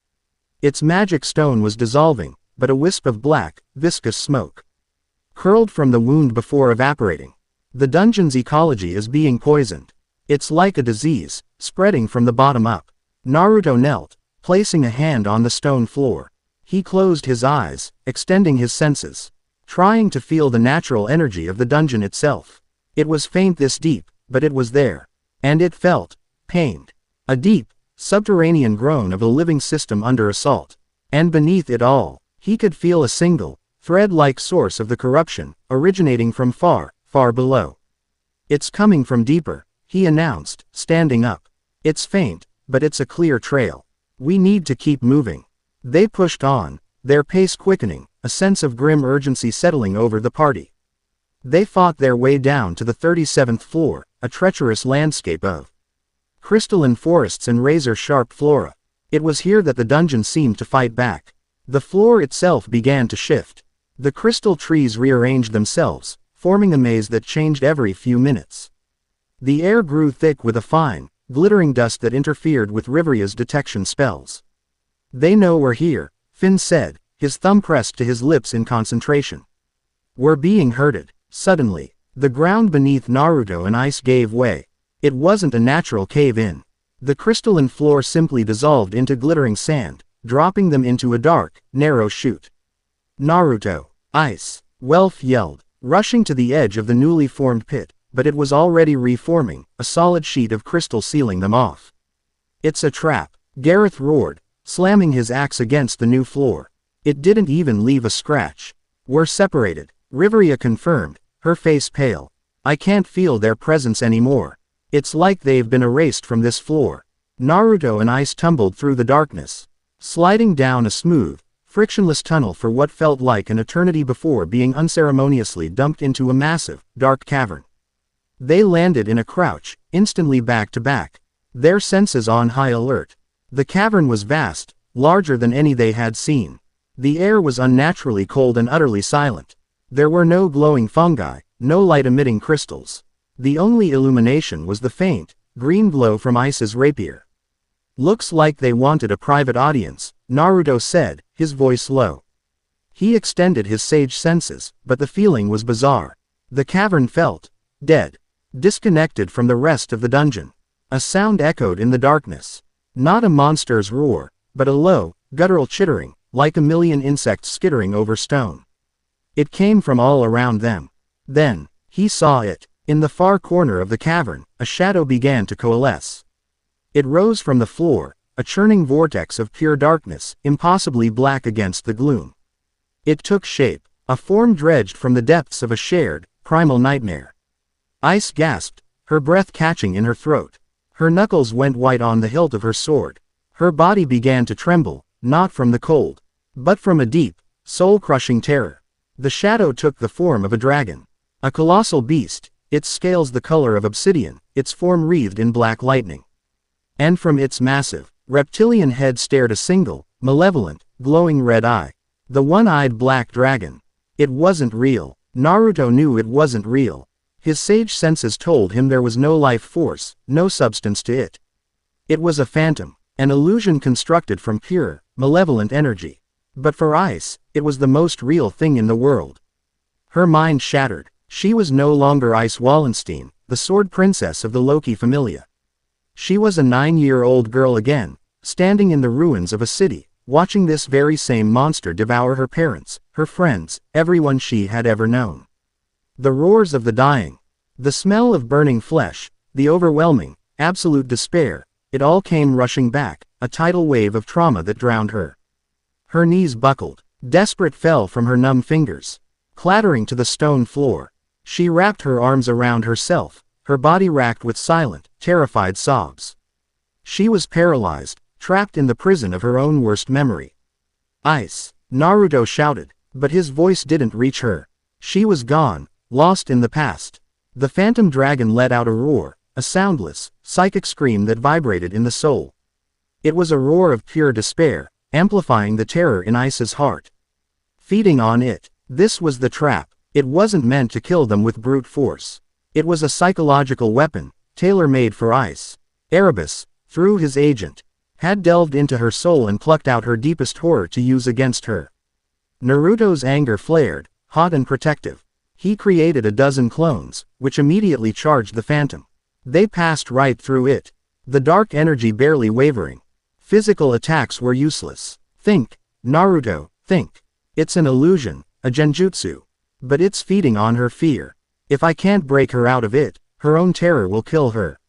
Its magic stone was dissolving, but a wisp of black, viscous smoke curled from the wound before evaporating. The dungeon's ecology is being poisoned. It's like a disease, spreading from the bottom up. Naruto knelt, placing a hand on the stone floor. He closed his eyes, extending his senses, trying to feel the natural energy of the dungeon itself. It was faint this deep, but it was there. And it felt pained. A deep, subterranean groan of a living system under assault. And beneath it all, he could feel a single, thread-like source of the corruption, originating from far, far below. "It's coming from deeper," he announced, standing up. "It's faint, but it's a clear trail. We need to keep moving." They pushed on, their pace quickening, a sense of grim urgency settling over the party. They fought their way down to the 37th floor, a treacherous landscape of crystalline forests and razor-sharp flora. It was here that the dungeon seemed to fight back. The floor itself began to shift. The crystal trees rearranged themselves, forming a maze that changed every few minutes. The air grew thick with a fine, glittering dust that interfered with Riveria's detection spells. "They know we're here," Finn said, his thumb pressed to his lips in concentration. "We're being herded." Suddenly, the ground beneath Naruto and Ice gave way. It wasn't a natural cave-in. The crystalline floor simply dissolved into glittering sand, dropping them into a dark, narrow chute. "Naruto, Ice," Welf yelled, rushing to the edge of the newly formed pit, but it was already reforming, a solid sheet of crystal sealing them off. "It's a trap," Gareth roared, slamming his axe against the new floor. "It didn't even leave a scratch." "We're separated," Riveria confirmed, her face pale. "I can't feel their presence anymore. It's like they've been erased from this floor." Naruto and Ice tumbled through the darkness, sliding down a smooth, frictionless tunnel for what felt like an eternity before being unceremoniously dumped into a massive, dark cavern. They landed in a crouch, instantly back to back, their senses on high alert. The cavern was vast, larger than any they had seen. The air was unnaturally cold and utterly silent. There were no glowing fungi, no light-emitting crystals. The only illumination was the faint, green glow from Ice's rapier. "Looks like they wanted a private audience," Naruto said, his voice low. He extended his sage senses, but the feeling was bizarre. The cavern felt dead, disconnected from the rest of the dungeon. A sound echoed in the darkness. Not a monster's roar, but a low, guttural chittering, like a million insects skittering over stone. It came from all around them. Then, he saw it. In the far corner of the cavern, a shadow began to coalesce. It rose from the floor, a churning vortex of pure darkness, impossibly black against the gloom. It took shape, a form dredged from the depths of a shared, primal nightmare. Ice gasped, her breath catching in her throat. Her knuckles went white on the hilt of her sword. Her body began to tremble, not from the cold, but from a deep, soul-crushing terror. The shadow took the form of a dragon. A colossal beast, its scales the color of obsidian, its form wreathed in black lightning. And from its massive, reptilian head stared a single, malevolent, glowing red eye. The one-eyed black dragon. It wasn't real. Naruto knew it wasn't real. His sage senses told him there was no life force, no substance to it. It was a phantom, an illusion constructed from pure, malevolent energy. But for Ice, it was the most real thing in the world. Her mind shattered. She was no longer Ice Wallenstein, the sword princess of the Loki familia. She was a 9-year-old girl again, standing in the ruins of a city, watching this very same monster devour her parents, her friends, everyone she had ever known. The roars of the dying, the smell of burning flesh, the overwhelming, absolute despair, it all came rushing back, a tidal wave of trauma that drowned her. Her knees buckled, desperate fell from her numb fingers, clattering to the stone floor. She wrapped her arms around herself, her body racked with silent, terrified sobs. She was paralyzed, trapped in the prison of her own worst memory. "Ice!" Naruto shouted, but his voice didn't reach her. She was gone, lost in the past. The phantom dragon let out a roar, a soundless, psychic scream that vibrated in the soul. It was a roar of pure despair, amplifying the terror in Ice's heart. Feeding on it. This was the trap. It wasn't meant to kill them with brute force. It was a psychological weapon, tailor-made for Ice. Erebus, through his agent, had delved into her soul and plucked out her deepest horror to use against her. Naruto's anger flared, hot and protective. He created a dozen clones, which immediately charged the phantom. They passed right through it, the dark energy barely wavering. Physical attacks were useless. Think, Naruto, think. It's an illusion, a genjutsu. But it's feeding on her fear. If I can't break her out of it, her own terror will kill her.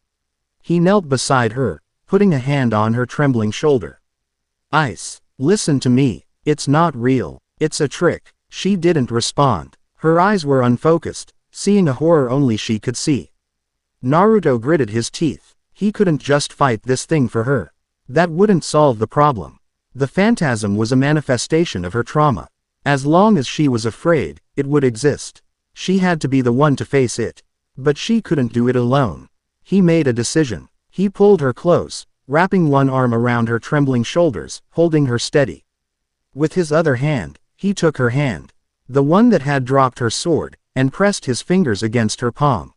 He knelt beside her, putting a hand on her trembling shoulder. Ice, listen to me. It's not real. It's a trick. She didn't respond. Her eyes were unfocused, seeing a horror only she could see. Naruto gritted his teeth. He couldn't just fight this thing for her. That wouldn't solve the problem. The phantasm was a manifestation of her trauma. As long as she was afraid, it would exist. She had to be the one to face it. But she couldn't do it alone. He made a decision. He pulled her close, wrapping one arm around her trembling shoulders, holding her steady. With his other hand, he took her hand, the one that had dropped her sword, and pressed his fingers against her palm.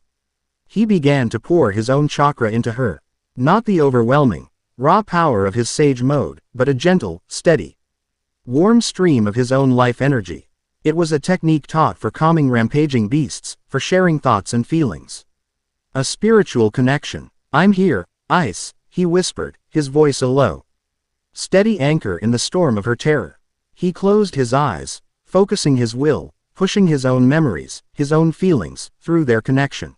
He began to pour his own chakra into her. Not the overwhelming, raw power of his sage mode, but a gentle, steady, warm stream of his own life energy. It was a technique taught for calming rampaging beasts, for sharing thoughts and feelings. A spiritual connection. I'm here, Ice, he whispered, his voice a low, steady anchor in the storm of her terror. He closed his eyes, focusing his will, pushing his own memories, his own feelings, through their connection.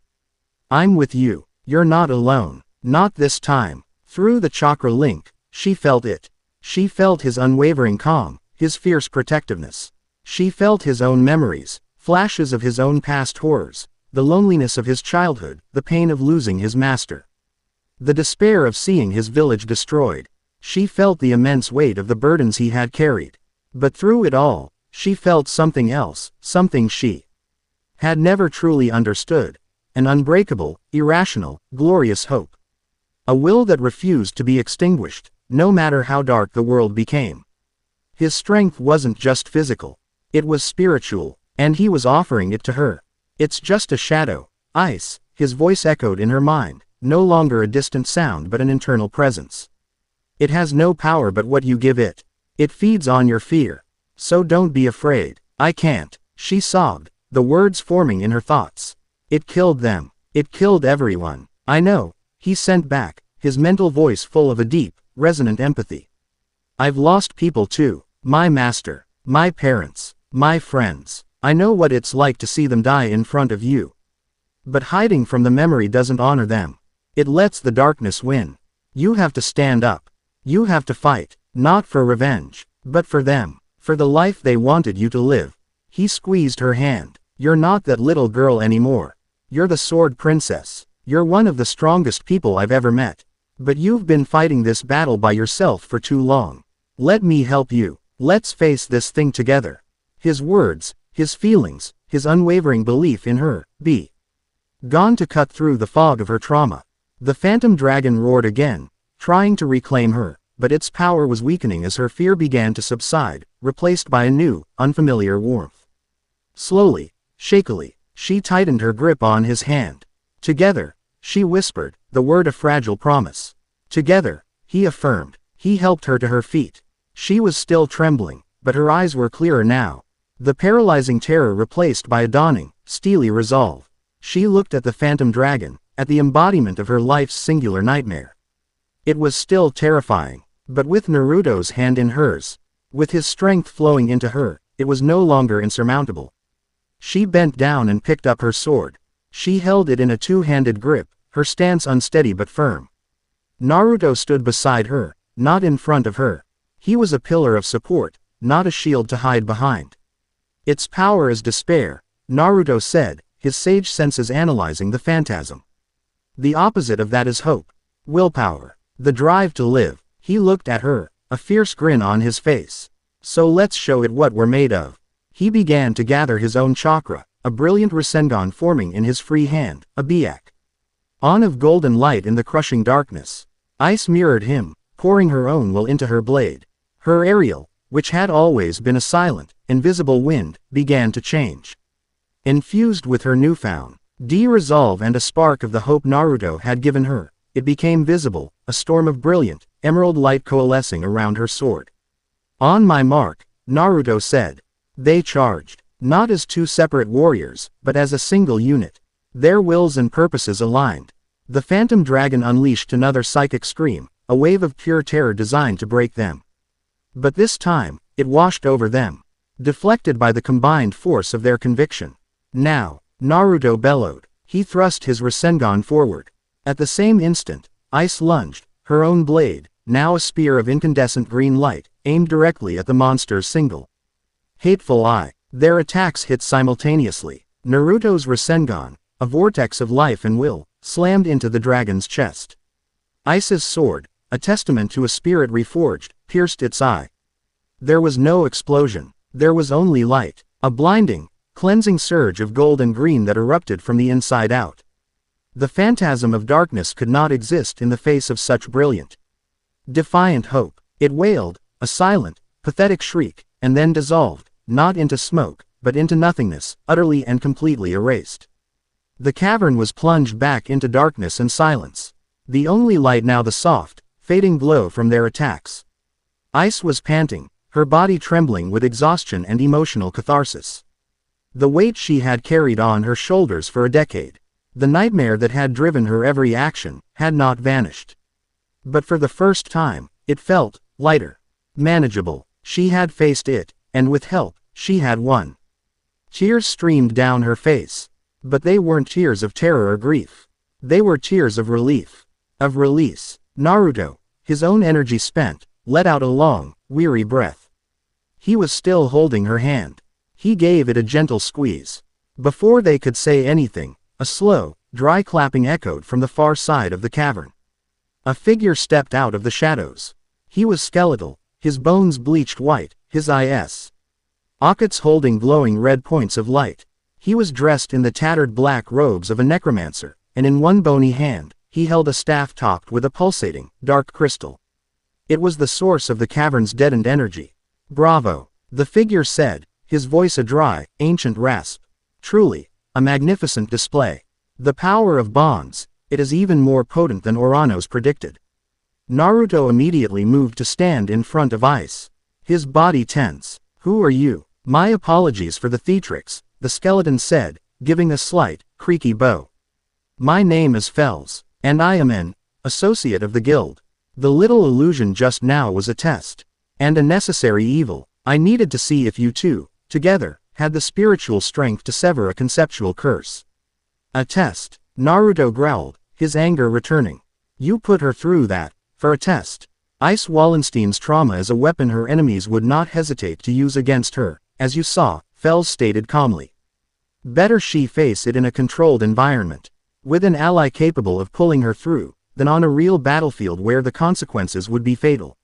I'm with you. You're not alone. Not this time. Through the chakra link, she felt it. She felt his unwavering calm, his fierce protectiveness. She felt his own memories, flashes of his own past horrors, the loneliness of his childhood, the pain of losing his master. The despair of seeing his village destroyed. She felt the immense weight of the burdens he had carried. But through it all, she felt something else, something she had never truly understood. An unbreakable, irrational, glorious hope. A will that refused to be extinguished, no matter how dark the world became. His strength wasn't just physical. It was spiritual, and he was offering it to her. It's just a shadow, Ice, his voice echoed in her mind, no longer a distant sound but an internal presence. It has no power but what you give it. It feeds on your fear. So don't be afraid. I can't, she sobbed, the words forming in her thoughts. It killed them. It killed everyone. I know, he sent back, his mental voice full of a deep, resonant empathy. I've lost people too. My master, my parents, my friends. I know what it's like to see them die in front of you. But hiding from the memory doesn't honor them. It lets the darkness win. You have to stand up. You have to fight, not for revenge, but for them, for the life they wanted you to live. He squeezed her hand. You're not that little girl anymore. You're the sword princess. You're one of the strongest people I've ever met. But you've been fighting this battle by yourself for too long. Let me help you. Let's face this thing together. His words, his feelings, his unwavering belief in her, be gone to cut through the fog of her trauma. The phantom dragon roared again, trying to reclaim her, but its power was weakening as her fear began to subside, replaced by a new, unfamiliar warmth. Slowly, shakily, she tightened her grip on his hand. Together, she whispered, the word a fragile promise. Together, he affirmed. He helped her to her feet. She was still trembling, but her eyes were clearer now. The paralyzing terror replaced by a dawning, steely resolve. She looked at the phantom dragon, at the embodiment of her life's singular nightmare. It was still terrifying, but with Naruto's hand in hers, with his strength flowing into her, it was no longer insurmountable. She bent down and picked up her sword. She held it in a two-handed grip, her stance unsteady but firm. Naruto stood beside her, not in front of her. He was a pillar of support, not a shield to hide behind. Its power is despair, Naruto said, his sage senses analyzing the phantasm. The opposite of that is hope. Willpower. The drive to live. He looked at her, a fierce grin on his face. So let's show it what we're made of. He began to gather his own chakra, a brilliant Rasengan forming in his free hand, a biak. On of golden light in the crushing darkness. Ice mirrored him, pouring her own will into her blade. Her aerial, which had always been a silent, invisible wind, began to change. Infused with her newfound resolve and a spark of the hope Naruto had given her, it became visible, a storm of brilliant, emerald light coalescing around her sword. On my mark, Naruto said. They charged, not as two separate warriors, but as a single unit. Their wills and purposes aligned. The phantom dragon unleashed another psychic scream, a wave of pure terror designed to break them. But this time, it washed over them, deflected by the combined force of their conviction. Now, Naruto bellowed. He thrust his Rasengan forward. At the same instant, Ice lunged, her own blade, now a spear of incandescent green light, aimed directly at the monster's single hateful eye. Their attacks hit simultaneously. Naruto's Rasengan, a vortex of life and will, slammed into the dragon's chest. Ice's sword, a testament to a spirit reforged, pierced its eye. There was no explosion. There was only light, a blinding, cleansing surge of gold and green that erupted from the inside out. The phantasm of darkness could not exist in the face of such brilliant, defiant hope. It wailed, a silent, pathetic shriek, and then dissolved, not into smoke, but into nothingness, utterly and completely erased. The cavern was plunged back into darkness and silence. The only light now the soft, fading glow from their attacks. Ice was panting, her body trembling with exhaustion and emotional catharsis. The weight she had carried on her shoulders for a decade, the nightmare that had driven her every action, had not vanished. But for the first time, it felt lighter, manageable. She had faced it, and with help, she had won. Tears streamed down her face. But they weren't tears of terror or grief. They were tears of relief. Of release. Naruto, his own energy spent, let out a long, weary breath. He was still holding her hand. He gave it a gentle squeeze. Before they could say anything, a slow, dry clapping echoed from the far side of the cavern. A figure stepped out of the shadows. He was skeletal, his bones bleached white, his eyes Akats holding glowing red points of light. He was dressed in the tattered black robes of a necromancer, and in one bony hand, he held a staff topped with a pulsating, dark crystal. It was the source of the cavern's deadened energy. Bravo, the figure said, his voice a dry, ancient rasp. Truly, a magnificent display. The power of bonds, it is even more potent than Urano's predicted. Naruto immediately moved to stand in front of Ice. His body tense. Who are you? My apologies for the theatrics, the skeleton said, giving a slight, creaky bow. My name is Fells, and I am an associate of the guild. The little illusion just now was a test. And a necessary evil. I needed to see if you two, together, had the spiritual strength to sever a conceptual curse. A test, Naruto growled, his anger returning. You put her through that, for a test. Ice Wallenstein's trauma is a weapon her enemies would not hesitate to use against her, as you saw, Fells stated calmly. Better she face it in a controlled environment, with an ally capable of pulling her through, than on a real battlefield where the consequences would be fatal.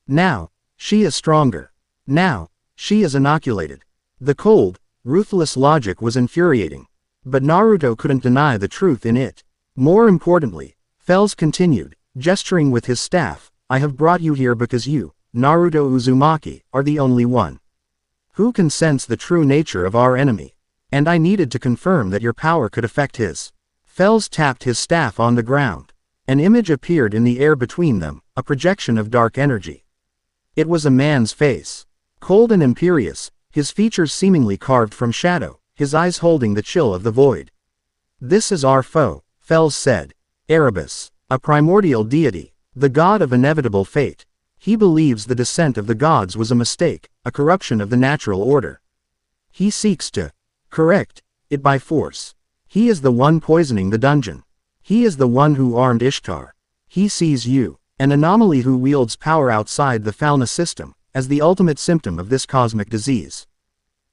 Now, she is stronger. Now, she is inoculated. The cold, ruthless logic was infuriating. But Naruto couldn't deny the truth in it. More importantly, Fells continued, gesturing with his staff, I have brought you here because you, Naruto Uzumaki, are the only one who can sense the true nature of our enemy. And I needed to confirm that your power could affect his. Fells tapped his staff on the ground. An image appeared in the air between them, a projection of dark energy. It was a man's face. Cold and imperious, his features seemingly carved from shadow, his eyes holding the chill of the void. This is our foe, Fells said. Erebus, a primordial deity, the god of inevitable fate. He believes the descent of the gods was a mistake, a corruption of the natural order. He seeks to correct it by force. He is the one poisoning the dungeon. He is the one who armed Ishtar. He sees you, an anomaly who wields power outside the Falna system, as the ultimate symptom of this cosmic disease.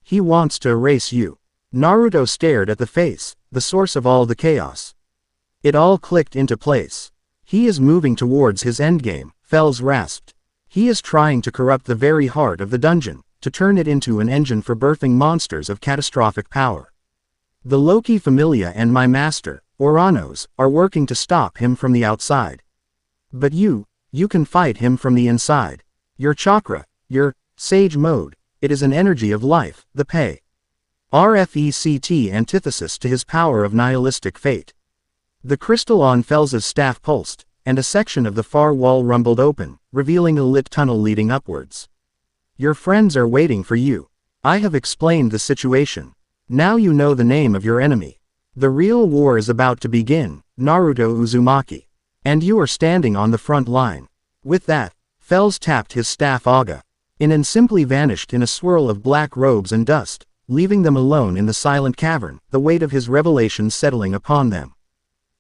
He wants to erase you. Naruto stared at the face, the source of all the chaos. It all clicked into place. He is moving towards his endgame, Fells rasped. He is trying to corrupt the very heart of the dungeon, to turn it into an engine for birthing monsters of catastrophic power. The Loki Familia and my master, Oranos, are working to stop him from the outside. But you can fight him from the inside. Your chakra, your sage mode, it is an energy of life, the pay. RFECT antithesis to his power of nihilistic fate. The crystal on Fels's staff pulsed, and a section of the far wall rumbled open, revealing a lit tunnel leading upwards. Your friends are waiting for you. I have explained the situation. Now you know the name of your enemy. The real war is about to begin, Naruto Uzumaki. And you are standing on the front line. With that, Fels tapped his staff Aga. And simply vanished in a swirl of black robes and dust, leaving them alone in the silent cavern, the weight of his revelations settling upon them.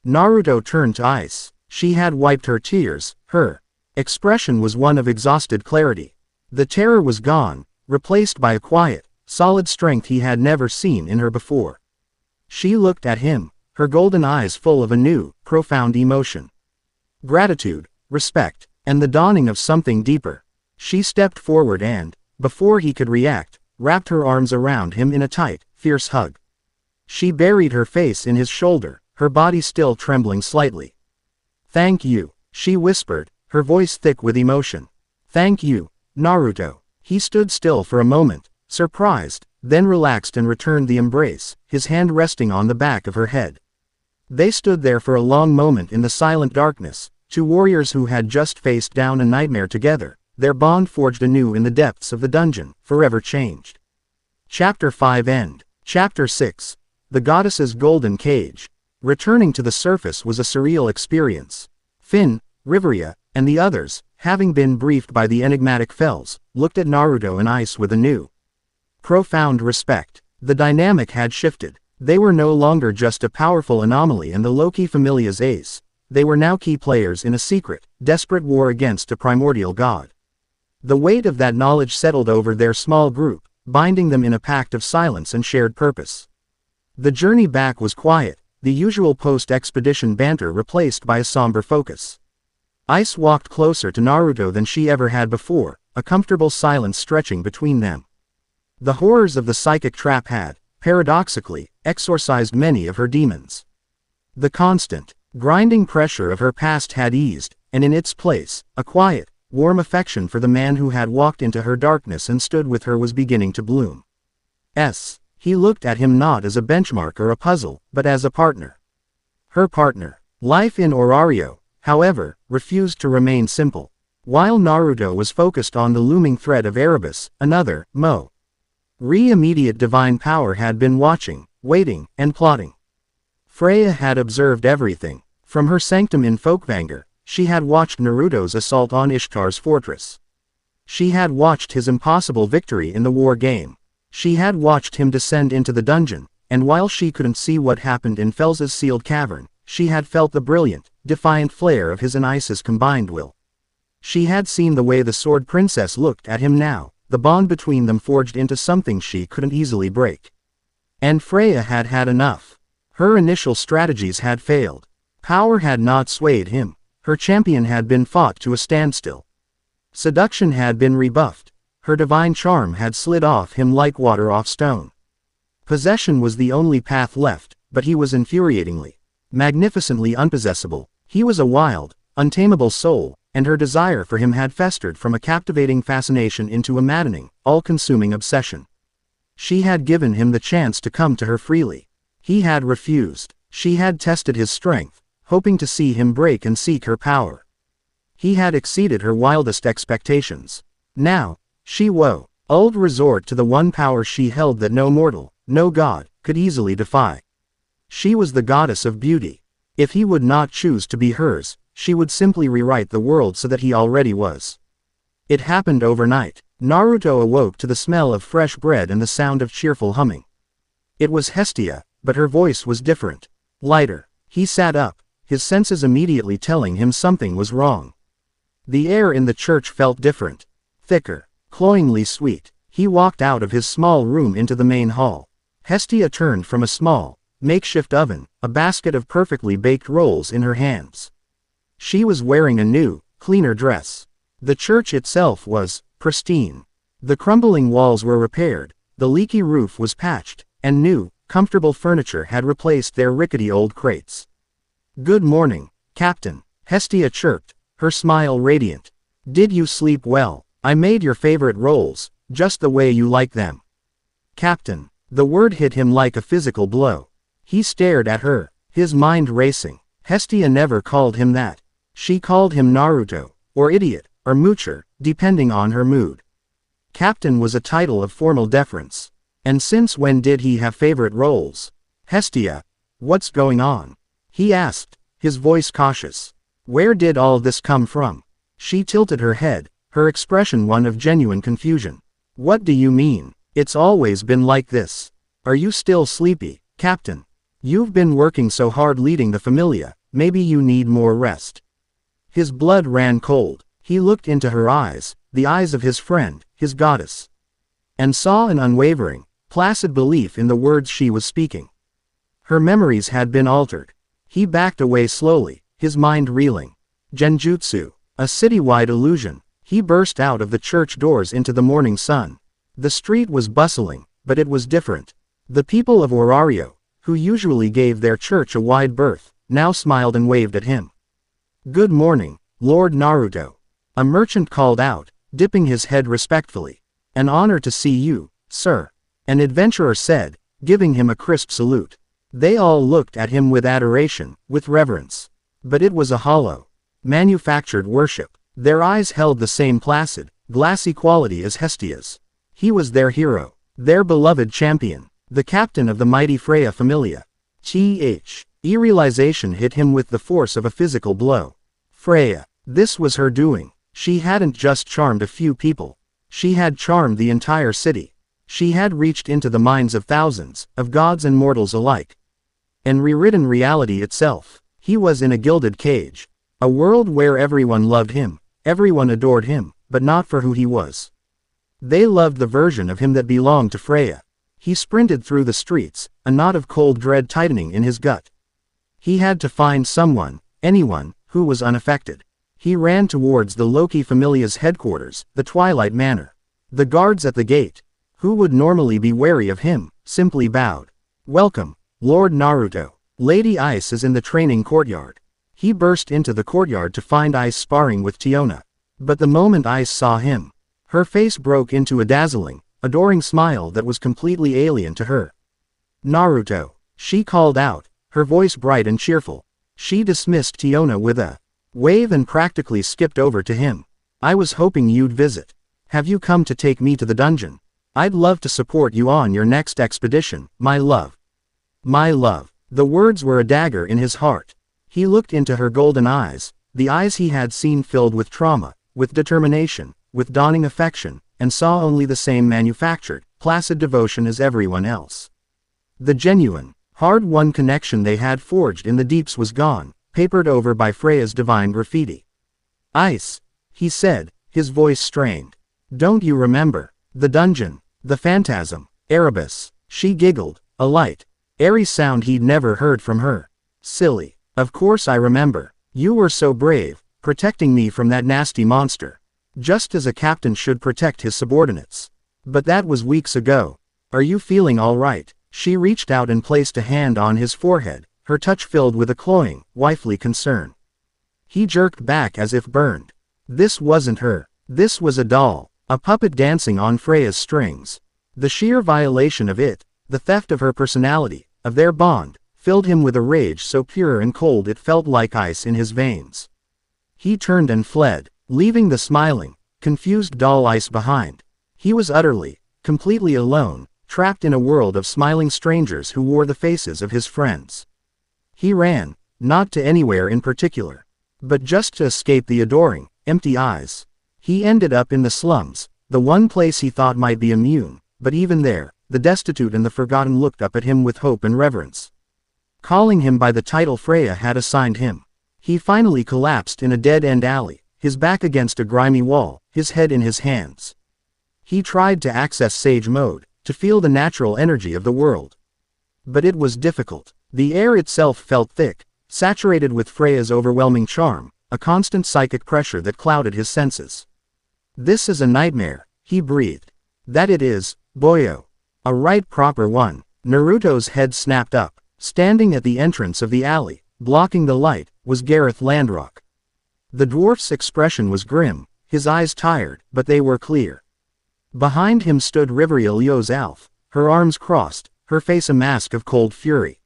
Naruto turned to Ice. She had wiped her tears, her expression was one of exhausted clarity. The terror was gone, replaced by a quiet, solid strength he had never seen in her before. She looked at him, her golden eyes full of a new, profound emotion. Gratitude, respect, and the dawning of something deeper. She stepped forward and, before he could react, wrapped her arms around him in a tight, fierce hug. She buried her face in his shoulder, her body still trembling slightly. Thank you, she whispered, her voice thick with emotion. Thank you, Naruto. He stood still for a moment, surprised, then relaxed and returned the embrace, his hand resting on the back of her head. They stood there for a long moment in the silent darkness, two warriors who had just faced down a nightmare together, their bond forged anew in the depths of the dungeon, forever changed. Chapter 5 End. Chapter 6. The Goddess's Golden Cage. Returning to the surface was a surreal experience. Finn, Riveria, and the others, having been briefed by the enigmatic Fels, looked at Naruto and Ice with a new, profound respect. The dynamic had shifted. They were no longer just a powerful anomaly and the Loki Familia's ace. They were now key players in a secret, desperate war against a primordial god. The weight of that knowledge settled over their small group, binding them in a pact of silence and shared purpose. The journey back was quiet, the usual post-expedition banter replaced by a somber focus. Ice walked closer to Naruto than she ever had before, a comfortable silence stretching between them. The horrors of the psychic trap had, paradoxically, exorcised many of her demons. The constant, grinding pressure of her past had eased, and in its place, a quiet, warm affection for the man who had walked into her darkness and stood with her was beginning to bloom. He looked at him not as a benchmark or a puzzle, but as a partner. Her partner. Life in Orario, however, refused to remain simple. While Naruto was focused on the looming threat of Erebus, another, immediate divine power had been watching, waiting, and plotting. Freya had observed everything. From her sanctum in Folkvanger, she had watched Naruto's assault on Ishtar's fortress. She had watched his impossible victory in the war game. She had watched him descend into the dungeon, and while she couldn't see what happened in Fels's sealed cavern, she had felt the brilliant, defiant flare of his and Ice's combined will. She had seen the way the Sword Princess looked at him now, the bond between them forged into something she couldn't easily break. And Freya had had enough. Her initial strategies had failed. Power had not swayed him. Her champion had been fought to a standstill. Seduction had been rebuffed. Her divine charm had slid off him like water off stone. Possession was the only path left, but he was infuriatingly, magnificently unpossessable. He was a wild, untamable soul, and her desire for him had festered from a captivating fascination into a maddening, all-consuming obsession. She had given him the chance to come to her freely. He had refused. She had tested his strength, hoping to see him break and seek her power. He had exceeded her wildest expectations. Now, she would resort to the one power she held that no mortal, no god, could easily defy. She was the goddess of beauty. If he would not choose to be hers, she would simply rewrite the world so that he already was. It happened overnight. Naruto awoke to the smell of fresh bread and the sound of cheerful humming. It was Hestia, but her voice was different. Lighter. He sat up, his senses immediately telling him something was wrong. The air in the church felt different. Thicker. Cloyingly sweet. He walked out of his small room into the main hall. Hestia turned from a small, makeshift oven, a basket of perfectly baked rolls in her hands. She was wearing a new, cleaner dress. The church itself was pristine. The crumbling walls were repaired, the leaky roof was patched, and new, Comfortable furniture had replaced their rickety old crates. "Good morning, Captain," Hestia chirped, her smile radiant. "Did you sleep well? I made your favorite rolls, just the way you like them." Captain. The word hit him like a physical blow. He stared at her, his mind racing. Hestia never called him that. She called him Naruto, or idiot, or moocher, depending on her mood. Captain was a title of formal deference. And since when did he have favorite roles? "Hestia, what's going on?" he asked, his voice cautious. "Where did all this come from?" She tilted her head, her expression one of genuine confusion. "What do you mean? It's always been like this. Are you still sleepy, Captain? You've been working so hard leading the Familia, maybe you need more rest." His blood ran cold. He looked into her eyes, the eyes of his friend, his goddess, and saw an unwavering, placid belief in the words she was speaking. Her memories had been altered. He backed away slowly, his mind reeling. Genjutsu, a citywide illusion. He burst out of the church doors into the morning sun. The street was bustling, but it was different. The people of Orario, who usually gave their church a wide berth, now smiled and waved at him. "Good morning, Lord Naruto," a merchant called out, dipping his head respectfully. "An honor to see you, sir," an adventurer said, giving him a crisp salute. They all looked at him with adoration, with reverence. But it was a hollow, manufactured worship. Their eyes held the same placid, glassy quality as Hestia's. He was their hero, their beloved champion, the captain of the mighty Freya Familia. Realization hit him with the force of a physical blow. Freya, this was her doing. She hadn't just charmed a few people. She had charmed the entire city. She had reached into the minds of thousands, of gods and mortals alike, and rewritten reality itself. He was in a gilded cage. A world where everyone loved him, everyone adored him, but not for who he was. They loved the version of him that belonged to Freya. He sprinted through the streets, a knot of cold dread tightening in his gut. He had to find someone, anyone, who was unaffected. He ran towards the Loki Familia's headquarters, the Twilight Manor. The guards at the gate, who would normally be wary of him, simply bowed. "Welcome, Lord Naruto. Lady Ice is in the training courtyard." He burst into the courtyard to find Ice sparring with Tiona. But the moment Ice saw him, her face broke into a dazzling, adoring smile that was completely alien to her. "Naruto," she called out, her voice bright and cheerful. She dismissed Tiona with a wave and practically skipped over to him. "I was hoping you'd visit. Have you come to take me to the dungeon? I'd love to support you on your next expedition, my love." My love. The words were a dagger in his heart. He looked into her golden eyes, the eyes he had seen filled with trauma, with determination, with dawning affection, and saw only the same manufactured, placid devotion as everyone else. The genuine, hard-won connection they had forged in the deeps was gone, papered over by Freya's divine graffiti. "Ice," he said, his voice strained. "Don't you remember? The dungeon, the phantasm, Erebus." She giggled, a light, airy sound he'd never heard from her. "Silly. Of course I remember. You were so brave, protecting me from that nasty monster. Just as a captain should protect his subordinates. But that was weeks ago. Are you feeling all right?" She reached out and placed a hand on his forehead, her touch filled with a cloying, wifely concern. He jerked back as if burned. This wasn't her. This was a doll, a puppet dancing on Freya's strings. The sheer violation of it, the theft of her personality, of their bond, filled him with a rage so pure and cold it felt like ice in his veins. He turned and fled, leaving the smiling, confused doll Ice behind. He was utterly, completely alone, trapped in a world of smiling strangers who wore the faces of his friends. He ran, not to anywhere in particular, but just to escape the adoring, empty eyes. He ended up in the slums, the one place he thought might be immune, but even there, the destitute and the forgotten looked up at him with hope and reverence, calling him by the title Freya had assigned him. He finally collapsed in a dead-end alley, his back against a grimy wall, his head in his hands. He tried to access Sage Mode, to feel the natural energy of the world. But it was difficult. The air itself felt thick, saturated with Freya's overwhelming charm, a constant psychic pressure that clouded his senses. "This is a nightmare," he breathed. "That it is, boyo. A right proper one." Naruto's head snapped up. Standing at the entrance of the alley, blocking the light, was Gareth Landrock. The dwarf's expression was grim, his eyes tired, but they were clear. Behind him stood Rivria Lyo's Alf, her arms crossed, her face a mask of cold fury.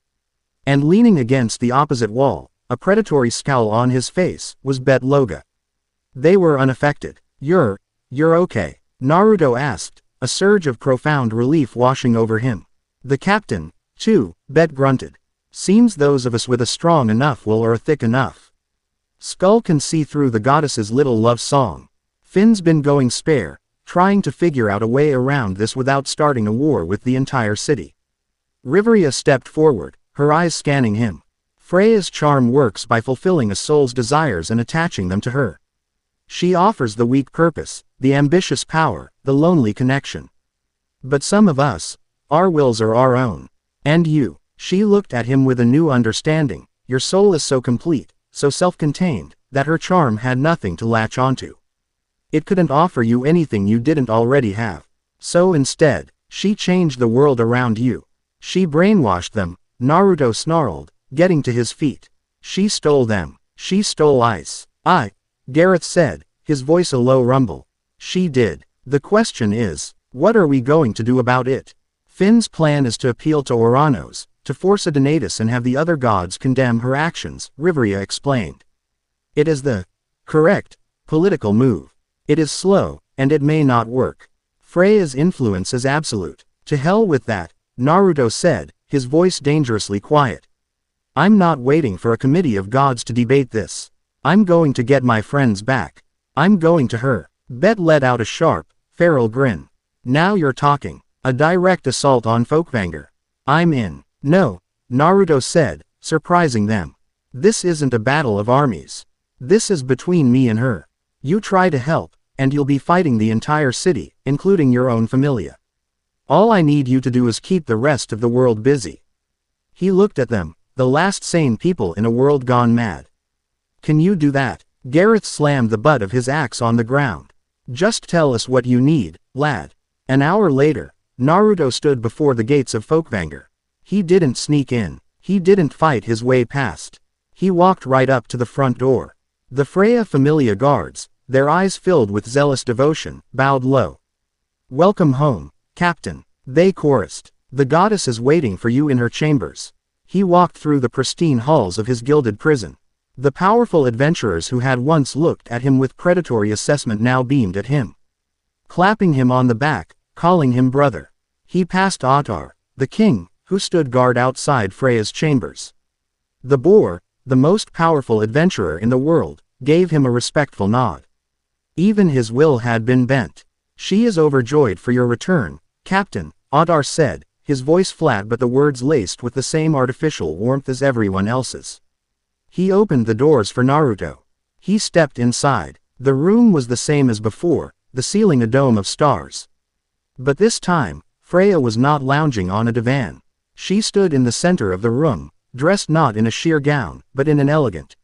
And leaning against the opposite wall, a predatory scowl on his face, was Bet Loga. They were unaffected. You're okay? Naruto asked, a surge of profound relief washing over him. The captain, too, Bet grunted. Seems those of us with a strong enough will are thick enough. Skull can see through the goddess's little love song. Finn's been going spare, trying to figure out a way around this without starting a war with the entire city. Rivria stepped forward, her eyes scanning him. Freya's charm works by fulfilling a soul's desires and attaching them to her. She offers the weak purpose, the ambitious power, the lonely connection. But some of us, our wills are our own. And you, she looked at him with a new understanding, your soul is so complete, so self-contained, that her charm had nothing to latch onto. It couldn't offer you anything you didn't already have. So instead, she changed the world around you. She brainwashed them, Naruto snarled, getting to his feet. She stole them. She stole ice. Gareth said, his voice a low rumble. She did. The question is, what are we going to do about it? Finn's plan is to appeal to Oranos, to force a Donatus and have the other gods condemn her actions, Rivria explained. It is the correct political move. It is slow, and it may not work. Freya's influence is absolute. To hell with that, Naruto said, his voice dangerously quiet. I'm not waiting for a committee of gods to debate this. I'm going to get my friends back. I'm going to her. Bet let out a sharp, feral grin. Now you're talking. A direct assault on Folkvanger. I'm in. No, Naruto said, surprising them. This isn't a battle of armies. This is between me and her. You try to help, and you'll be fighting the entire city, including your own familia. All I need you to do is keep the rest of the world busy. He looked at them, the last sane people in a world gone mad. Can you do that? Gareth slammed the butt of his axe on the ground. Just tell us what you need, lad. An hour later, Naruto stood before the gates of Folkvanger. He didn't sneak in. He didn't fight his way past. He walked right up to the front door. The Freya Familia guards, their eyes filled with zealous devotion, bowed low. Welcome home, Captain, they chorused. The goddess is waiting for you in her chambers. He walked through the pristine halls of his gilded prison. The powerful adventurers who had once looked at him with predatory assessment now beamed at him, clapping him on the back, calling him brother. He passed Ottar, the king, who stood guard outside Freya's chambers. The boar, the most powerful adventurer in the world, gave him a respectful nod. Even his will had been bent. She is overjoyed for your return, Captain, Ottar said, his voice flat but the words laced with the same artificial warmth as everyone else's. He opened the doors for Naruto. He stepped inside. The room was the same as before, the ceiling a dome of stars. But this time, Freya was not lounging on a divan. She stood in the center of the room, dressed not in a sheer gown, but in an elegant,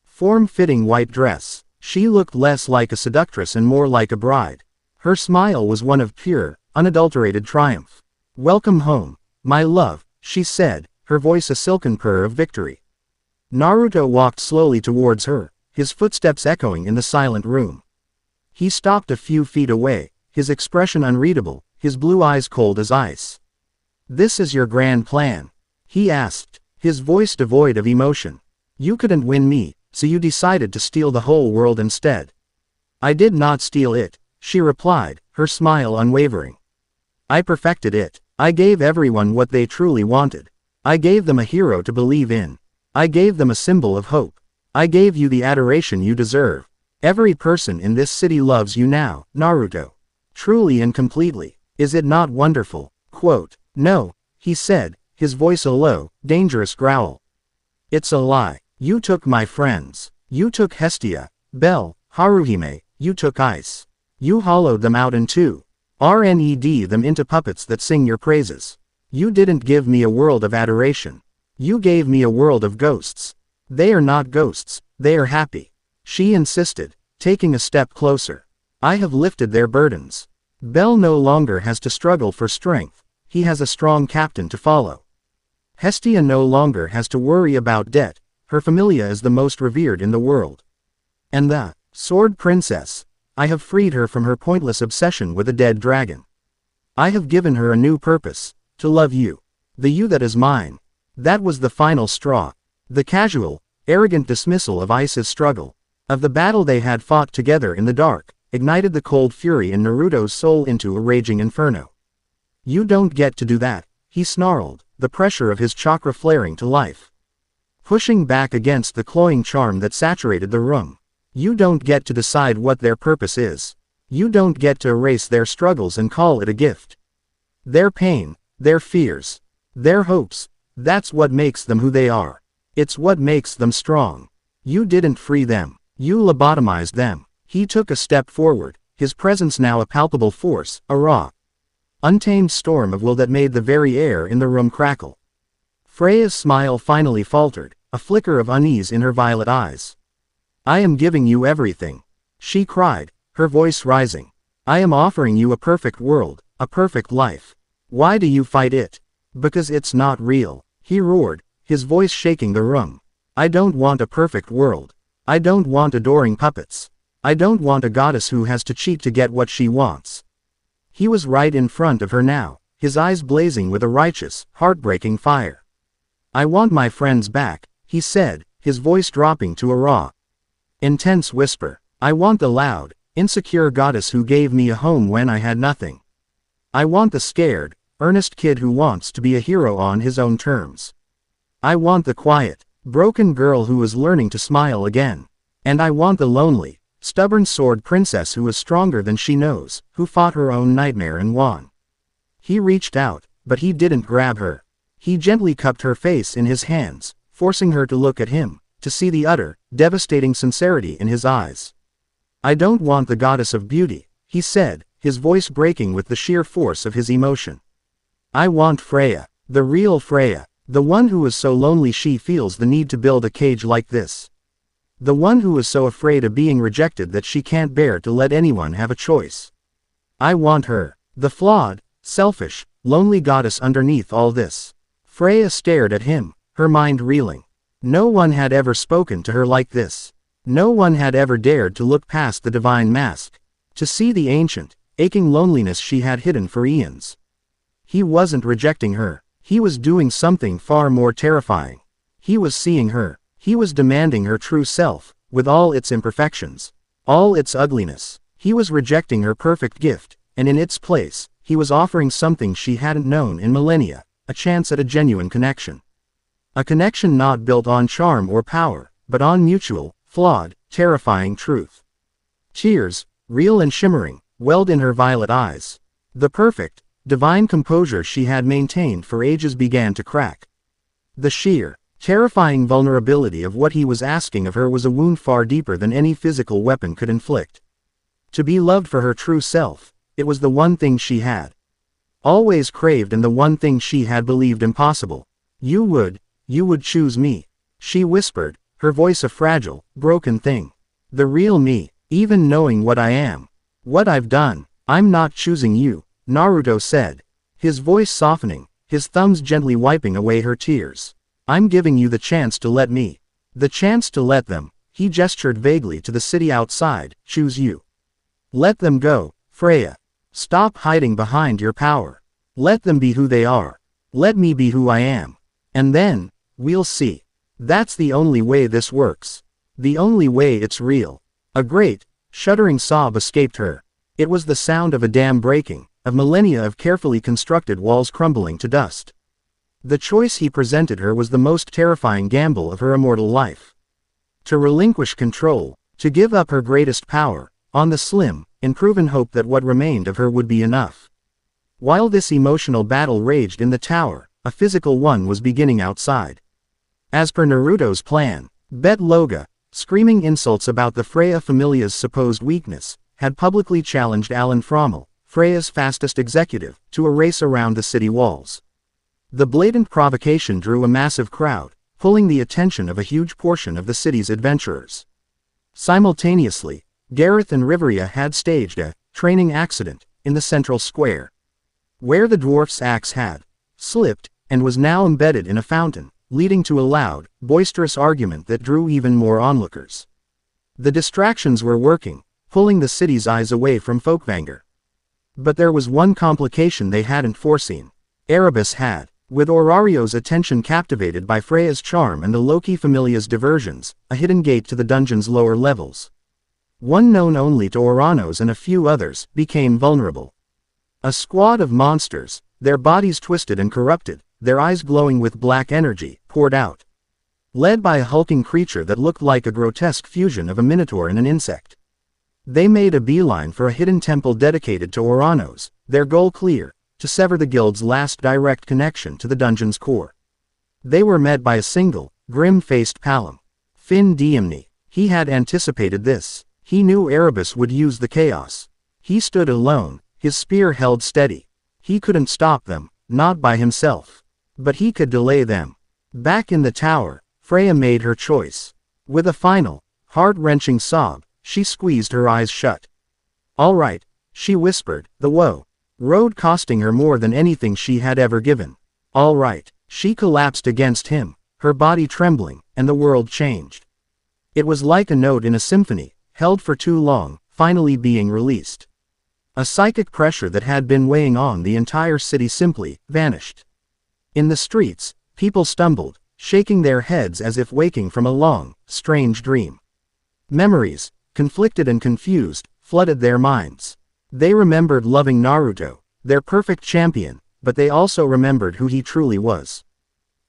form-fitting white dress. She looked less like a seductress and more like a bride. Her smile was one of pure, unadulterated triumph. Welcome home, my love, she said, her voice a silken purr of victory. Naruto walked slowly towards her, his footsteps echoing in the silent room. He stopped a few feet away, his expression unreadable, his blue eyes cold as ice. This is your grand plan? He asked, his voice devoid of emotion. You couldn't win me, so you decided to steal the whole world instead. I did not steal it, she replied, her smile unwavering. I perfected it. I gave everyone what they truly wanted. I gave them a hero to believe in. I gave them a symbol of hope. I gave you the adoration you deserve. Every person in this city loves you now, Naruto. Truly and completely. Is it not wonderful? Quote, no, he said, his voice a low, dangerous growl. It's a lie. You took my friends. You took Hestia, Belle, Haruhime, you took Ice. You hollowed them out in two. RNED them into puppets that sing your praises. You didn't give me a world of adoration. You gave me a world of ghosts. They are not ghosts, they are happy. She insisted, taking a step closer. I have lifted their burdens. Belle no longer has to struggle for strength. he has a strong captain to follow. Hestia no longer has to worry about debt, her familia is the most revered in the world. And the Sword Princess, I have freed her from her pointless obsession with a dead dragon. I have given her a new purpose, to love you. The you that is mine. That was the final straw. The casual, arrogant dismissal of Ice's struggle, of the battle they had fought together in the dark, ignited the cold fury in Naruto's soul into a raging inferno. You don't get to do that, he snarled, the pressure of his chakra flaring to life, pushing back against the cloying charm that saturated the room. You don't get to decide what their purpose is. You don't get to erase their struggles and call it a gift. Their pain, their fears, their hopes, that's what makes them who they are. It's what makes them strong. You didn't free them. You lobotomized them. He took a step forward, his presence now a palpable force, a raw, untamed storm of will that made the very air in the room crackle. Freya's smile finally faltered, a flicker of unease in her violet eyes. I am giving you everything, she cried, her voice rising. I am offering you a perfect world, a perfect life. Why do you fight it? Because it's not real, he roared, his voice shaking the room. I don't want a perfect world. I don't want adoring puppets. I don't want a goddess who has to cheat to get what she wants. He was right in front of her now, his eyes blazing with a righteous, heartbreaking fire. I want my friends back, he said, his voice dropping to a raw, intense whisper. I want the loud, insecure goddess who gave me a home when I had nothing. I want the scared, earnest kid who wants to be a hero on his own terms. I want the quiet, broken girl who is learning to smile again. And I want the lonely, stubborn sword princess who is stronger than she knows, who fought her own nightmare and won. He reached out, but he didn't grab her. He gently cupped her face in his hands, forcing her to look at him, to see the utter, devastating sincerity in his eyes. I don't want the goddess of beauty, he said, his voice breaking with the sheer force of his emotion. I want Freya, the real Freya, the one who is so lonely she feels the need to build a cage like this. The one who is so afraid of being rejected that she can't bear to let anyone have a choice. I want her, the flawed, selfish, lonely goddess underneath all this. Freya stared at him, her mind reeling. No one had ever spoken to her like this. No one had ever dared to look past the divine mask, to see the ancient, aching loneliness she had hidden for eons. He wasn't rejecting her. He was doing something far more terrifying. He was seeing her. He was demanding her true self, with all its imperfections, all its ugliness. He was rejecting her perfect gift, and in its place, he was offering something she hadn't known in millennia, a chance at a genuine connection. A connection not built on charm or power, but on mutual, flawed, terrifying truth. Tears, real and shimmering, welled in her violet eyes. The perfect, divine composure she had maintained for ages began to crack. The sheer, terrifying vulnerability of what he was asking of her was a wound far deeper than any physical weapon could inflict. To be loved for her true self, it was the one thing she had always craved and the one thing she had believed impossible. You would choose me, she whispered, her voice a fragile, broken thing. The real me, even knowing what I am, what I've done. I'm not choosing you, Naruto said, his voice softening, his thumbs gently wiping away her tears. I'm giving you the chance to let me. The chance to let them, he gestured vaguely to the city outside, choose you. Let them go, Freya. Stop hiding behind your power. Let them be who they are. Let me be who I am. And then, we'll see. That's the only way this works. The only way it's real. A great, shuddering sob escaped her. It was the sound of a dam breaking, of millennia of carefully constructed walls crumbling to dust. The choice he presented her was the most terrifying gamble of her immortal life. To relinquish control, to give up her greatest power, on the slim, in proven hope that what remained of her would be enough. While this emotional battle raged in the tower, a physical one was beginning outside. As per Naruto's plan, Bet Loga, screaming insults about the Freya familia's supposed weakness, had publicly challenged Alan Frommel, Freya's fastest executive, to a race around the city walls. The blatant provocation drew a massive crowd, pulling the attention of a huge portion of the city's adventurers. Simultaneously, Gareth and Riveria had staged a training accident in the central square. where the dwarf's axe had slipped, and was now embedded in a fountain, leading to a loud, boisterous argument that drew even more onlookers. The distractions were working, pulling the city's eyes away from Folkvanger. But there was one complication they hadn't foreseen. Erebus had, with Aurario's attention captivated by Freya's charm and the Loki Familia's diversions, a hidden gate to the dungeon's lower levels. One known only to Oranos and a few others, became vulnerable. A squad of monsters, their bodies twisted and corrupted, their eyes glowing with black energy, poured out. Led by a hulking creature that looked like a grotesque fusion of a minotaur and an insect. They made a beeline for a hidden temple dedicated to Oranos, their goal clear, to sever the guild's last direct connection to the dungeon's core. They were met by a single, grim-faced Palom. Fin Diemni. He had anticipated this. He knew Erebus would use the chaos. He stood alone, his spear held steady. He couldn't stop them, not by himself. But he could delay them. Back in the tower, Freya made her choice. With a final, heart-wrenching sob, she squeezed her eyes shut. "All right," she whispered, the woe road costing her more than anything she had ever given. "All right." She collapsed against him, her body trembling, and the world changed. It was like a note in a symphony, held for too long, finally being released. A psychic pressure that had been weighing on the entire city simply vanished. In the streets, people stumbled, shaking their heads as if waking from a long, strange dream. Memories, conflicted and confused, flooded their minds. They remembered loving Naruto, their perfect champion, but they also remembered who he truly was.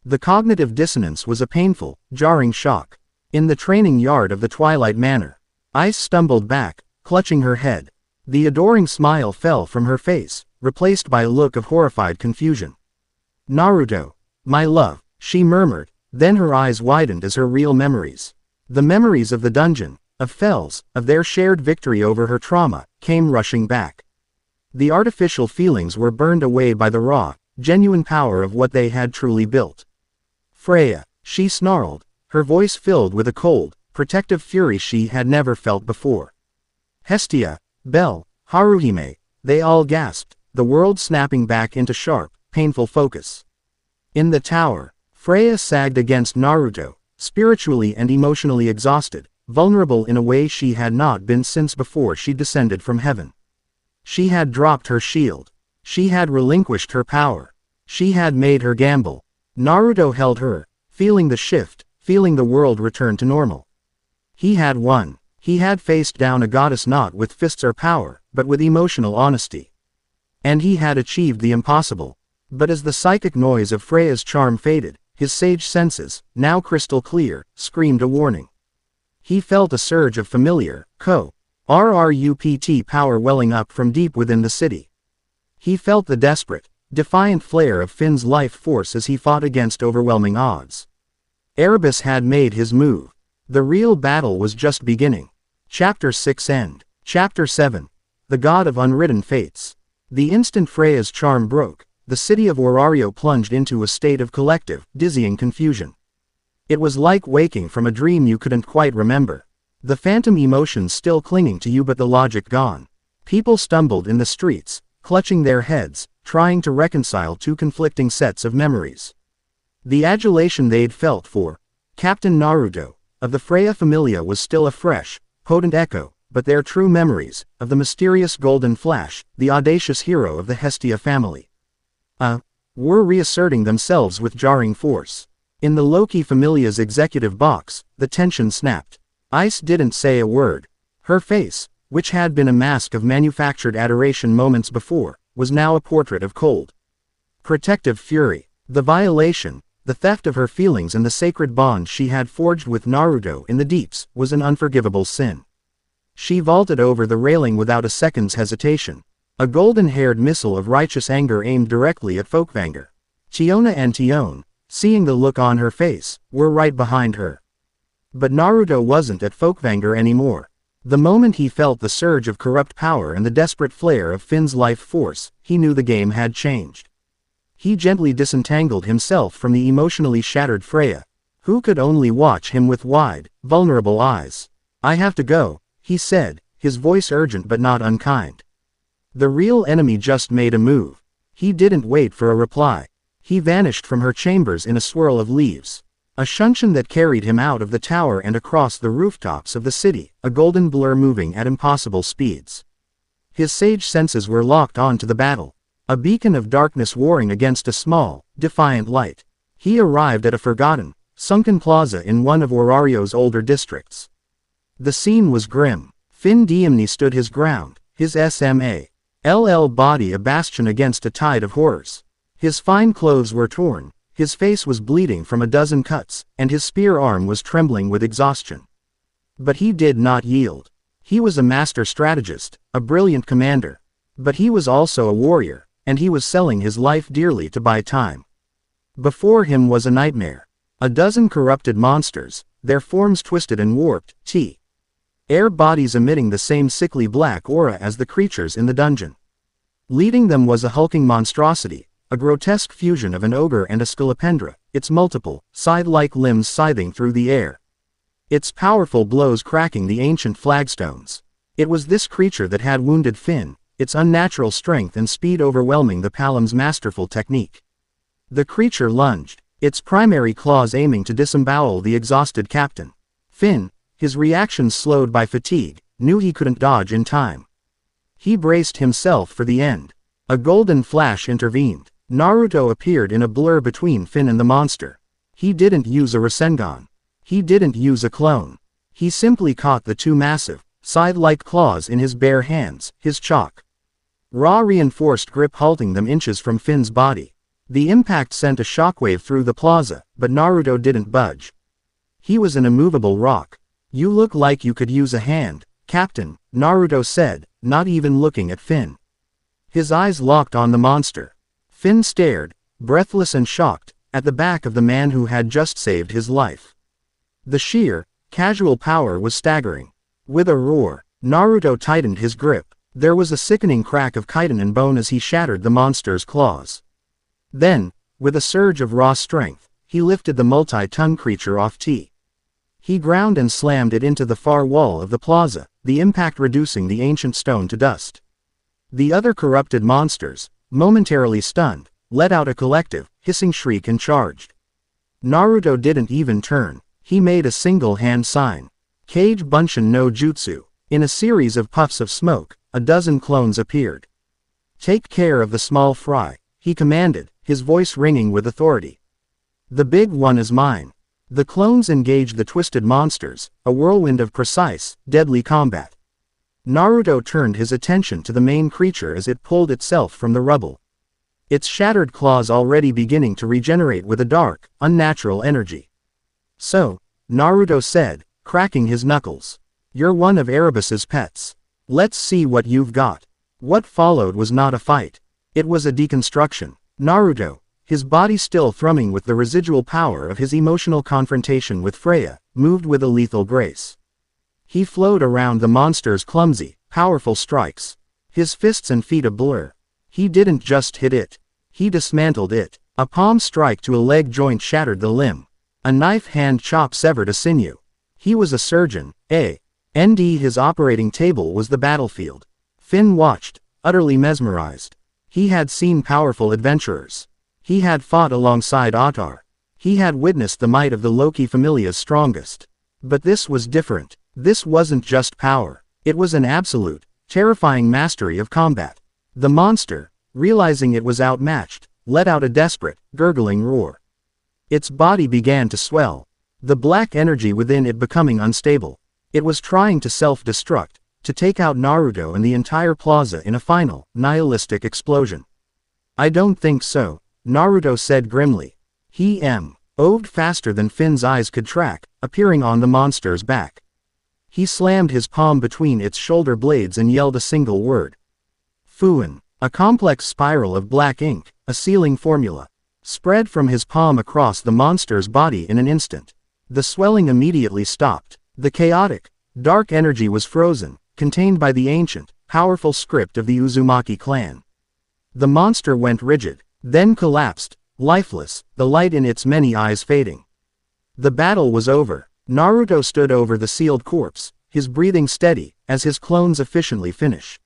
The cognitive dissonance was a painful, jarring shock. In the training yard of the Twilight Manor, Ice stumbled back, clutching her head. The adoring smile fell from her face, replaced by a look of horrified confusion. "Naruto, my love," she murmured, then her eyes widened as her real memories. The memories of the dungeon, of Fells, of their shared victory over her trauma, came rushing back. The artificial feelings were burned away by the raw, genuine power of what they had truly built. "Freya," she snarled, her voice filled with a cold, protective fury she had never felt before. "Hestia, Belle, Haruhime," they all gasped, the world snapping back into sharp, painful focus. In the tower, Freya sagged against Naruto, spiritually and emotionally exhausted, vulnerable in a way she had not been since before she descended from heaven. She had dropped her shield. She had relinquished her power. She had made her gamble. Naruto held her, feeling the shift, feeling the world return to normal. He had won. He had faced down a goddess not with fists or power, but with emotional honesty. And he had achieved the impossible. But as the psychic noise of Freya's charm faded, his sage senses, now crystal clear, screamed a warning. He felt a surge of familiar, RRUPT power welling up from deep within the city. He felt the desperate, defiant flare of Finn's life force as he fought against overwhelming odds. Erebus had made his move. The real battle was just beginning. Chapter 6 End. Chapter 7. The God of Unwritten Fates. The instant Freya's charm broke, the city of Aurario plunged into a state of collective, dizzying confusion. It was like waking from a dream you couldn't quite remember. The phantom emotions still clinging to you but the logic gone. People stumbled in the streets, clutching their heads, trying to reconcile two conflicting sets of memories. The adulation they'd felt for Captain Naruto, of the Freya Familia was still a fresh, potent echo, but their true memories, of the mysterious Golden Flash, the audacious hero of the Hestia family, were reasserting themselves with jarring force. In the Loki Familia's executive box, the tension snapped. Ice didn't say a word. Her face, which had been a mask of manufactured adoration moments before, was now a portrait of cold, protective fury. The violation, the theft of her feelings and the sacred bond she had forged with Naruto in the deeps, was an unforgivable sin. She vaulted over the railing without a second's hesitation. A golden-haired missile of righteous anger aimed directly at Folkvanger. Tiona and Tion, seeing the look on her face, were right behind her. But Naruto wasn't at Folkvanger anymore. The moment he felt the surge of corrupt power and the desperate flare of Finn's life force, he knew the game had changed. He gently disentangled himself from the emotionally shattered Freya, who could only watch him with wide, vulnerable eyes. "I have to go," he said, his voice urgent but not unkind. The real enemy just made a move. He didn't wait for a reply. He vanished from her chambers in a swirl of leaves. A shunshin that carried him out of the tower and across the rooftops of the city, a golden blur moving at impossible speeds. His sage senses were locked on to the battle. A beacon of darkness warring against a small, defiant light. He arrived at a forgotten, sunken plaza in one of Orario's older districts. The scene was grim. Finn Diemny stood his ground, his SMALL body a bastion against a tide of horrors. His fine clothes were torn, his face was bleeding from a dozen cuts, and his spear arm was trembling with exhaustion. But he did not yield. He was a master strategist, a brilliant commander. But he was also a warrior, and he was selling his life dearly to buy time. Before him was a nightmare. A dozen corrupted monsters, their forms twisted and warped, air bodies emitting the same sickly black aura as the creatures in the dungeon. Leading them was a hulking monstrosity, a grotesque fusion of an ogre and a scolopendra, its multiple, scythe-like limbs scything through the air. Its powerful blows cracking the ancient flagstones. It was this creature that had wounded Finn, its unnatural strength and speed overwhelming the Palam's masterful technique. The creature lunged, its primary claws aiming to disembowel the exhausted captain. Finn, his reactions slowed by fatigue, knew he couldn't dodge in time. He braced himself for the end. A golden flash intervened. Naruto appeared in a blur between Finn and the monster. He didn't use a Rasengan. He didn't use a clone. He simply caught the two massive, scythe-like claws in his bare hands, his chalk raw reinforced grip halting them inches from Finn's body. The impact sent a shockwave through the plaza, but Naruto didn't budge. He was an immovable rock. "You look like you could use a hand, Captain," Naruto said, not even looking at Finn. His eyes locked on the monster. Finn stared, breathless and shocked, at the back of the man who had just saved his life. The sheer, casual power was staggering. With a roar, Naruto tightened his grip. There was a sickening crack of chitin and bone as he shattered the monster's claws. Then, with a surge of raw strength, he lifted the multi-ton creature off He ground and slammed it into the far wall of the plaza, the impact reducing the ancient stone to dust. The other corrupted monsters, momentarily stunned, let out a collective, hissing shriek and charged. Naruto didn't even turn. He made a single hand sign. Kage Bunshin no Jutsu. In a series of puffs of smoke, a dozen clones appeared. "Take care of the small fry," he commanded, his voice ringing with authority. "The big one is mine." The clones engaged the twisted monsters, a whirlwind of precise, deadly combat. Naruto turned his attention to the main creature as it pulled itself from the rubble. Its shattered claws already beginning to regenerate with a dark, unnatural energy. "So," Naruto said, cracking his knuckles. "You're one of Erebus's pets. Let's see what you've got." What followed was not a fight. It was a deconstruction. Naruto, his body still thrumming with the residual power of his emotional confrontation with Freya, moved with a lethal grace. He flowed around the monster's clumsy, powerful strikes. His fists and feet a blur. He didn't just hit it. He dismantled it. A palm strike to a leg joint shattered the limb. A knife hand chop severed a sinew. He was a surgeon, his operating table was the battlefield. Finn watched, utterly mesmerized. He had seen powerful adventurers. He had fought alongside Ottar. He had witnessed the might of the Loki Familia's strongest. But this was different. This wasn't just power. It was an absolute, terrifying mastery of combat. The monster, realizing it was outmatched, let out a desperate, gurgling roar. Its body began to swell, the black energy within it becoming unstable. It was trying to self-destruct, to take out Naruto and the entire plaza in a final, nihilistic explosion. "I don't think so," Naruto said grimly. He oved faster than Finn's eyes could track, appearing on the monster's back. He slammed his palm between its shoulder blades and yelled a single word. Fuin. A complex spiral of black ink, a sealing formula, spread from his palm across the monster's body in an instant. The swelling immediately stopped. The chaotic, dark energy was frozen, contained by the ancient, powerful script of the Uzumaki clan. The monster went rigid, then collapsed, lifeless, the light in its many eyes fading. The battle was over. Naruto stood over the sealed corpse, his breathing steady, as his clones efficiently finish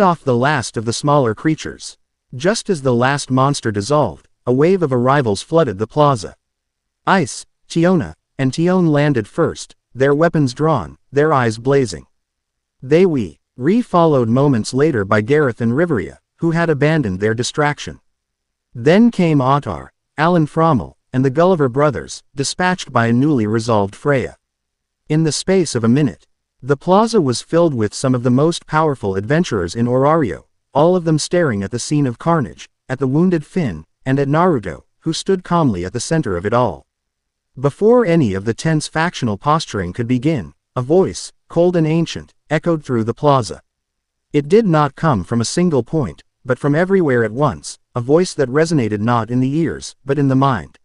off the last of the smaller creatures. Just as the last monster dissolved, a wave of arrivals flooded the plaza. Ice, Chiona, and Tion landed first, their weapons drawn, their eyes blazing. They followed moments later by Gareth and Riveria, who had abandoned their distraction. Then came Ottar, Alan Frommel, and the Gulliver brothers, dispatched by a newly resolved Freya. In the space of a minute, the plaza was filled with some of the most powerful adventurers in Orario, all of them staring at the scene of carnage, at the wounded Finn, and at Naruto, who stood calmly at the center of it all. Before any of the tense factional posturing could begin, a voice, cold and ancient, echoed through the plaza. It did not come from a single point, but from everywhere at once, a voice that resonated not in the ears, but in the mind.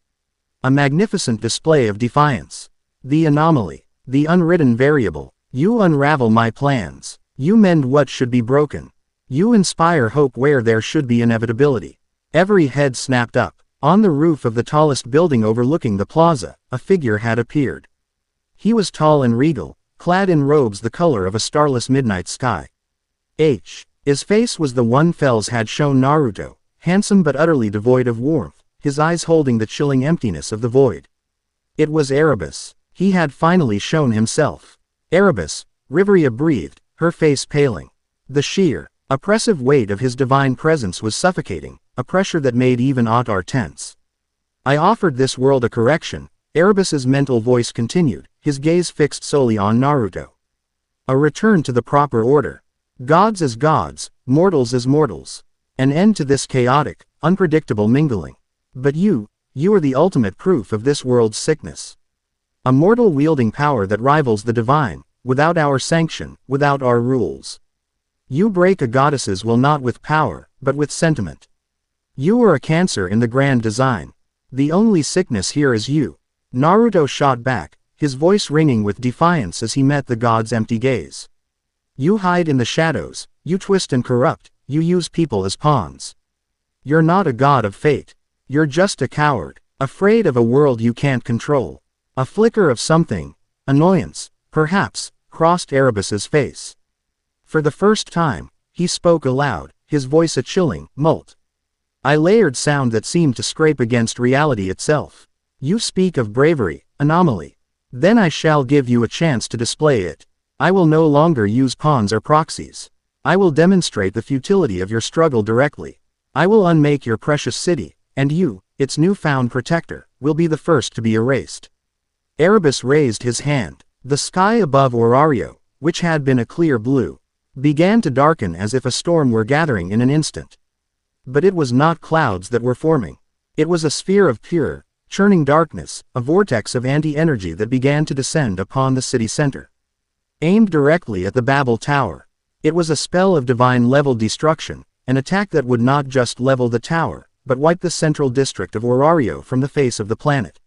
A magnificent display of defiance. The anomaly. The unwritten variable. You unravel my plans. You mend what should be broken. You inspire hope where there should be inevitability. Every head snapped up. On the roof of the tallest building overlooking the plaza, a figure had appeared. He was tall and regal, clad in robes the color of a starless midnight sky. His face was the one Fells had shown Naruto, handsome but utterly devoid of warmth, his eyes holding the chilling emptiness of the void. It was Erebus. He had finally shown himself. Erebus, Riveria breathed, her face paling. The sheer, oppressive weight of his divine presence was suffocating, a pressure that made even Ottar tense. I offered this world a correction, Erebus's mental voice continued, his gaze fixed solely on Naruto. A return to the proper order. Gods as gods, mortals as mortals. An end to this chaotic, unpredictable mingling. But you are the ultimate proof of this world's sickness. A mortal wielding power that rivals the divine, without our sanction, without our rules. You break a goddess's will not with power, but with sentiment. You are a cancer in the grand design. The only sickness here is you. Naruto shot back, his voice ringing with defiance as he met the god's empty gaze. You hide in the shadows, you twist and corrupt, you use people as pawns. You're not a god of fate. You're just a coward, afraid of a world you can't control. A flicker of something, annoyance, perhaps, crossed Erebus's face. For the first time, he spoke aloud, his voice a chilling, layered sound that seemed to scrape against reality itself. You speak of bravery, anomaly. Then I shall give you a chance to display it. I will no longer use pawns or proxies. I will demonstrate the futility of your struggle directly. I will unmake your precious city, and you, its newfound protector, will be the first to be erased. Erebus raised his hand. The sky above Orario, which had been a clear blue, began to darken as if a storm were gathering in an instant. But it was not clouds that were forming. It was a sphere of pure, churning darkness, a vortex of anti-energy that began to descend upon the city center. Aimed directly at the Babel Tower. It was a spell of divine-level destruction, an attack that would not just level the tower, but wipe the central district of Orario from the face of the planet.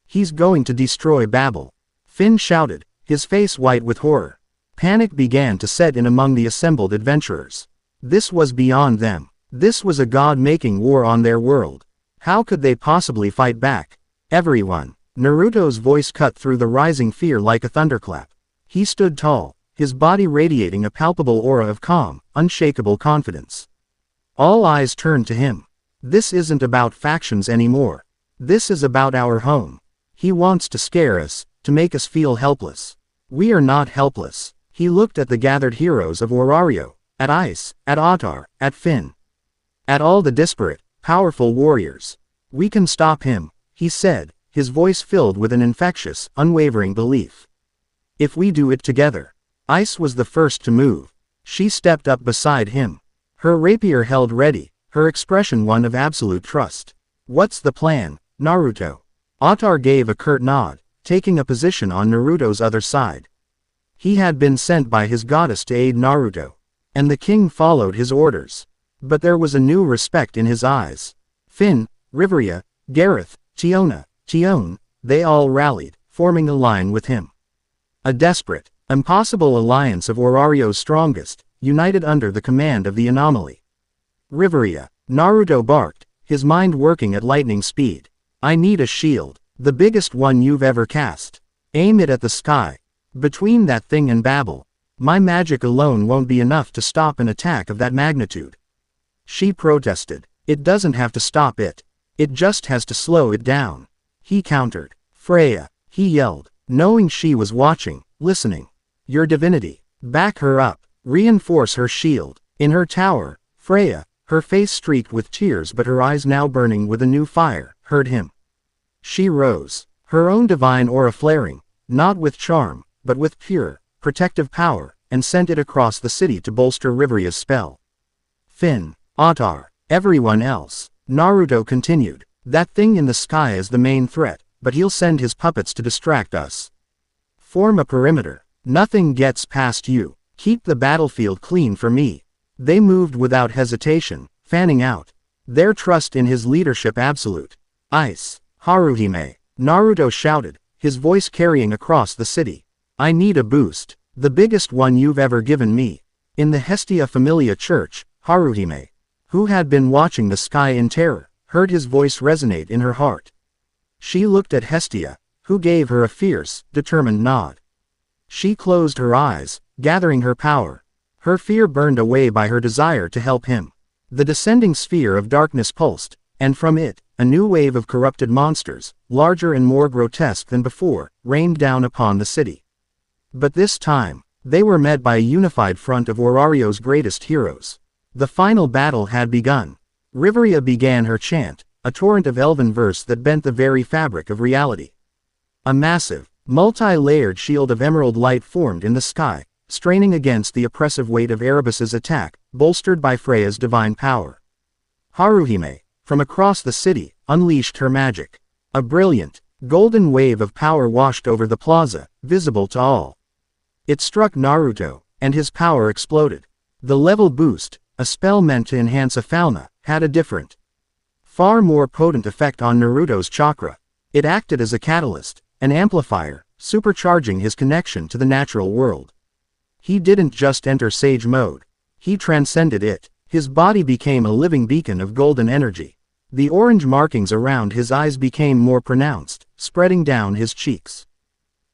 He's going to destroy Babel. Finn shouted, his face white with horror. Panic began to set in among the assembled adventurers. This was beyond them. This was a god making war on their world. How could they possibly fight back? Everyone. Naruto's voice cut through the rising fear like a thunderclap. He stood tall, his body radiating a palpable aura of calm, unshakable confidence. All eyes turned to him. This isn't about factions anymore. This is about our home. He wants to scare us, to make us feel helpless. We are not helpless. He looked at the gathered heroes of Orario, at Ice, at Ottar, at Finn. At all the disparate, powerful warriors. We can stop him, he said, his voice filled with an infectious, unwavering belief. If we do it together. Ice was the first to move. She stepped up beside him. Her rapier held ready, her expression one of absolute trust. What's the plan, Naruto? Ottar gave a curt nod, taking a position on Naruto's other side. He had been sent by his goddess to aid Naruto, and the king followed his orders. But there was a new respect in his eyes. Finn, Riveria, Gareth, Chiona, Tion, they all rallied, forming a line with him. A desperate, impossible alliance of Orario's strongest, united under the command of the anomaly. Riveria, Naruto barked, his mind working at lightning speed. I need a shield, the biggest one you've ever cast. Aim it at the sky. Between that thing and Babel. My magic alone won't be enough to stop an attack of that magnitude. She protested. It doesn't have to stop it. It just has to slow it down. He countered. Freya, he yelled, knowing she was watching, listening. Your divinity. Back her up. Reinforce her shield. In her tower, Freya, her face streaked with tears but her eyes now burning with a new fire, heard him. She rose, her own divine aura flaring, not with charm, but with pure, protective power, and sent it across the city to bolster Riveria's spell. Finn, Ottar, everyone else. Naruto continued. That thing in the sky is the main threat, but he'll send his puppets to distract us. Form a perimeter. Nothing gets past you. Keep the battlefield clean for me. They moved without hesitation, fanning out. Their trust in his leadership absolute. Ice. Haruhime. Naruto shouted, his voice carrying across the city. I need a boost. The biggest one you've ever given me. In the Hestia Familia Church, Haruhime, who had been watching the sky in terror, heard his voice resonate in her heart. She looked at Hestia, who gave her a fierce, determined nod. She closed her eyes, gathering her power. Her fear burned away by her desire to help him. The descending sphere of darkness pulsed, and from it, a new wave of corrupted monsters, larger and more grotesque than before, rained down upon the city. But this time, they were met by a unified front of Orario's greatest heroes. The final battle had begun. Riveria began her chant, a torrent of elven verse that bent the very fabric of reality. A massive, multi-layered shield of emerald light formed in the sky, straining against the oppressive weight of Erebus's attack, bolstered by Freya's divine power. Haruhime, from across the city, unleashed her magic. A brilliant, golden wave of power washed over the plaza, visible to all. It struck Naruto, and his power exploded. The level boost, a spell meant to enhance a fauna, had a different, far more potent effect on Naruto's chakra. It acted as a catalyst, an amplifier, supercharging his connection to the natural world. He didn't just enter sage mode. He transcended it. His body became a living beacon of golden energy. The orange markings around his eyes became more pronounced, spreading down his cheeks.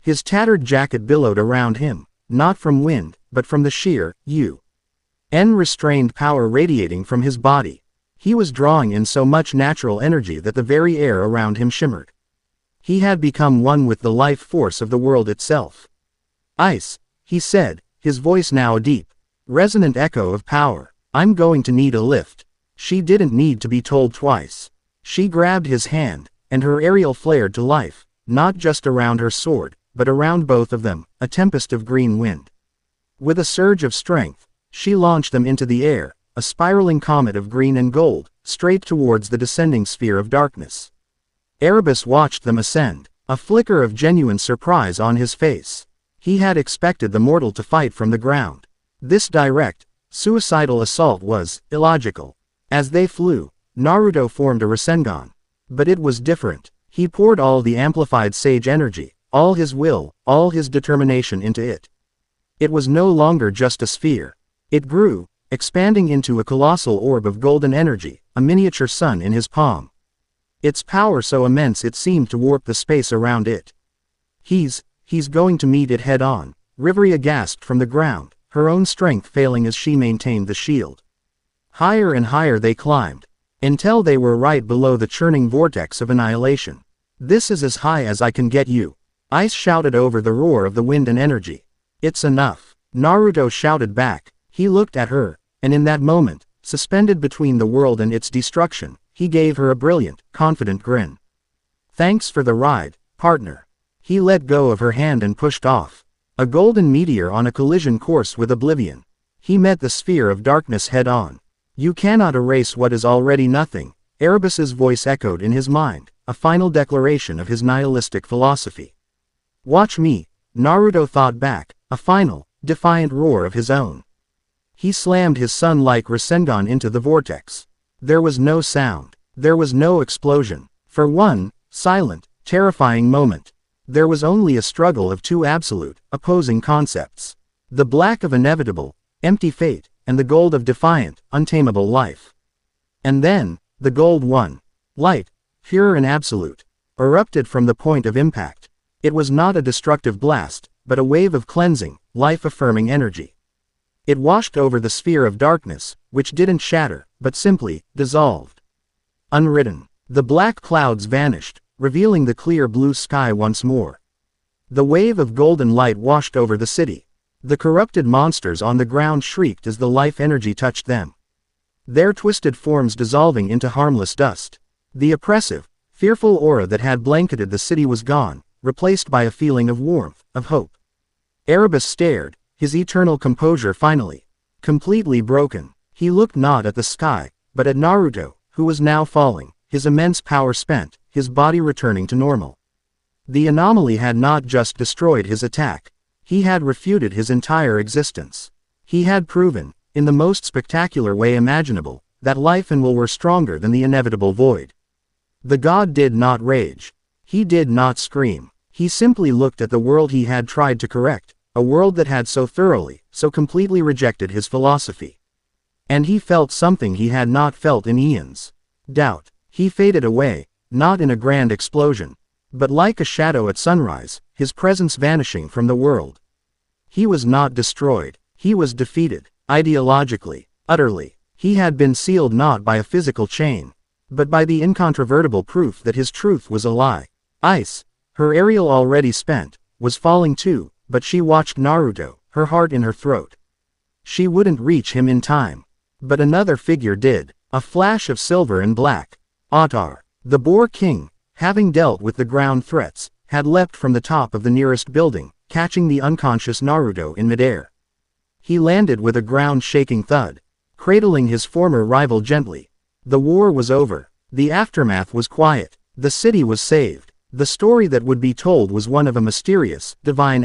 His tattered jacket billowed around him, not from wind, but from the sheer, unrestrained power radiating from his body. He was drawing in so much natural energy that the very air around him shimmered. He had become one with the life force of the world itself. Ice, he said, his voice now a deep, resonant echo of power. I'm going to need a lift. She didn't need to be told twice. She grabbed his hand, and her aerial flared to life, not just around her sword, but around both of them, a tempest of green wind. With a surge of strength, she launched them into the air, a spiraling comet of green and gold, straight towards the descending sphere of darkness. Erebus watched them ascend, a flicker of genuine surprise on his face. He had expected the mortal to fight from the ground. This direct, suicidal assault was illogical. As they flew, Naruto formed a Rasengan. But it was different. He poured all the amplified sage energy, all his will, all his determination into it. It was no longer just a sphere. It grew, expanding into a colossal orb of golden energy, a miniature sun in his palm. Its power so immense it seemed to warp the space around it. He's going to meet it head-on, Riveria gasped from the ground, her own strength failing as she maintained the shield. Higher and higher they climbed, until they were right below the churning vortex of annihilation. This is as high as I can get you. Ice shouted over the roar of the wind and energy. It's enough. Naruto shouted back. He looked at her, and in that moment, suspended between the world and its destruction, he gave her a brilliant, confident grin. Thanks for the ride, partner. He let go of her hand and pushed off. A golden meteor on a collision course with oblivion. He met the sphere of darkness head-on. You cannot erase what is already nothing, Erebus's voice echoed in his mind, a final declaration of his nihilistic philosophy. Watch me, Naruto thought back, a final, defiant roar of his own. He slammed his sun-like Rasengan into the vortex. There was no sound. There was no explosion. For one, silent, terrifying moment. There was only a struggle of two absolute, opposing concepts. The black of inevitable, empty fate, and the gold of defiant, untamable life. And then, the gold won. Light, pure and absolute, erupted from the point of impact. It was not a destructive blast, but a wave of cleansing, life-affirming energy. It washed over the sphere of darkness, which didn't shatter, but simply dissolved. Unwritten. The black clouds vanished, revealing the clear blue sky once more. The wave of golden light washed over the city. The corrupted monsters on the ground shrieked as the life energy touched them, their twisted forms dissolving into harmless dust. The oppressive, fearful aura that had blanketed the city was gone, replaced by a feeling of warmth, of hope. Erebus stared, his eternal composure finally completely broken. He looked not at the sky, but at Naruto, who was now falling, his immense power spent, his body returning to normal. The anomaly had not just destroyed his attack. He had refuted his entire existence. He had proven, in the most spectacular way imaginable, that life and will were stronger than the inevitable void. The god did not rage. He did not scream. He simply looked at the world he had tried to correct, a world that had so thoroughly, so completely rejected his philosophy. And he felt something he had not felt in eons. Doubt. He faded away, not in a grand explosion, but like a shadow at sunrise, his presence vanishing from the world. He was not destroyed. He was defeated, ideologically, utterly. He had been sealed not by a physical chain, but by the incontrovertible proof that his truth was a lie. Ice, her aerial already spent, was falling too, but she watched Naruto, her heart in her throat. She wouldn't reach him in time. But another figure did, a flash of silver and black. Ottar, the Boar King, having dealt with the ground threats, had leapt from the top of the nearest building, catching the unconscious Naruto in midair. He landed with a ground-shaking thud, cradling his former rival gently. The war was over. The aftermath was quiet. The city was saved. The story that would be told was one of a mysterious, divine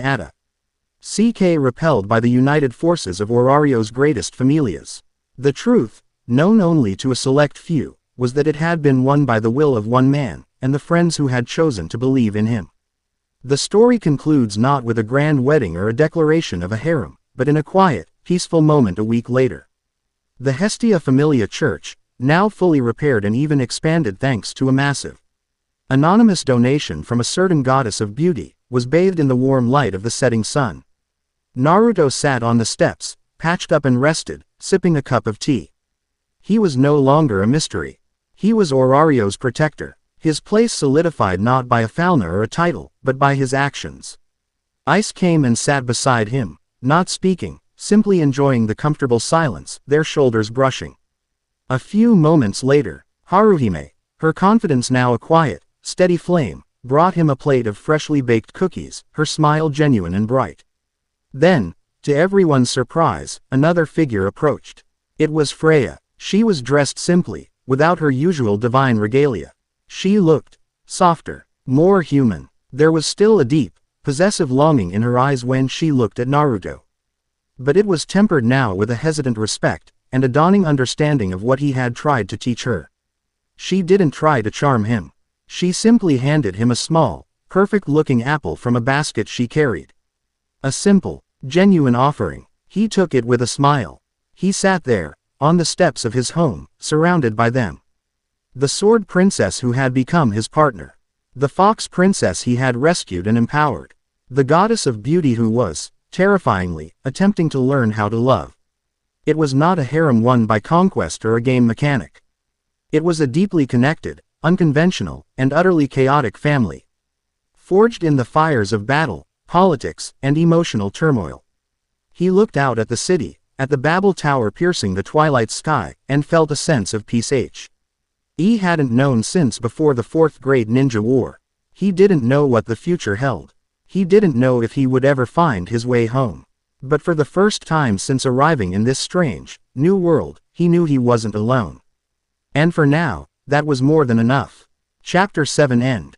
CK repelled by the united forces of Orario's greatest familias. The truth, known only to a select few, was that it had been won by the will of one man, and the friends who had chosen to believe in him. The story concludes not with a grand wedding or a declaration of a harem, but in a quiet, peaceful moment a week later. The Hestia Familia Church, now fully repaired and even expanded thanks to a massive, anonymous donation from a certain goddess of beauty, was bathed in the warm light of the setting sun. Naruto sat on the steps, patched up and rested, sipping a cup of tea. He was no longer a mystery. He was Orario's protector, his place solidified not by a falna or a title, but by his actions. Ice came and sat beside him, not speaking, simply enjoying the comfortable silence, their shoulders brushing. A few moments later, Haruhime, her confidence now a quiet, steady flame, brought him a plate of freshly baked cookies, her smile genuine and bright. Then, to everyone's surprise, another figure approached. It was Freya. She was dressed simply, without her usual divine regalia. She looked softer, more human. There was still a deep, possessive longing in her eyes when she looked at Naruto. But it was tempered now with a hesitant respect, and a dawning understanding of what he had tried to teach her. She didn't try to charm him. She simply handed him a small, perfect-looking apple from a basket she carried. A simple, genuine offering. He took it with a smile. He sat there, on the steps of his home, surrounded by them. The sword princess who had become his partner. The fox princess he had rescued and empowered. The goddess of beauty who was, terrifyingly, attempting to learn how to love. It was not a harem won by conquest or a game mechanic. It was a deeply connected, unconventional, and utterly chaotic family. Forged in the fires of battle, politics, and emotional turmoil. He looked out at the city, at the Babel Tower piercing the twilight sky, and felt a sense of peace. He hadn't known since before the Fourth Great Ninja War. He didn't know what the future held. He didn't know if he would ever find his way home. But for the first time since arriving in this strange, new world, he knew he wasn't alone. And for now, that was more than enough. Chapter 7 End.